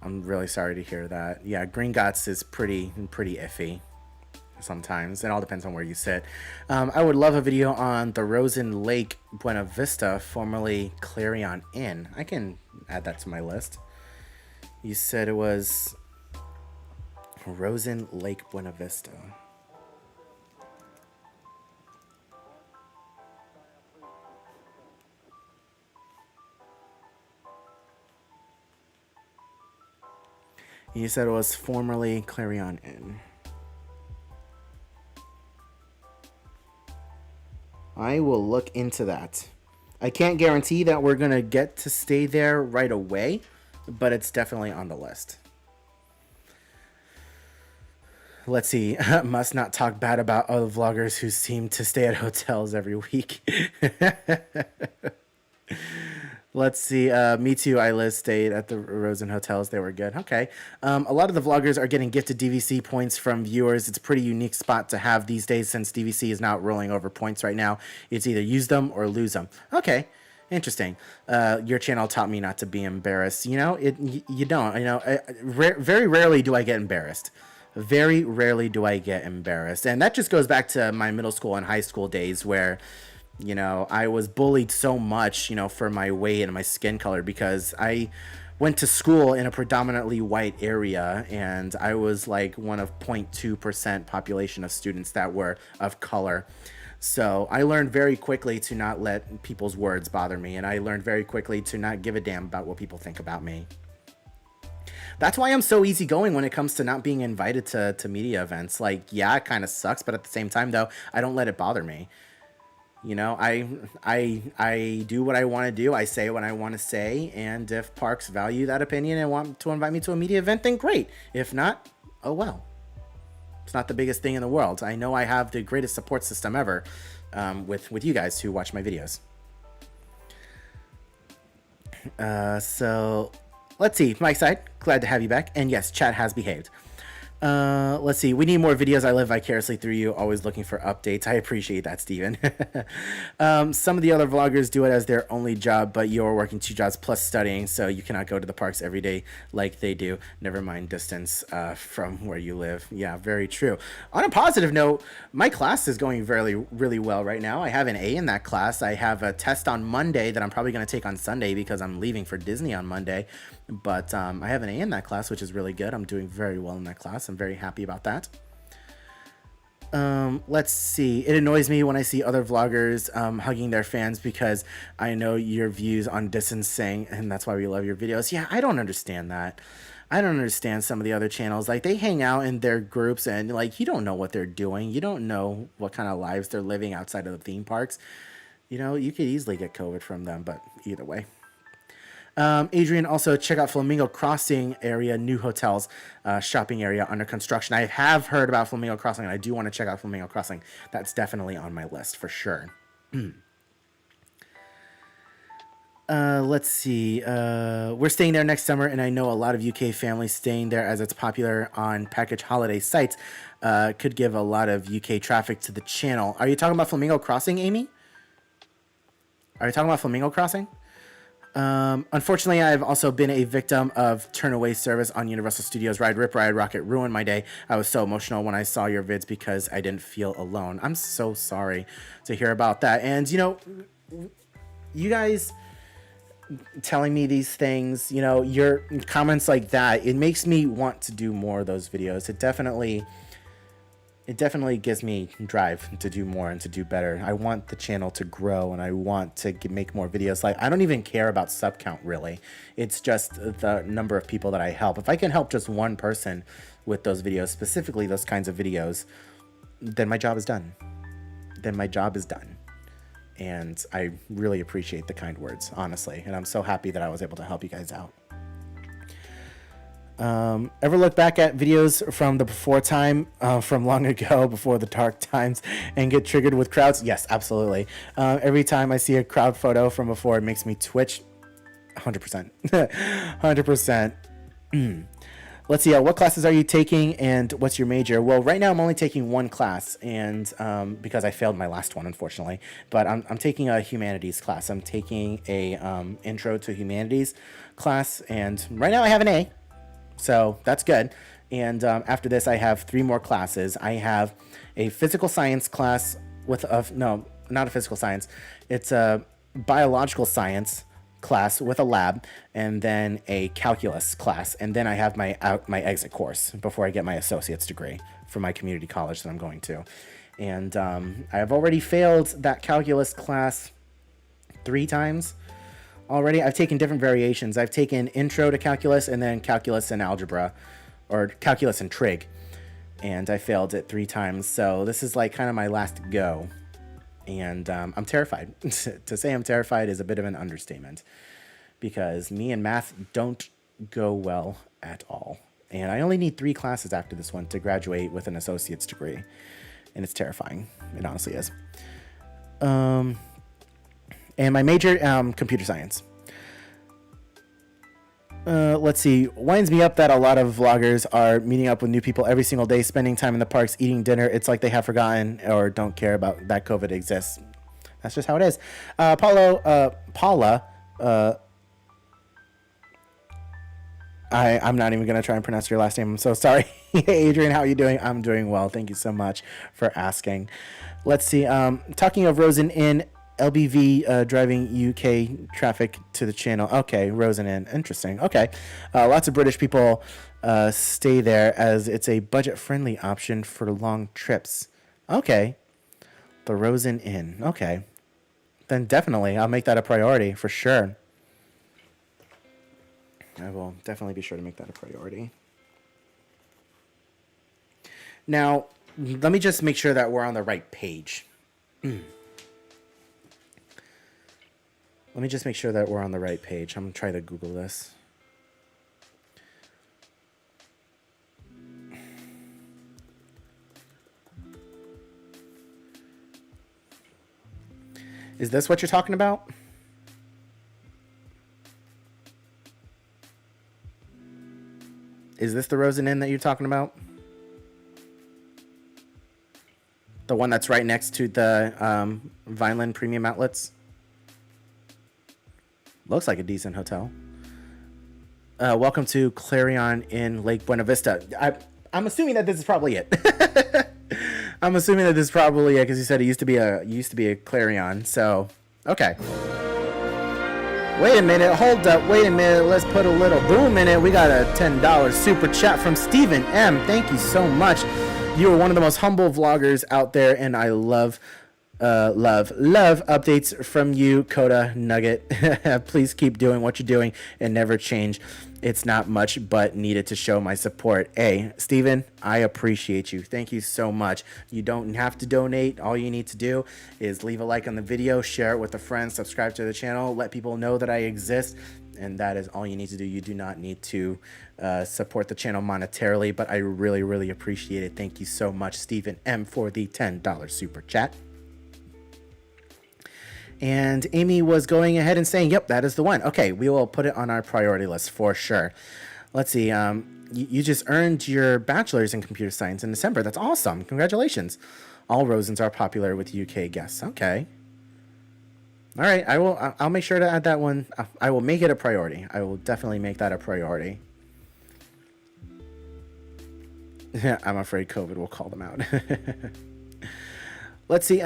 I'm really sorry to hear that. Yeah, Gringotts is pretty iffy sometimes. It all depends on where you sit. I would love a video on the Rosen Lake Buena Vista, formerly Clarion Inn. I can add that to my list. You said it was Rosen Lake Buena Vista. You said it was formerly Clarion Inn. I will look into that. I can't guarantee that we're going to get to stay there right away, but it's definitely on the list. Let's see. Must not talk bad about other vloggers who seem to stay at hotels every week. Let's see. Me too. I stayed at the Rosen hotels. They were good. Okay. A lot of the vloggers are getting gifted DVC points from viewers. It's a pretty unique spot to have these days since DVC is not rolling over points right now. It's either use them or lose them. Okay. Interesting. Your channel taught me not to be embarrassed. You know, you don't. You know, very rarely do I get embarrassed. Very rarely do I get embarrassed. And that just goes back to my middle school and high school days where, you know, I was bullied so much, you know, for my weight and my skin color because I went to school in a predominantly white area, and I was like one of 0.2% population of students that were of color. So I learned very quickly to not let people's words bother me, and I learned very quickly to not give a damn about what people think about me. That's why I'm so easygoing when it comes to not being invited to media events. Like, yeah, it kind of sucks, but at the same time, though, I don't let it bother me. You know, I do what I want to do. I say what I want to say. And if parks value that opinion and want to invite me to a media event, then great. If not, oh well. It's not the biggest thing in the world. I know I have the greatest support system ever with you guys who watch my videos. So let's see. Mike side, glad to have you back. And yes, chat has behaved. Let's see. We need more videos. I live vicariously through you. Always looking for updates. I appreciate that, Steven. Some of the other vloggers do it as their only job, but you're working 2 jobs plus studying, so you cannot go to the parks every day like they do. Never mind distance from where you live. Yeah, very true. On a positive note, my class is going really well right now. I have an A in that class. I have a test on Monday that I'm probably going to take on Sunday because I'm leaving for Disney on Monday. But I have an A in that class, which is really good. I'm doing very well in that class. I'm very happy about that. Let's see. It annoys me when I see other vloggers hugging their fans because I know your views on distancing, and that's why we love your videos. Yeah, I don't understand that. I don't understand some of the other channels. Like, they hang out in their groups, and like, you don't know what they're doing. You don't know what kind of lives they're living outside of the theme parks. You know, you could easily get COVID from them, but either way. Adrian, also check out Flamingo Crossing area, new hotels, shopping area under construction. I have heard about Flamingo Crossing, and I do want to check out Flamingo Crossing. That's definitely on my list for sure. Let's see. We're staying there next summer, and I know a lot of UK families staying there as it's popular on package holiday sites. Could give a lot of UK traffic to the channel. Are you talking about Flamingo Crossing, Amy? Are you talking about Flamingo Crossing? Unfortunately, I've also been a victim of turn-away service on Universal Studios Ride Rip Ride Rocket. Ruined my day. I was so emotional when I saw your vids because I didn't feel alone. I'm so sorry to hear about that. And, you know, you guys telling me these things, you know, your comments like that, it makes me want to do more of those videos. It definitely gives me drive to do more and to do better. I want the channel to grow, and I want to make more videos. Like, I don't even care about sub count, really. It's just the number of people that I help. If I can help just one person with those videos, specifically those kinds of videos, then my job is done. And I really appreciate the kind words, honestly. And I'm so happy that I was able to help you guys out. Ever look back at videos from the before time, from long ago, before the dark times, and get triggered with crowds? Yes, absolutely. Every time I see a crowd photo from before, it makes me twitch. 100%. 100%. Let's see. What classes are you taking, and what's your major? Well, right now I'm only taking one class, and because I failed my last one, unfortunately. But I'm taking a humanities class. I'm taking a intro to humanities class, and right now I have an A. So that's good. And after this, I have 3 more classes. I have a physical science class with no, not a physical science. It's a biological science class with a lab, and then a calculus class. And then I have my exit course before I get my associate's degree for my community college that I'm going to. And I've already failed that calculus class 3 times. Already, I've taken different variations. I've taken intro to calculus and then calculus and algebra, or calculus and trig, and I failed it 3 times. So this is like kind of my last go, and I'm terrified. To say I'm terrified is a bit of an understatement, because me and math don't go well at all, and I only need 3 classes after this one to graduate with an associate's degree, and it's terrifying. It honestly is. And my major, computer science. Let's see. Winds me up that a lot of vloggers are meeting up with new people every single day, spending time in the parks, eating dinner. It's like they have forgotten or don't care about that COVID exists. That's just how it is. Paula, I'm not even going to try and pronounce your last name. I'm so sorry. Adrian, how are you doing? I'm doing well. Thank you so much for asking. Let's see. Talking of Rosen Inn, LBV driving UK traffic to the channel. Okay, Rosen Inn. Interesting. Okay. Lots of British people stay there as it's a budget-friendly option for long trips. Okay. The Rosen Inn. Okay. Then definitely, I'll make that a priority for sure. I will definitely be sure to make that a priority. Now, let me just make sure that we're on the right page. Let me just make sure that we're on the right page. I'm going to try to Google this. Is this what you're talking about? Is this the Rosen Inn that you're talking about? The one that's right next to the Vineland Premium Outlets. Looks like a decent hotel. Welcome to Clarion in Lake Buena Vista. I'm assuming that this is probably it. I'm assuming that this is probably it because you said it used to be a Clarion. So, okay. Wait a minute, hold up, wait a minute, let's put a little boom in it. We got a $10 super chat from Stephen M. Thank you so much. You are one of the most humble vloggers out there, and I love updates from you, Coda Nugget. Please keep doing what you're doing and never change. It's not much, but needed to show my support. Hey, Steven, I appreciate you. Thank you so much. You don't have to donate. All you need to do is leave a like on the video, share it with a friend, subscribe to the channel, let people know that I exist, and that is all you need to do. You do not need to support the channel monetarily, but I really, really appreciate it. Thank you so much, Stephen M, for the $10 super chat. And Amy was going ahead and saying, yep, that is the one. Okay, we will put it on our priority list for sure. Let's see. You just earned your bachelor's in computer science in December. That's awesome. Congratulations. All Rosens are popular with UK guests. Okay. All right. I'll make sure to add that one. I will make it a priority. I will definitely make that a priority. I'm afraid COVID will call them out. Let's see.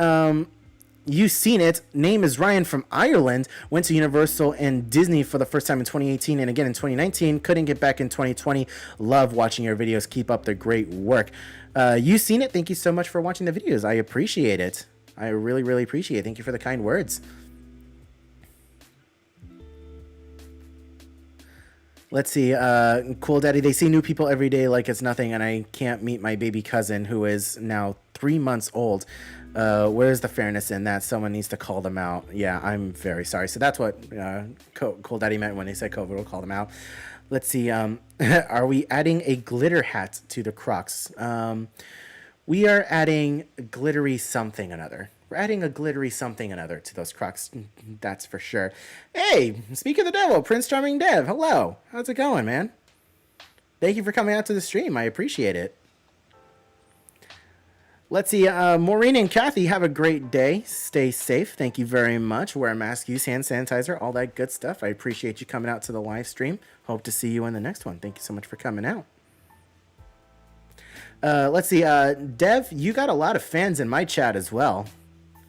You've seen it. Name is Ryan from Ireland. Went to Universal and Disney for the first time in 2018 and again in 2019. Couldn't get back in 2020. Love watching your videos. Keep up the great work. You've seen it. Thank you so much for watching the videos. I appreciate it. I really, really appreciate it. Thank you for the kind words. Let's see. Cool Daddy. They see new people every day like it's nothing, and I can't meet my baby cousin who is now 3 months old. Where's the fairness in that? Someone needs to call them out. Yeah, I'm very sorry. So that's what Cool Daddy meant when they said COVID will call them out. Let's see. Are we adding a glitter hat to the Crocs? We are adding glittery something another. We're adding a glittery something another to those Crocs. That's for sure. Hey, speak of the devil, Prince Charming Dev. Hello. How's it going, man? Thank you for coming out to the stream. I appreciate it. Let's see. Maureen and Kathy, have a great day. Stay safe. Thank you very much. Wear a mask, use hand sanitizer, all that good stuff. I appreciate you coming out to the live stream. Hope to see you in the next one. Thank you so much for coming out. Let's see. Dev, you got a lot of fans in my chat as well.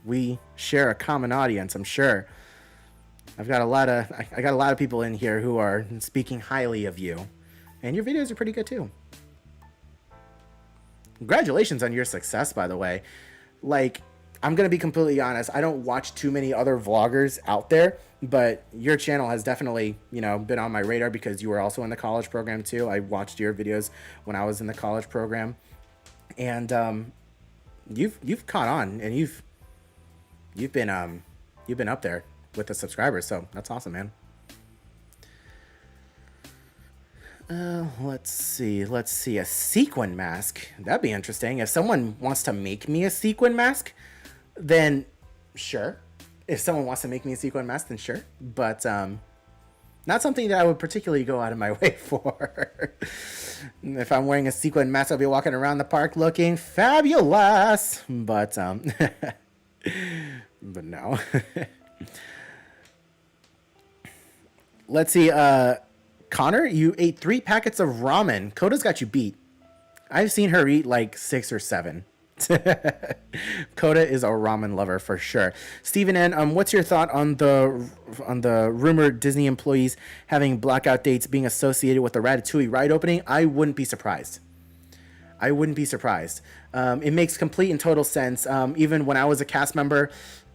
We share a common audience, I'm sure. I got a lot of people in here who are speaking highly of you. And your videos are pretty good too. Congratulations on your success, by the way. Like, I'm going to be completely honest. I don't watch too many other vloggers out there, but your channel has definitely, been on my radar because you were also in the college program too. I watched your videos when I was in the college program. And you've caught on, and you've been up there with the subscribers, so that's awesome, man. Let's see. A sequin mask. That'd be interesting. If someone wants to make me a sequin mask, then sure. If someone wants to make me a sequin mask, then sure. But not something that I would particularly go out of my way for. If I'm wearing a sequin mask, I'll be walking around the park looking fabulous. But but no. Let's see. Connor, you ate 3 packets of ramen. Coda's got you beat. I've seen her eat like 6 or 7. Coda is a ramen lover for sure. Stephen N, what's your thought on the rumored Disney employees having blackout dates being associated with the Ratatouille ride opening? I wouldn't be surprised. It makes complete and total sense. Even when I was a cast member,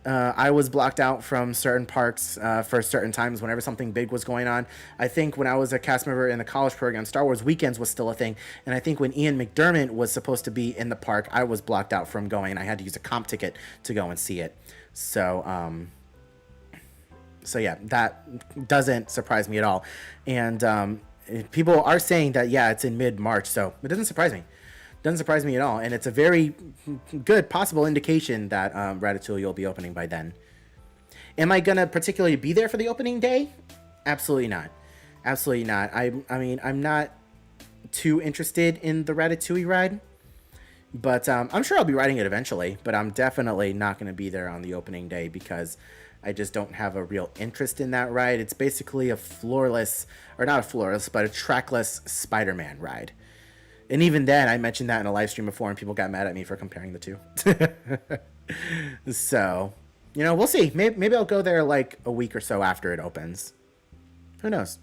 I was blocked out from certain parks for certain times whenever something big was going on. I think when I was a cast member in the college program, Star Wars Weekends was still a thing. And I think when Ian McDermott was supposed to be in the park, I was blocked out from going. I had to use a comp ticket to go and see it. So yeah, that doesn't surprise me at all. And people are saying that, yeah, it's in mid-March. So it doesn't surprise me. Doesn't surprise me at all, and it's a very good possible indication that Ratatouille will be opening by then. Am I gonna particularly be there for the opening day? Absolutely not. Absolutely not. I mean, I'm not too interested in the Ratatouille ride. But I'm sure I'll be riding it eventually, but I'm definitely not going to be there on the opening day because I just don't have a real interest in that ride. It's basically a floorless, or not a floorless, but a trackless Spider-Man ride. And even then, I mentioned that in a live stream before, and people got mad at me for comparing the two. So, we'll see. Maybe I'll go there like a week or so after it opens. Who knows?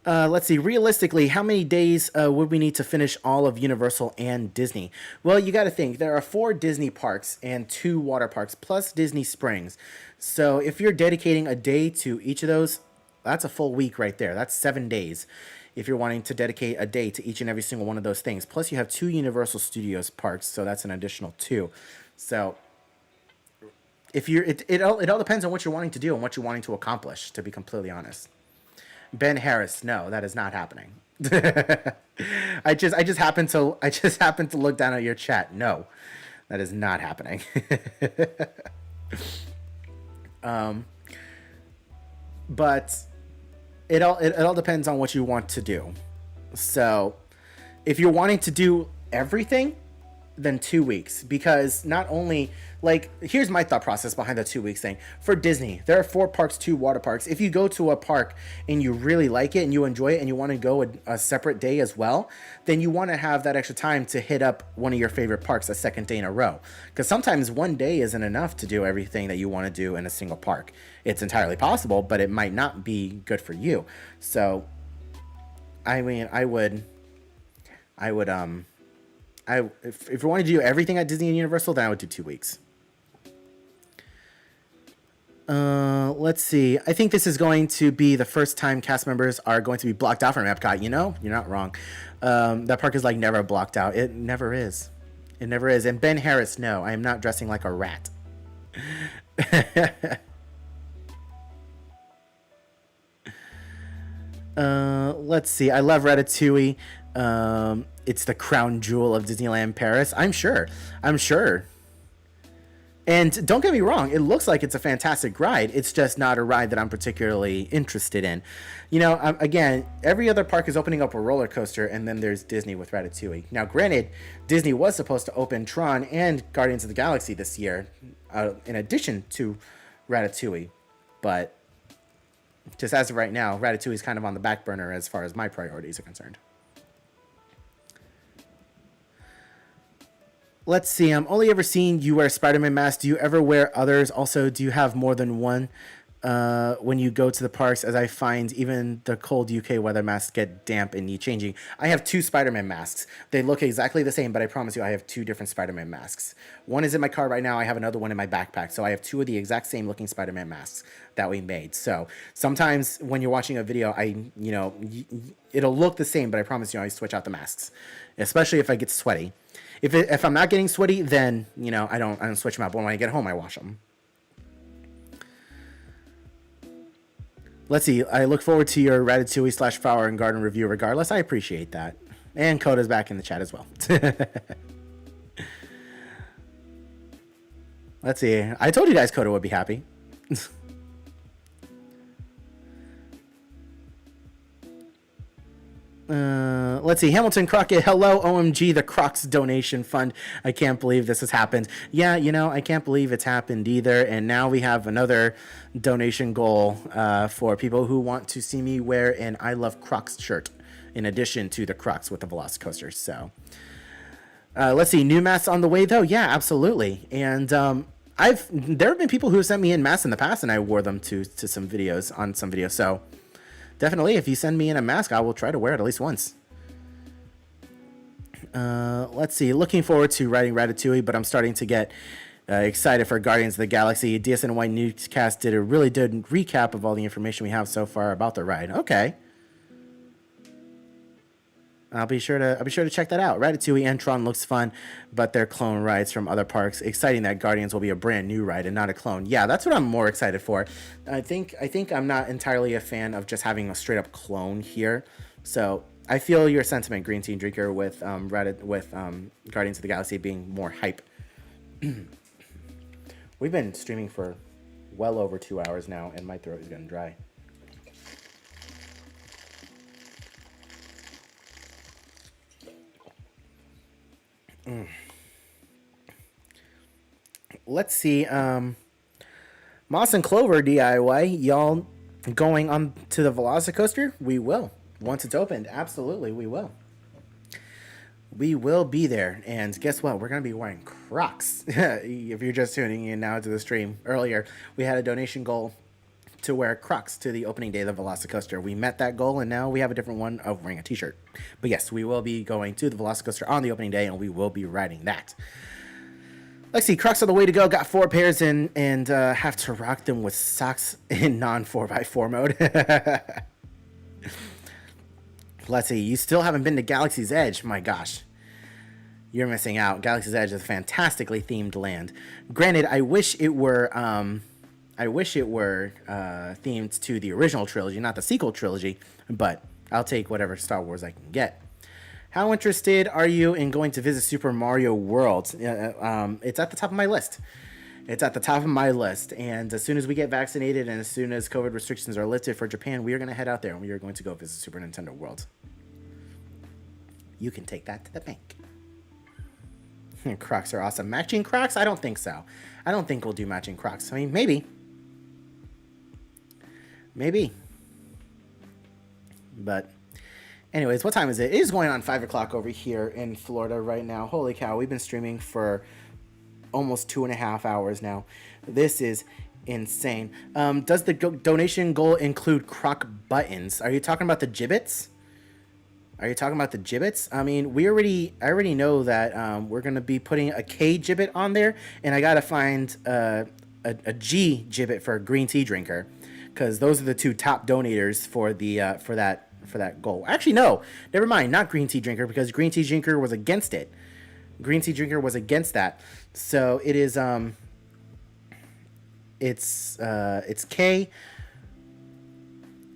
Let's see. Realistically, how many days would we need to finish all of Universal and Disney? Well, you got to think. There are 4 Disney parks and 2 water parks, plus Disney Springs. So if you're dedicating a day to each of those, that's a full week right there. That's 7 days if you're wanting to dedicate a day to each and every single one of those things. Plus, you have 2 Universal Studios parks, so that's an additional 2. So if it all depends on what you're wanting to do and what you're wanting to accomplish, to be completely honest. Ben Harris, no, that is not happening. I just happened to look down at your chat. No, that is not happening. But it all depends on what you want to do. So, if you're wanting to do everything, then 2 weeks, because not only, like, here's my thought process behind the 2 weeks thing. For Disney, there are 4 parks, 2 water parks. If you go to a park and you really like it and you enjoy it and you want to go a separate day as well, then you want to have that extra time to hit up one of your favorite parks a second day in a row. Because sometimes one day isn't enough to do everything that you want to do in a single park. It's entirely possible, but it might not be good for you. So, I mean, if you want to do everything at Disney and Universal, then I would do 2 weeks. Let's see. I think this is going to be the first time cast members are going to be blocked out from Epcot. You're not wrong. That park is like never blocked out. It never is. It never is. And Ben Harris, no, I am not dressing like a rat. Let's see. I love Ratatouille. It's the crown jewel of Disneyland Paris. I'm sure. And don't get me wrong, it looks like it's a fantastic ride. It's just not a ride that I'm particularly interested in. Again, every other park is opening up a roller coaster, and then there's Disney with Ratatouille. Now, granted, Disney was supposed to open Tron and Guardians of the Galaxy this year, in addition to Ratatouille. But just as of right now, Ratatouille is kind of on the back burner as far as my priorities are concerned. Let's see. I'm only ever seen you wear a Spider-Man mask. Do you ever wear others? Also, do you have more than one when you go to the parks? As I find even the cold UK weather masks get damp and need changing. I have 2 Spider-Man masks. They look exactly the same, but I promise you I have 2 different Spider-Man masks. One is in my car right now. I have another one in my backpack. So I have 2 of the exact same looking Spider-Man masks that we made. So sometimes when you're watching a video, it'll look the same, but I promise you I switch out the masks, especially if I get sweaty. If I'm not getting sweaty, then I don't switch them out. But when I get home, I wash them. Let's see. I look forward to your Ratatouille / Flower and Garden review regardless. I appreciate that. And Coda's back in the chat as well. Let's see. I told you guys Coda would be happy. Let's see. Hamilton Crockett, hello, OMG, the Crocs donation fund. I can't believe this has happened. Yeah, I can't believe it's happened either. And now we have another donation goal for people who want to see me wear an I Love Crocs shirt in addition to the Crocs with the Velocicoaster. So let's see. New masks on the way, though. Yeah, absolutely. And there have been people who have sent me in masks in the past, and I wore them to some videos on some videos. So definitely, if you send me in a mask, I will try to wear it at least once. Let's see. Looking forward to riding Ratatouille, but I'm starting to get excited for Guardians of the Galaxy. DSNY Newscast did a really good recap of all the information we have so far about the ride. Okay. I'll be sure to check that out. Ratatouille and Tron looks fun, but they're clone rides from other parks. Exciting that Guardians will be a brand new ride and not a clone. Yeah, that's what I'm more excited for. I think I'm not entirely a fan of just having a straight up clone here. So I feel your sentiment, Green Tea Drinker, with Guardians of the Galaxy being more hype. We've been streaming for well over 2 hours now, and my throat is getting dry. Let's see. Moss and Clover DIY. Y'all going on to the Velocicoaster? We will. Once it's opened, absolutely, we will. We will be there. And guess what? We're going to be wearing Crocs. If you're just tuning in now to the stream, earlier we had a donation goal to wear Crocs to the opening day of the Velocicoaster. We met that goal, and now we have a different one of wearing a t-shirt. But yes, we will be going to the Velocicoaster on the opening day, and we will be riding that. Let's see, Crocs are the way to go. Got 4 pairs and have to rock them with socks in non-4x4 mode. Let's see, you still haven't been to Galaxy's Edge. My gosh. You're missing out. Galaxy's Edge is a fantastically themed land. Granted, I wish it were themed to the original trilogy, not the sequel trilogy, but I'll take whatever Star Wars I can get. How interested are you in going to visit Super Mario World? It's at the top of my list. It's at the top of my list. And as soon as we get vaccinated and as soon as COVID restrictions are lifted for Japan, we are going to head out there and we are going to go visit Super Nintendo World. You can take that to the bank. Crocs are awesome. Matching Crocs? I don't think so. I don't think we'll do matching Crocs. I mean, maybe. Maybe. But anyways, what time is it? It is going on 5 o'clock over here in Florida right now. Holy cow, we've been streaming for almost 2.5 hours now. This is insane. Does the donation goal include Croc buttons? Are you talking about the gibbets? Are you talking about the gibbets? I mean, I already know that we're going to be putting a K gibbet on there, and I got to find a G gibbet for a green tea drinker, because those are the 2 top donators for the for that goal. Actually, no, never mind, not green tea drinker, because green tea drinker was against it. Green tea drinker was against that. So it is it's K.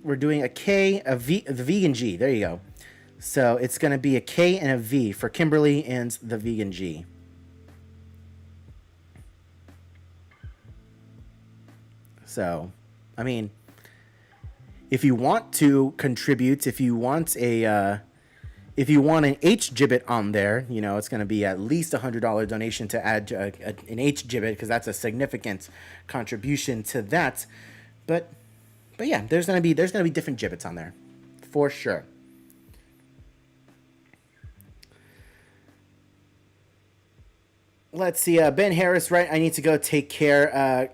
We're doing a K, a V, the vegan G. There you go. So it's going to be a K and a V for Kimberly and the vegan G. So, I mean, if you want to contribute, if you want an H gibbet on there, you know, it's going to be at least $100 donation to add an H gibbet, because that's a significant contribution to that. But yeah, there's going to be different gibbets on there for sure. Let's see, Ben Harris, right? I need to go take care.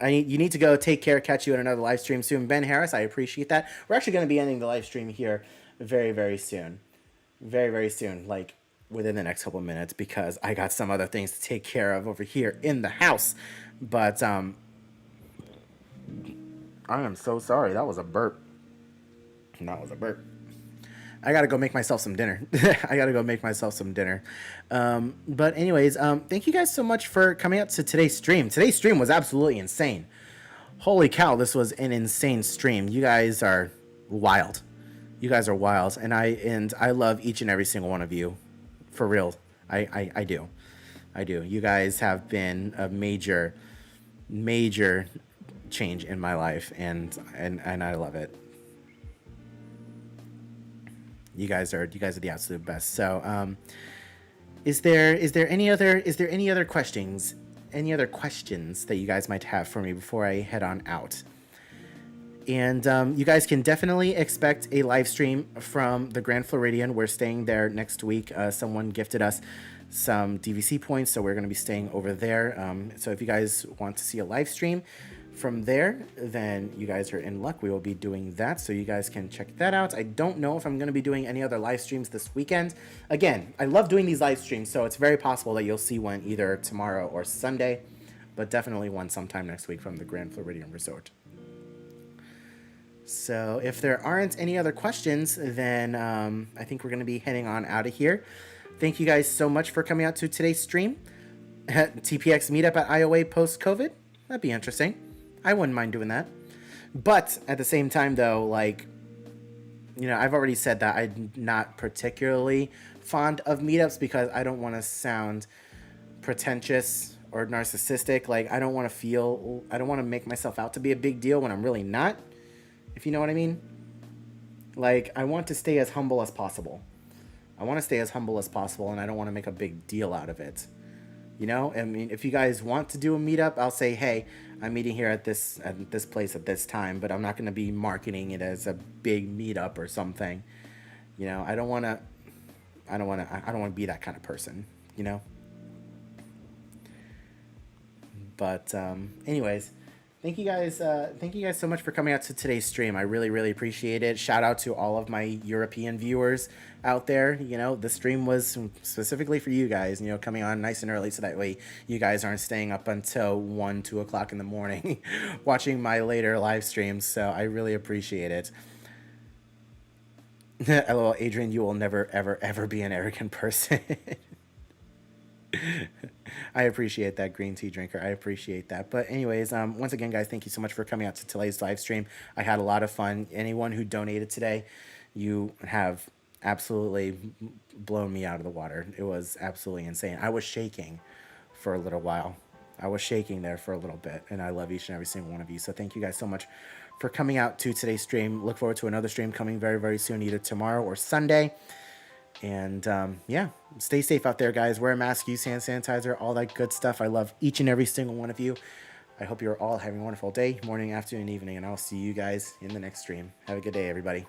You need to go take care. Catch you in another live stream soon, Ben Harris. I appreciate that. We're actually going to be ending the live stream here very, very soon. Very, very soon, like within the next couple of minutes, because I got some other things to take care of over here in the house. But I am so sorry. That was a burp. I gotta go make myself some dinner. But anyways, thank you guys so much for coming out to today's stream. Today's stream was absolutely insane. Holy cow, this was an insane stream. You guys are wild. And I love each and every single one of you. For real. I do. You guys have been a major change in my life, and I love it. You guys are the absolute best. So, is there any other questions that you guys might have for me before I head on out? And you guys can definitely expect a live stream from the Grand Floridian. We're staying there next week. Someone gifted us some DVC points, so we're going to be staying over there. So if you guys want to see a live stream from there, then you guys are in luck. We will be doing that, so you guys can check that out. I don't know if I'm going to be doing any other live streams this weekend. Again, I love doing these live streams, so it's very possible that you'll see one either tomorrow or Sunday, but definitely one sometime next week from the Grand Floridian Resort. So if there aren't any other questions, then I think we're going to be heading on out of here. Thank you guys so much for coming out to today's stream. TPX meetup at IOA post-COVID. That'd be interesting. I wouldn't mind doing that. But at the same time, though, like, you know, I've already said that I'm not particularly fond of meetups because I don't want to sound pretentious or narcissistic. Like, I don't want to make myself out to be a big deal when I'm really not, if you know what I mean. Like, I want to stay as humble as possible. I want to stay as humble as possible, and I don't want to make a big deal out of it. You know, I mean, if you guys want to do a meetup, I'll say, hey, I'm meeting here at this place at this time, but I'm not going to be marketing it as a big meetup or something. You know, I don't want to be that kind of person, you know. But anyways, thank you guys so much for coming out to today's stream. I really, really appreciate it. Shout out to all of my European viewers out there. You know, the stream was specifically for you guys, you know, coming on nice and early so that way you guys aren't staying up until 1, 2 o'clock in the morning watching my later live streams. So I really appreciate it. LOL, Adrian, you will never, ever, ever be an arrogant person. I appreciate that, green tea drinker. I appreciate that. But anyways, once again, guys, thank you so much for coming out to today's live stream. I had a lot of fun. Anyone who donated today, you have absolutely blown me out of the water. It was absolutely insane. I was shaking for a little while. I was shaking there for a little bit, and I love each and every single one of you. So thank you guys so much for coming out to today's stream. Look forward to another stream coming very, very soon, either tomorrow or Sunday. And yeah, stay safe out there, guys. Wear a mask, use hand sanitizer, all that good stuff. I love each and every single one of you. I hope you're all having a wonderful day, morning, afternoon, evening, and I'll see you guys in the next stream. Have a good day, everybody.